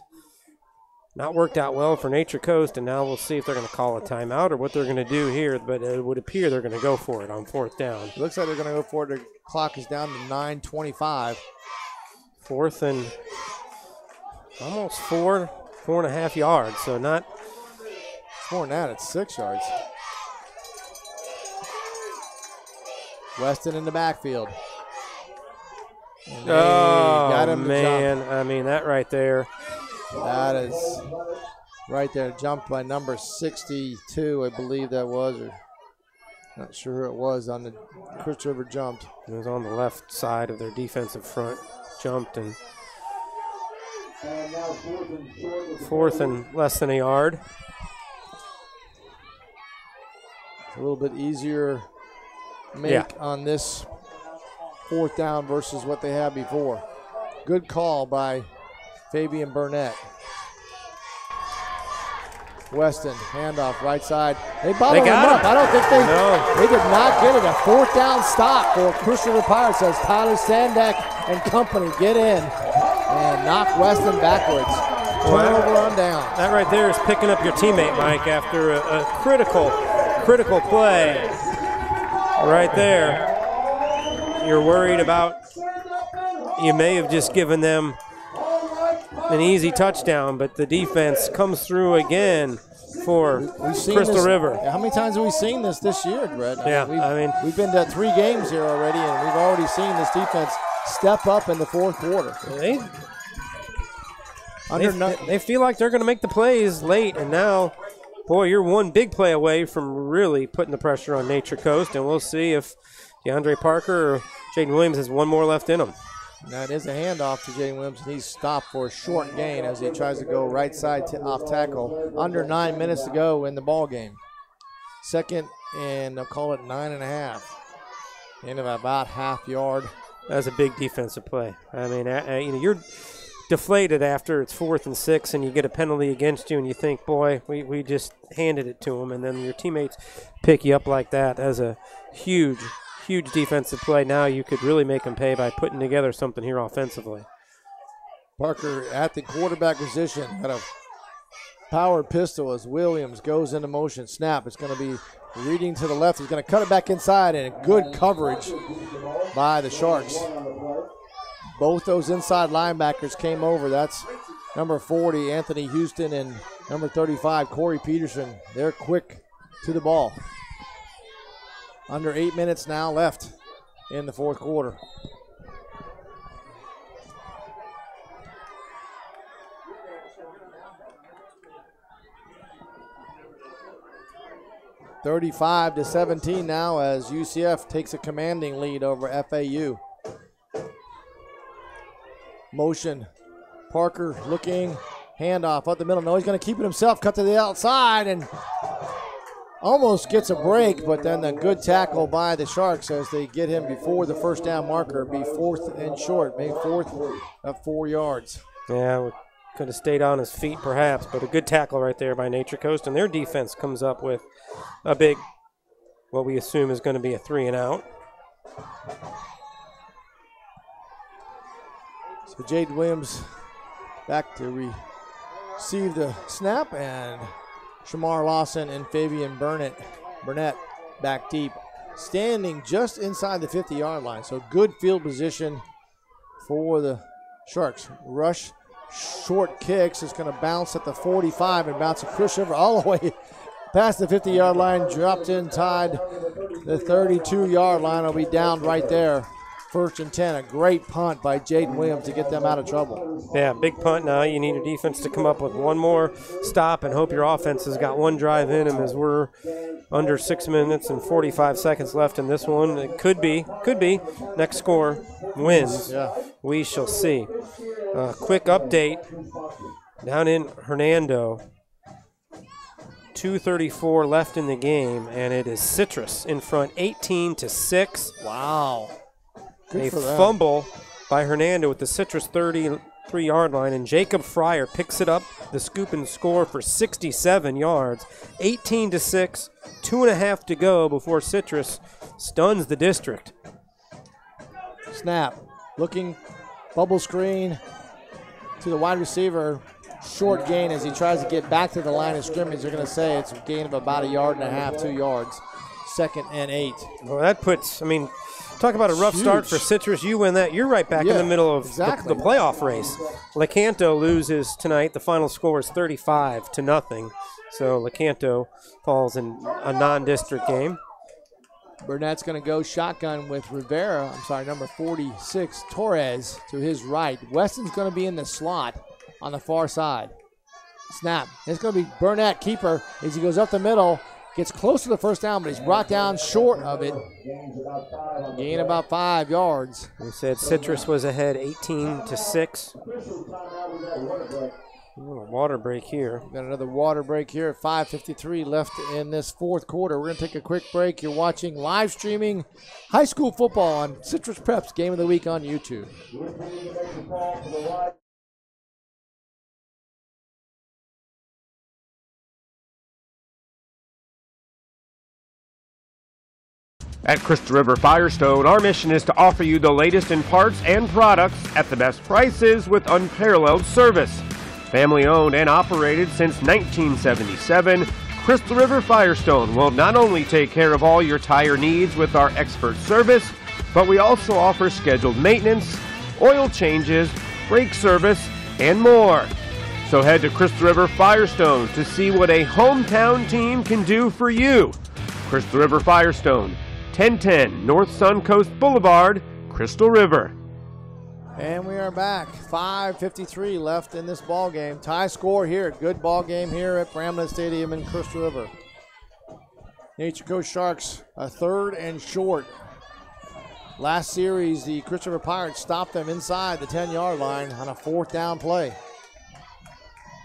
not worked out well for Nature Coast, and now we'll see if they're going to call a timeout or what they're going to do here, but it would appear they're going to go for it on 4th down. It looks like they're going to go for it. The clock is down to 9:25. 4th and almost 4.5 yards, so not. It's more than that, it's 6 yards. Weston in the backfield. Oh, man. I mean, that right there. That is right there. Jumped by number 62, I believe that was. Or not sure who it was on the Crystal River jumped. It was on the left side of their defensive front. Jumped and 4th and less than a yard. A little bit easier make on this 4th down versus what they had before. Good call by Fabian Burnett. Weston, handoff, right side. They bottled him up. I don't think they did not get it. A 4th down stop for Crystal River Pirates as Tyler Sandak and company get in and knock Weston backwards. Turnover on down. That right there is picking up your teammate, Mike, after a critical play. Right there. You're worried about, you may have just given them an easy touchdown, but the defense comes through again for Crystal River. How many times have we seen this year, Brett? We've been to 3 games here already, and we've already seen this defense step up in the 4th quarter. They feel like they're going to make the plays late, and now, boy, you're one big play away from really putting the pressure on Nature Coast, and we'll see if DeAndre Parker or Jaden Williams has one more left in him. That is a handoff to Jaden Williams, and he's stopped for a short gain as he tries to go right side off tackle. Under 9 minutes to go in the ball game. 2nd and I'll call it 9.5. End of about half yard. That's a big defensive play. I mean, you're deflated after it's 4th and 6, and you get a penalty against you, and you think, boy, we just handed it to them, and then your teammates pick you up like that. As a huge defensive play. Now you could really make them pay by putting together something here offensively. Parker at the quarterback position. Got a powered pistol as Williams goes into motion. Snap. It's going to be reading to the left. He's going to cut it back inside, and good coverage by the Sharks. Both those inside linebackers came over. That's number 40, Anthony Houston, and number 35, Corey Peterson. They're quick to the ball. Under 8 minutes now left in the 4th quarter. (35-17) now as UCF takes a commanding lead over FAU. Motion. Parker looking. Handoff up the middle. No, he's going to keep it himself. Cut to the outside, and almost gets a break, but then a good tackle by the Sharks as they get him before the first down marker. Be 4th and short, maybe 4th of 4 yards. Yeah, could have stayed on his feet perhaps, but a good tackle right there by Nature Coast. And their defense comes up with a big, what we assume is going to be a 3 and out. So Jaden Williams back to receive the snap, and Shamar Lawson and Fabian Burnett back deep, standing just inside the 50-yard line. So good field position for the Sharks. Rush short kicks is going to bounce at the 45 and bounce a Chris River all the way past the 50-yard line, dropped in, tied the 32-yard line. Will be down right there. 1st and 10. A great punt by Jaden Williams to get them out of trouble. Yeah, big punt now. You need your defense to come up with one more stop and hope your offense has got one drive in them, as we're under 6 minutes and 45 seconds left in this one. It could be. Next score wins. Yeah. We shall see. Quick update down in Hernando. 2:34 left in the game, and it is Citrus in front 18-6. Wow. A fumble by Hernando with the Citrus 33-yard line, and Jacob Fryer picks it up, the scoop and score for 67 yards. 18-6, 2.5 to go before Citrus stuns the district. Snap. Looking, bubble screen to the wide receiver. Short gain as he tries to get back to the line of scrimmage. They're going to say it's a gain of about 1.5 yards, 2 yards. 2nd and 8. Well, that puts, talk about a rough start for Citrus. You win that, you're right back in the middle of the playoff race. Lecanto loses tonight. The final score is 35-0. So Lecanto falls in a non-district game. Burnett's going to go shotgun with number 46, Torres, to his right. Weston's going to be in the slot on the far side. Snap. It's going to be Burnett, keeper, as he goes up the middle. Gets close to the first down, but he's brought down short of it. Gain about 5 yards. We said Citrus was ahead 18-6. Water break here. Got another water break here at 5:53 left in this 4th quarter. We're going to take a quick break. You're watching live streaming high school football on Citrus Prep's Game of the Week on YouTube. At Crystal River Firestone, our mission is to offer you the latest in parts and products at the best prices with unparalleled service. Family owned and operated since 1977, Crystal River Firestone will not only take care of all your tire needs with our expert service, but we also offer scheduled maintenance, oil changes, brake service, and more. So head to Crystal River Firestone to see what a hometown team can do for you. Crystal River Firestone, 1010 North Suncoast Boulevard, Crystal River. And we are back. 5:53 left in this ball game. Tie score here. Good ball game here at Bramlett Stadium in Crystal River. Nature Coast Sharks, a 3rd and short. Last series, the Crystal River Pirates stopped them inside the 10-yard line on a 4th down play.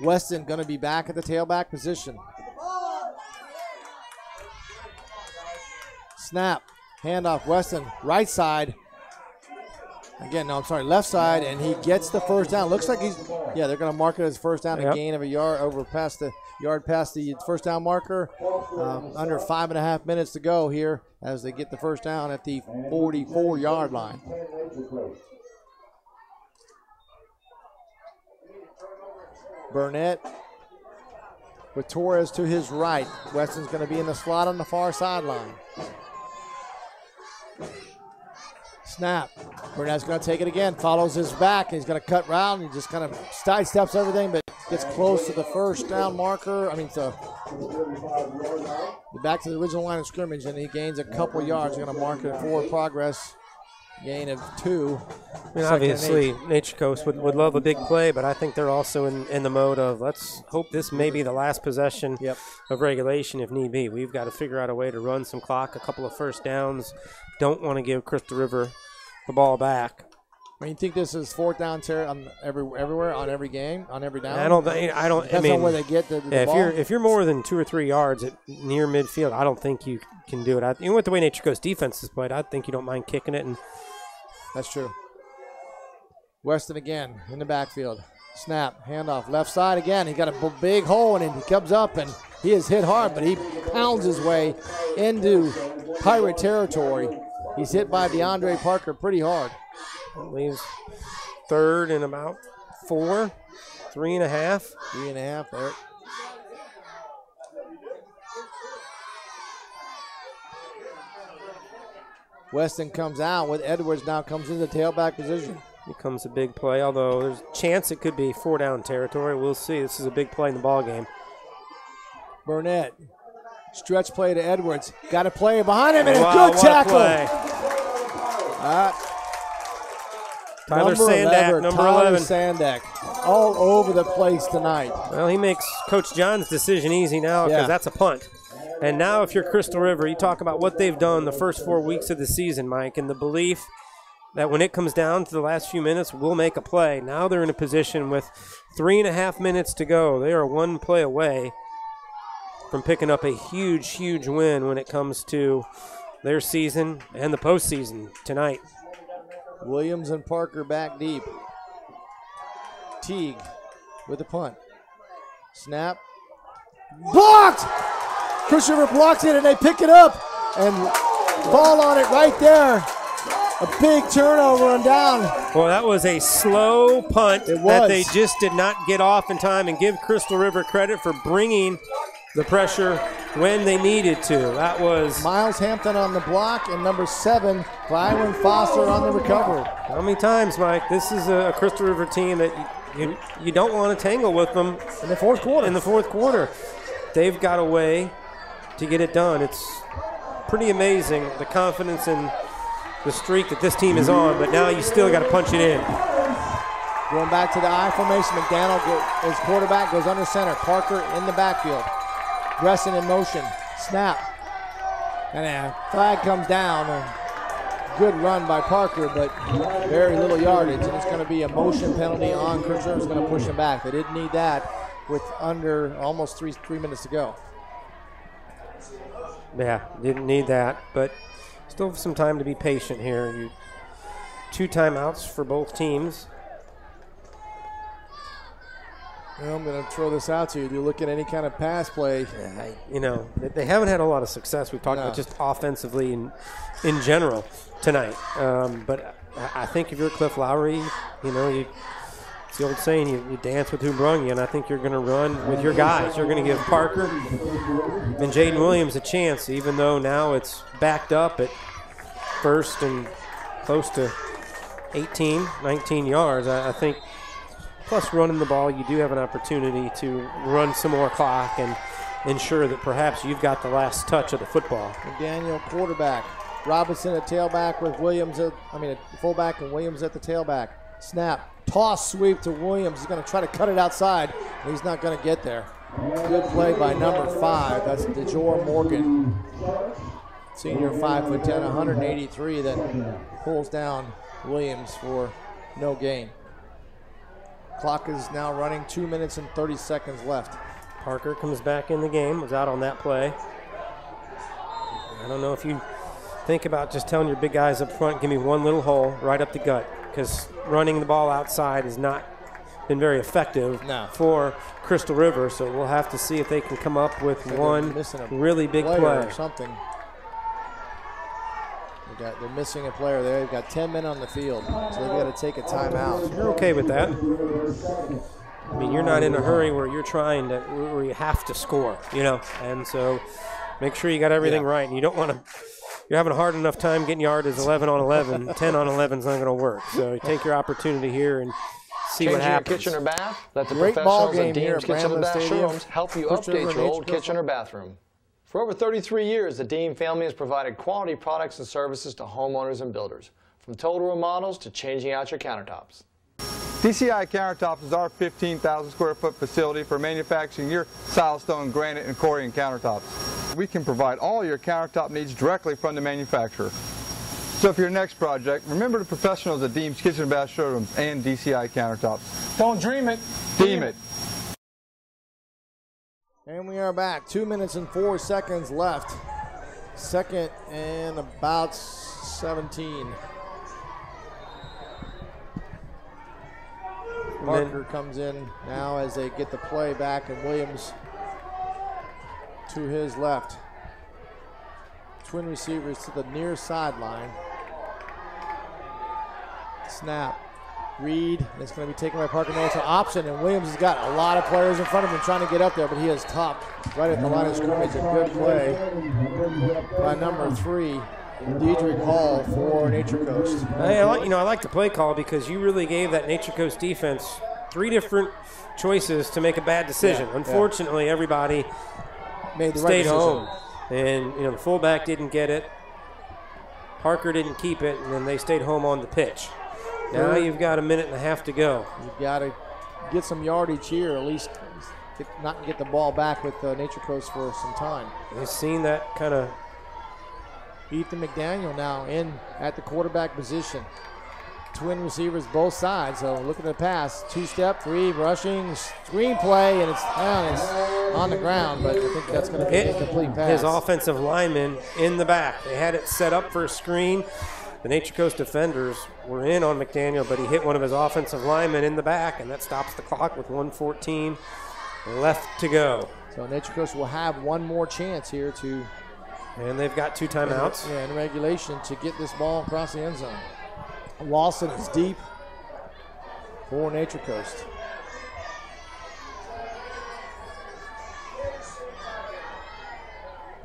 Weston going to be back at the tailback position. Snap, handoff, Weston, right side. Left side, and he gets the first down. Looks like they're going to mark it as first down, a gain of a yard past the first down marker. Under 5.5 minutes to go here as they get the first down at the 44-yard line. Burnett with Torres to his right. Weston's going to be in the slot on the far sideline. Snap. Burnett's going to take it again. Follows his back. He's going to cut round. He just kind of sidesteps everything, but gets close to the first down marker. Back to the original line of scrimmage, and he gains a couple yards. He's going to mark it forward progress. Gain of 2. Obviously, Nature Coast would love a big play, but I think they're also in the mode of let's hope this may be the last possession of regulation if need be. We've got to figure out a way to run some clock, a couple of first downs. Don't want to give Crystal River the ball back. I mean, you think this is fourth down on everywhere on every game on every down? I don't. Depends I mean, on where they get the ball. if you're more than 2 or 3 yards at near midfield, I don't think you can do it. Even with the way Nature Coast defense is played, I think you don't mind kicking it. And that's true. Weston again in the backfield. Snap, handoff, left side again. He got a big hole in it. He comes up and he is hit hard, but he pounds his way into Pirate territory. He's hit by DeAndre Parker pretty hard. That leaves third and about 4, 3.5. 3.5 there. Weston comes out with Edwards now comes into tailback position. Becomes a big play, although there's a chance it could be 4 down territory. We'll see. This is a big play in the ball game. Burnett, stretch play to Edwards. Got a play behind him and a Wow, good tackle. Tyler Sandak, number 11. Sandak, all over the place tonight. Well, he makes Coach John's decision easy now because that's a punt. And now if you're Crystal River, you talk about what they've done the first 4 weeks of the season, Mike, and the belief that when it comes down to the last few minutes, we'll make a play. Now they're in a position with 3.5 minutes to go. They are 1 play away from picking up a huge, huge win when it comes to their season and the postseason tonight. Williams and Parker back deep. Teague with the punt. Snap. Blocked! Crystal River blocks it and they pick it up and ball on it right there. A big turnover and down. Well, that was a slow punt that they just did not get off in time, and give Crystal River credit for bringing the pressure when they needed to. That was Miles Hampton on the block and number 7, Byron Foster on the recovery. How many times, Mike? This is a Crystal River team that you don't want to tangle with them in the fourth quarter. In the fourth quarter, they've got a way to get it done. It's pretty amazing the confidence and the streak that this team is on, but now you still got to punch it in. Going back to the I formation, McDaniel, his quarterback, goes under center. Parker in the backfield. Gresson in motion. Snap. And a flag comes down. A good run by Parker, but very little yardage. And it's going to be a motion penalty on Crystal River. It's going to push him back. They didn't need that with under almost three minutes to go. Yeah, didn't need that, but still some time to be patient here. 2 timeouts for both teams. Well, I'm going to throw this out to you. Do you look at any kind of pass play? They haven't had a lot of success. We've talked about just offensively in general tonight. But I think if you're Cliff Lowry, it's the old saying, you dance with who brung you, and I think you're going to run with your guys. You're going to give Parker and Jaden Williams a chance, even though now it's backed up at first and close to 18, 19 yards. I think, plus running the ball, you do have an opportunity to run some more clock and ensure that perhaps you've got the last touch of the football. McDaniel quarterback. Robinson at tailback with Williams at fullback and Williams at the tailback. Snap. Toss sweep to Williams. He's going to try to cut it outside. He's not going to get there. Good play by number 5. That's DeJor Morgan. Senior 5'10", 183 that pulls down Williams for no gain. Clock is now running, 2 minutes and 30 seconds left. Parker comes back in the game, was out on that play. I don't know if you think about just telling your big guys up front, give me one little hole right up the gut, because running the ball outside has not been very effective for Crystal River, so we'll have to see if they can come up with one really big play. Or something. They're missing a player there. They've got 10 men on the field, so they've got to take a timeout. You're okay with that. I mean, you're not in a hurry where you're trying to, where you have to score, and so make sure you got everything right. And you don't want to, you're having a hard enough time getting yards 11 on 11. 10 on 11 is not going to work. So you take your opportunity here and see what happens. Changing your kitchen or bath? Let the Great ball professionals game at Dean's here at Kitchen and Bramlett Bath Stadium. Showrooms help you update your old kitchen or bathroom. For over 33 years, the Dean family has provided quality products and services to homeowners and builders, from total remodels to changing out your countertops. DCI Countertops is our 15,000 square foot facility for manufacturing your silestone, granite, and Corian countertops. We can provide all your countertop needs directly from the manufacturer. So for your next project, remember the professionals at Deems Kitchen and Bath Showrooms and DCI Countertops. Don't dream it. Deem it. And we are back. 2 minutes and 4 seconds left. Second and about 17. Marker comes in now as they get the play back, and Williams to his left. Twin receivers to the near sideline. Snap. Reed, and it's going to be taken by Parker North to option, and Williams has got a lot of players in front of him trying to get up there, but he is topped right at the line of scrimmage. A good play by number 3, Diedrich Hall for Nature Coast. I like the play call because you really gave that Nature Coast defense 3 different choices to make a bad decision. Unfortunately, everybody made the stayed right home, and the fullback didn't get it. Parker didn't keep it, and then they stayed home on the pitch. Now you've got a minute and a half to go. You've got to get some yardage here, at least not get the ball back with Nature Coast for some time. You've seen that kind of. Ethan McDaniel now in at the quarterback position. Twin receivers both sides, so look at the pass. 2-step, 3, rushing, screenplay, and it's on the ground, but I think that's going to be a complete pass. His offensive lineman in the back. They had it set up for a screen. The Nature Coast defenders were in on McDaniel, but he hit one of his offensive linemen in the back, and that stops the clock with 1:14 left to go. So Nature Coast will have one more chance here to. And they've got 2 timeouts. In regulation to get this ball across the end zone. Lawson is deep for Nature Coast.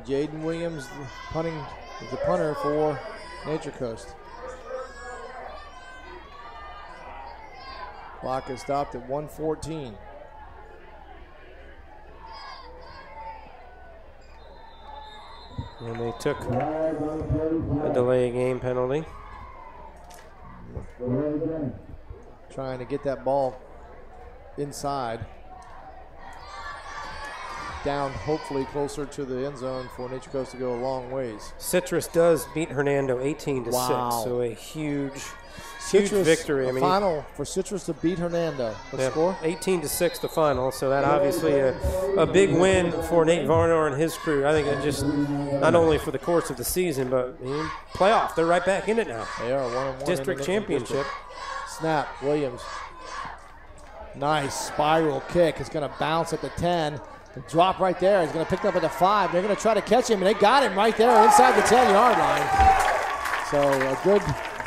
Jaden Williams is the punter for Nature Coast. Clock is stopped at 1:14. And they took a delay game penalty. Trying to get that ball inside. Down, hopefully closer to the end zone for Nature Coast to go a long ways. Citrus does beat Hernando 18-6, so a huge victory. Final for Citrus to beat Hernando. What score? 18-6 the final, so that obviously a big win for Nate Varnor and his crew. I think it just not only for the course of the season, but playoff. They're right back in it now. They are 1-1. District championship. Snap, Williams. Nice spiral kick. It's going to bounce at the 10. The drop right there. He's going to pick it up at the 5. They're going to try to catch him, and they got him right there inside the 10-yard line. So a good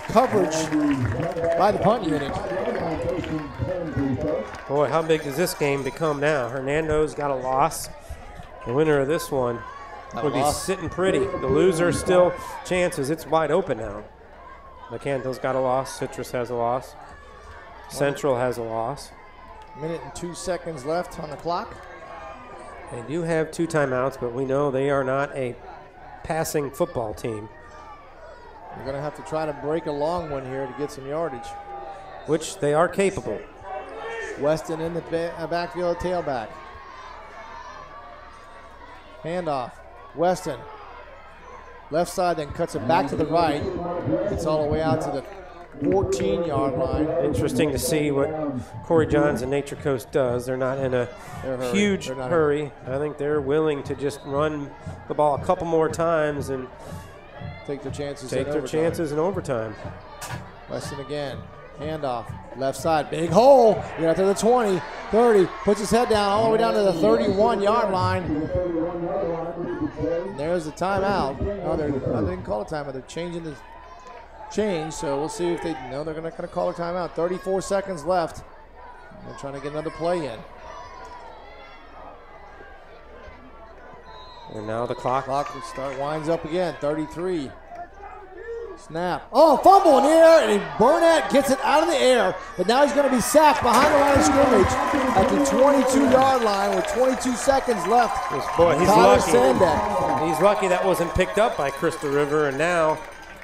coverage by the punt unit. Boy, how big does this game become now? Hernando's got a loss. The winner of this one would be sitting pretty. The loser still chances. It's wide open now. McCandlell's got a loss. Citrus has a loss. Central has a loss. Minute and 2 seconds left on the clock. They do have 2 timeouts, but we know they are not a passing football team. They're going to have to try to break a long one here to get some yardage. Which they are capable. Weston in the backfield, tailback. Handoff. Weston. Left side, then cuts it back to the right. Gets all the way out to the 14-yard line. Interesting to see what Corey Johns and Nature Coast does. They're not in a huge hurry. I think they're willing to just run the ball a couple more times and take their chances in overtime. Weston again. Handoff. Left side. Big hole. Get out to the 20, 30. Puts his head down all the way down to the 31-yard line. And there's the timeout. No, they didn't call a timeout. They're changing the change, so we'll see if they know they're going to call a timeout. 34 seconds left. They're trying to get another play in. And now the clock winds up again. 33. Snap. Oh, fumble in the air, and Burnett gets it out of the air, but now he's going to be sacked behind the line of scrimmage at the 22-yard line with 22 seconds left. Boy, he's lucky. He's lucky that wasn't picked up by Crystal River, and now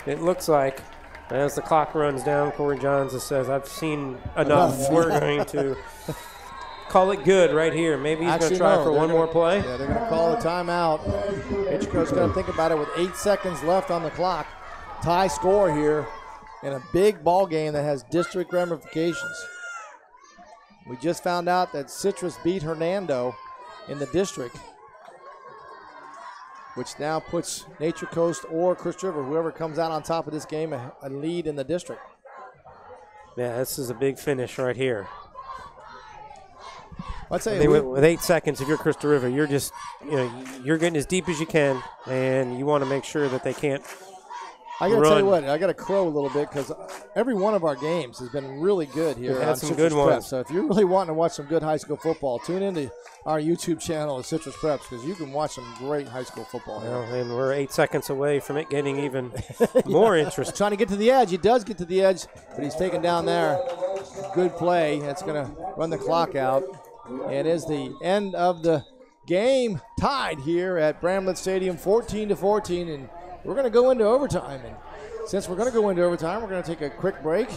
it looks like as the clock runs down, Corey Johns says, I've seen enough. We're going to call it good right here. Maybe he's going to try for one more play. Yeah, they're going to call a timeout. Nature Coast going to think about it with 8 seconds left on the clock. tie score here in a big ball game that has district ramifications. We just found out that Citrus beat Hernando in the district, which now puts Nature Coast or Crystal River, whoever comes out on top of this game, a lead in the district. Yeah, this is a big finish right here. I'd say with 8 seconds, if you're Crystal River, you're just, you're getting as deep as you can, and you want to make sure that they can't I got to tell you what, I got to crow a little bit because every one of our games has been really good here. We've had some Citrus good Prep. ones. So if you're really wanting to watch some good high school football, tune into our YouTube channel at Citrus Preps because you can watch some great high school football here. Well, and we're 8 seconds away from it getting even more interesting. Trying to get to the edge. He does get to the edge, but he's taken down there. Good play. That's going to run the clock out. It is the end of the game, tied here at Bramlett Stadium, 14-14, and we're going to go into overtime. And since we're going to go into overtime, we're going to take a quick break.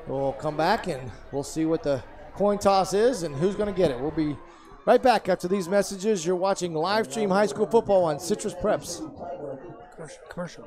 We'll come back and we'll see what the coin toss is and who's going to get it. We'll be right back after these messages. You're watching live stream high school football on Citrus Preps. Commercial.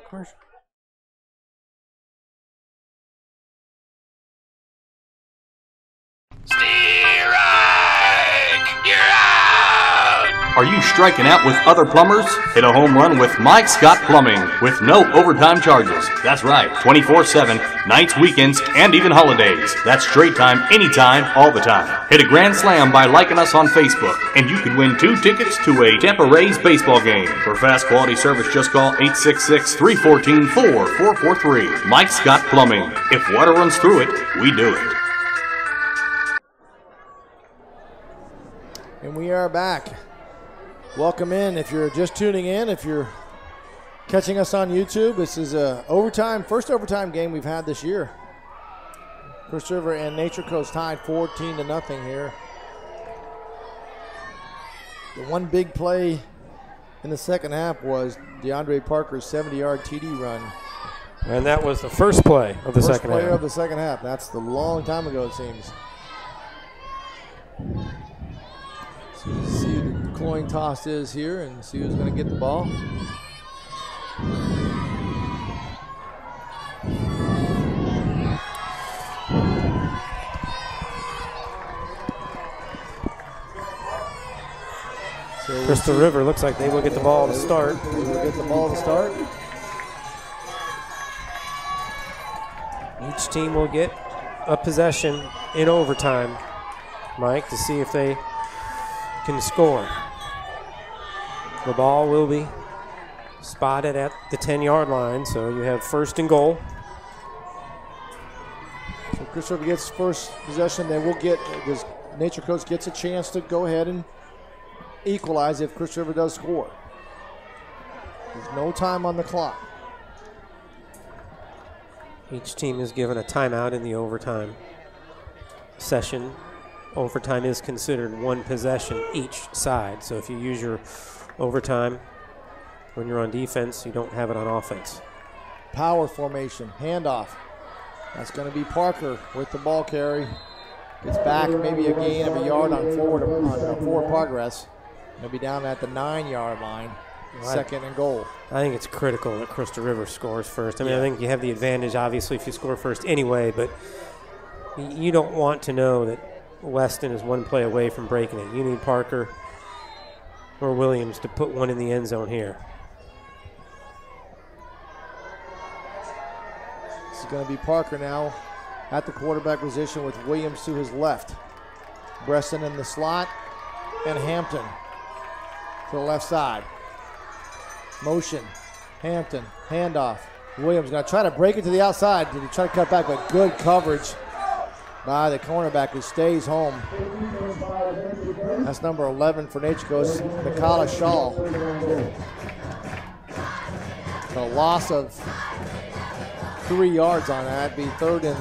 Are you striking out with other plumbers? Hit a home run with Mike Scott Plumbing with no overtime charges. That's right, 24/7, nights, weekends, and even holidays. That's straight time, anytime, all the time. Hit a grand slam by liking us on Facebook, and you could win 2 tickets to a Tampa Rays baseball game. For fast quality service, just call 866-314-4443. Mike Scott Plumbing. If water runs through it, we do it. And we are back. Welcome in. If you're just tuning in, if you're catching us on YouTube, this is a first overtime game we've had this year. Crystal River and Nature Coast tied 14-0 here. The one big play in the second half was DeAndre Parker's 70-yard TD run. And that was the first play of the second half. First play of the second half. That's a long time ago, it seems. So you see the coin toss is here and see who's going to get the ball. So Crystal River looks like they will get the ball to start. They will get the ball to start. Each team will get a possession in overtime, Mike, to see if they can score. The ball will be spotted at the 10-yard line, so you have first and goal. So Crystal River gets first possession. They will get, this Nature Coast gets a chance to go ahead and equalize if Crystal River does score. There's no time on the clock. Each team is given a timeout in the overtime session. Overtime is considered one possession each side. So if you use your overtime when you're on defense, you don't have it on offense. Power formation, handoff. That's going to be Parker with the ball carry. Gets back, maybe a gain of a yard on forward progress. He'll be down at the 9-yard line. Second and goal. I think it's critical that Crystal River scores first. I mean, I think you have the advantage, obviously, if you score first anyway, but you don't want to know that Weston is one play away from breaking it. You need Parker or Williams to put one in the end zone here. This is going to be Parker now at the quarterback position with Williams to his left. Bresson in the slot and Hampton to the left side. Motion, Hampton, handoff. Williams going to try to break it to the outside. Did he try to cut back, but good coverage by the cornerback who stays home. That's number 11 for Nature Coast, Mikala Shaw. A loss of 3 yards on that. Be third and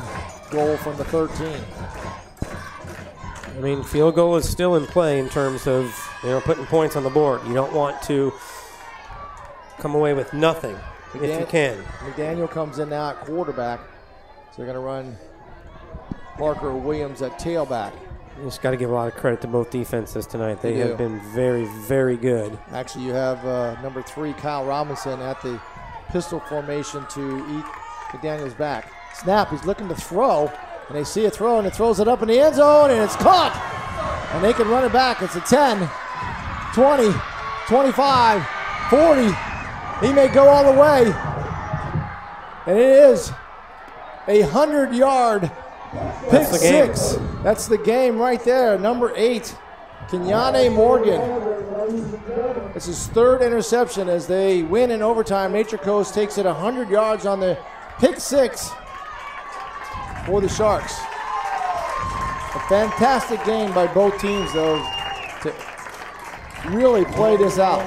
goal from the 13. I mean, field goal is still in play in terms of, putting points on the board. You don't want to come away with nothing if you can. McDaniel comes in now at quarterback. So they're going to run Parker Williams at tailback. You just got to give a lot of credit to both defenses tonight. They have been very, very good. Actually, you have number 3, Kyle Robinson, at the pistol formation to eat McDaniels back. Snap, he's looking to throw, and they see a throw, and it throws it up in the end zone, and it's caught. And they can run it back. It's a 10, 20, 25, 40. He may go all the way. And it is a 100-yard pick six. That's the game right there. Number 8, Kenyane Morgan. It's his 3rd interception as they win in overtime. Nature Coast takes it 100 yards on the pick 6 for the Sharks. A fantastic game by both teams, though, to really play this out.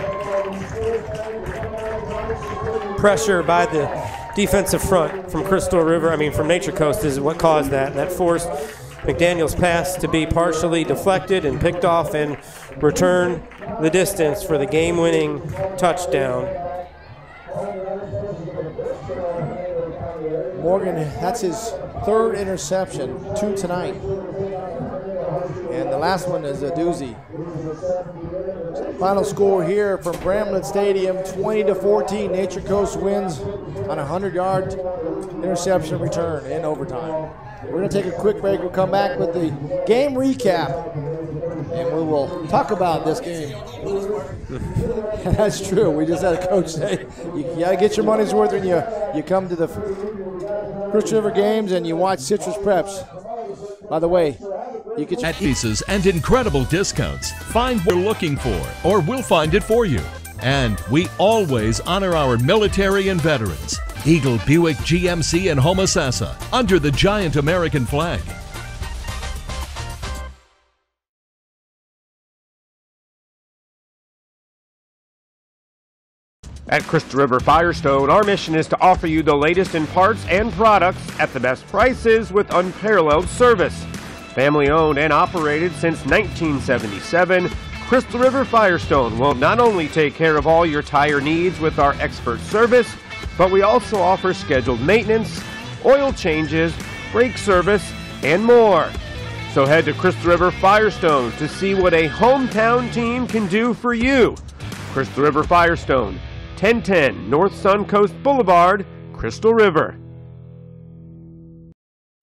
Pressure by the defensive front from from Nature Coast is what caused that. That forced McDaniels' pass to be partially deflected and picked off and return the distance for the game-winning touchdown. Morgan, that's his 3rd interception, 2 tonight. And the last one is a doozy. Final score here from Bramlett Stadium, 20-14. Nature Coast wins on a 100-yard interception return in overtime. We're going to take a quick break. We'll come back with the game recap, and we will talk about this game. That's true. We just had a coach say, you got to get your money's worth when you come to the Crystal River games and you watch Citrus Preps. By the way, you get your pieces and incredible discounts. Find what you're looking for, or we'll find it for you. And we always honor our military and veterans. Eagle Buick GMC in Homosassa, under the giant American flag. At Crystal River Firestone, our mission is to offer you the latest in parts and products at the best prices with unparalleled service. Family owned and operated since 1977, Crystal River Firestone will not only take care of all your tire needs with our expert service, but we also offer scheduled maintenance, oil changes, brake service, and more. So head to Crystal River Firestone to see what a hometown team can do for you. Crystal River Firestone, 1010 North Suncoast Boulevard, Crystal River.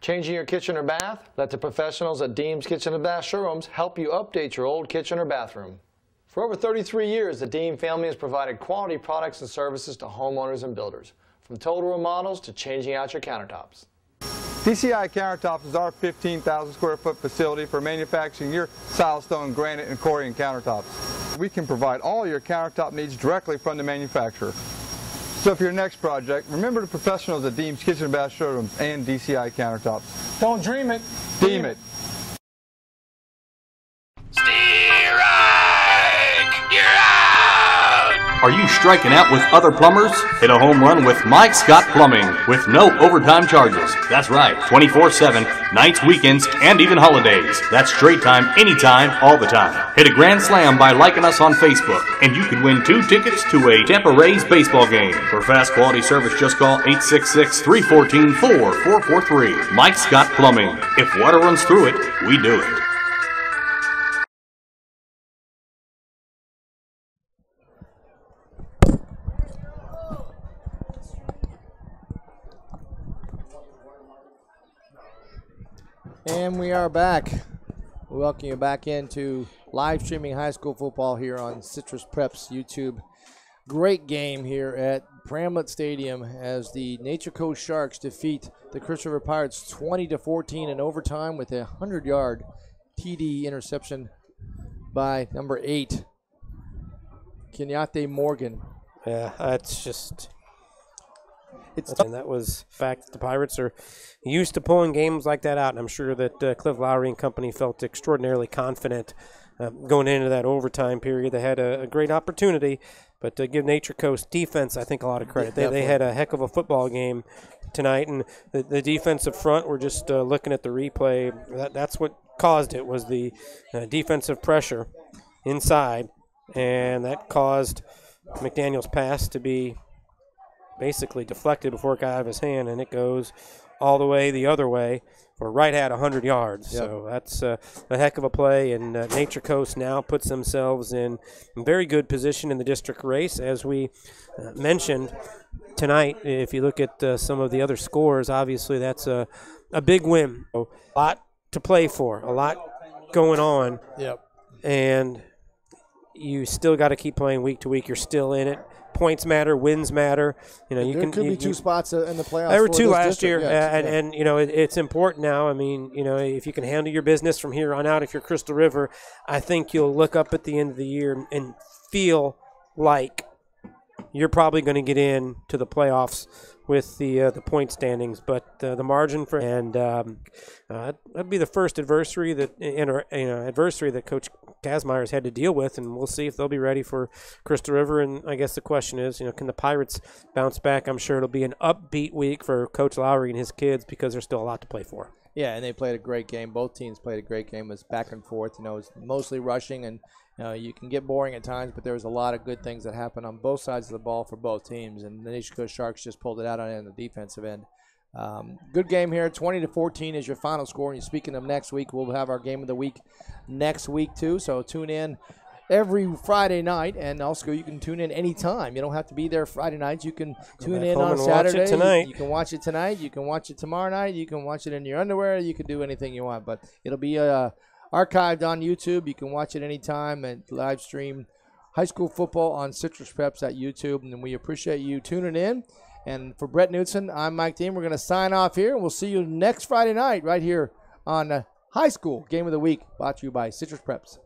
Changing your kitchen or bath? Let the professionals at Deems Kitchen and Bath Showrooms help you update your old kitchen or bathroom. For over 33 years, the Deem family has provided quality products and services to homeowners and builders, from total remodels to changing out your countertops. DCI Countertops is our 15,000 square foot facility for manufacturing your silestone, granite, and Corian countertops. We can provide all your countertop needs directly from the manufacturer. So for your next project, remember the professionals at Deems Kitchen and Bath Showrooms and DCI Countertops. Don't dream it. Deem it. Are you striking out with other plumbers? Hit a home run with Mike Scott Plumbing with no overtime charges. That's right, 24/7, nights, weekends, and even holidays. That's straight time, anytime, all the time. Hit a grand slam by liking us on Facebook, and you could win 2 tickets to a Tampa Rays baseball game. For fast quality service, just call 866-314-4443. Mike Scott Plumbing. If water runs through it, we do it. And we are back. We welcome you back into live streaming high school football here on Citrus Preps YouTube. Great game here at Bramlett Stadium as the Nature Coast Sharks defeat the Crystal River Pirates 20-14 in overtime with a 100-yard TD interception by number 8, Kenyane Morgan. Yeah, that's just... And that was fact. The Pirates are used to pulling games like that out, and I'm sure that Cliff Lowry and company felt extraordinarily confident going into that overtime period. They had a great opportunity, but to give Nature Coast defense, I think, a lot of credit. They had a heck of a football game tonight, and the defensive front, we're just looking at the replay. That's what caused it, was the defensive pressure inside, and that caused McDaniels' pass to be basically deflected before it got out of his hand, and it goes all the way the other way for right at 100 yards. Yep. So that's a heck of a play, and Nature Coast now puts themselves in very good position in the district race. As we mentioned, tonight. If you look at some of the other scores, obviously that's a big win. A lot to play for, a lot going on. Yep. And you still got to keep playing week to week. You're still in it. Points matter, wins matter. You know, There could be two spots in the playoffs. There were for two this last district. year, Yeah, and you know it's important now. I mean, you know, if you can handle your business from here on out, if you're Crystal River, I think you'll look up at the end of the year and feel like you're probably going to get in to the playoffs with the point standings. But the margin for that'd be the first adversary that Coach Kazmeyer's had to deal with, and we'll see if they'll be ready for Crystal River. And I guess the question is, you know, can the Pirates bounce back? I'm sure it'll be an upbeat week for Coach Lowry and his kids because there's still a lot to play for. Yeah, and they played a great game. Both teams played a great game. It was back and forth. You know, it was mostly rushing, and you can get boring at times, but there was a lot of good things that happened on both sides of the ball for both teams. And the Nation Coast Sharks just pulled it out on the defensive end. Good game here. 20-14 is your final score. And speaking of next week, we'll have our game of the week next week too. So tune in every Friday night, and also you can tune in anytime. You don't have to be there Friday nights. You can tune in on Saturday. Watch it tonight. You can watch it tonight. You can watch it tomorrow night. You can watch it in your underwear. You can do anything you want, but it'll be archived on YouTube. You can watch it anytime and live stream high school football on Citrus Preps at YouTube, and we appreciate you tuning in. And for Brett Knudsen, I'm Mike Dean. We're going to sign off here, and we'll see you next Friday night right here on High School Game of the Week, brought to you by Citrus Preps.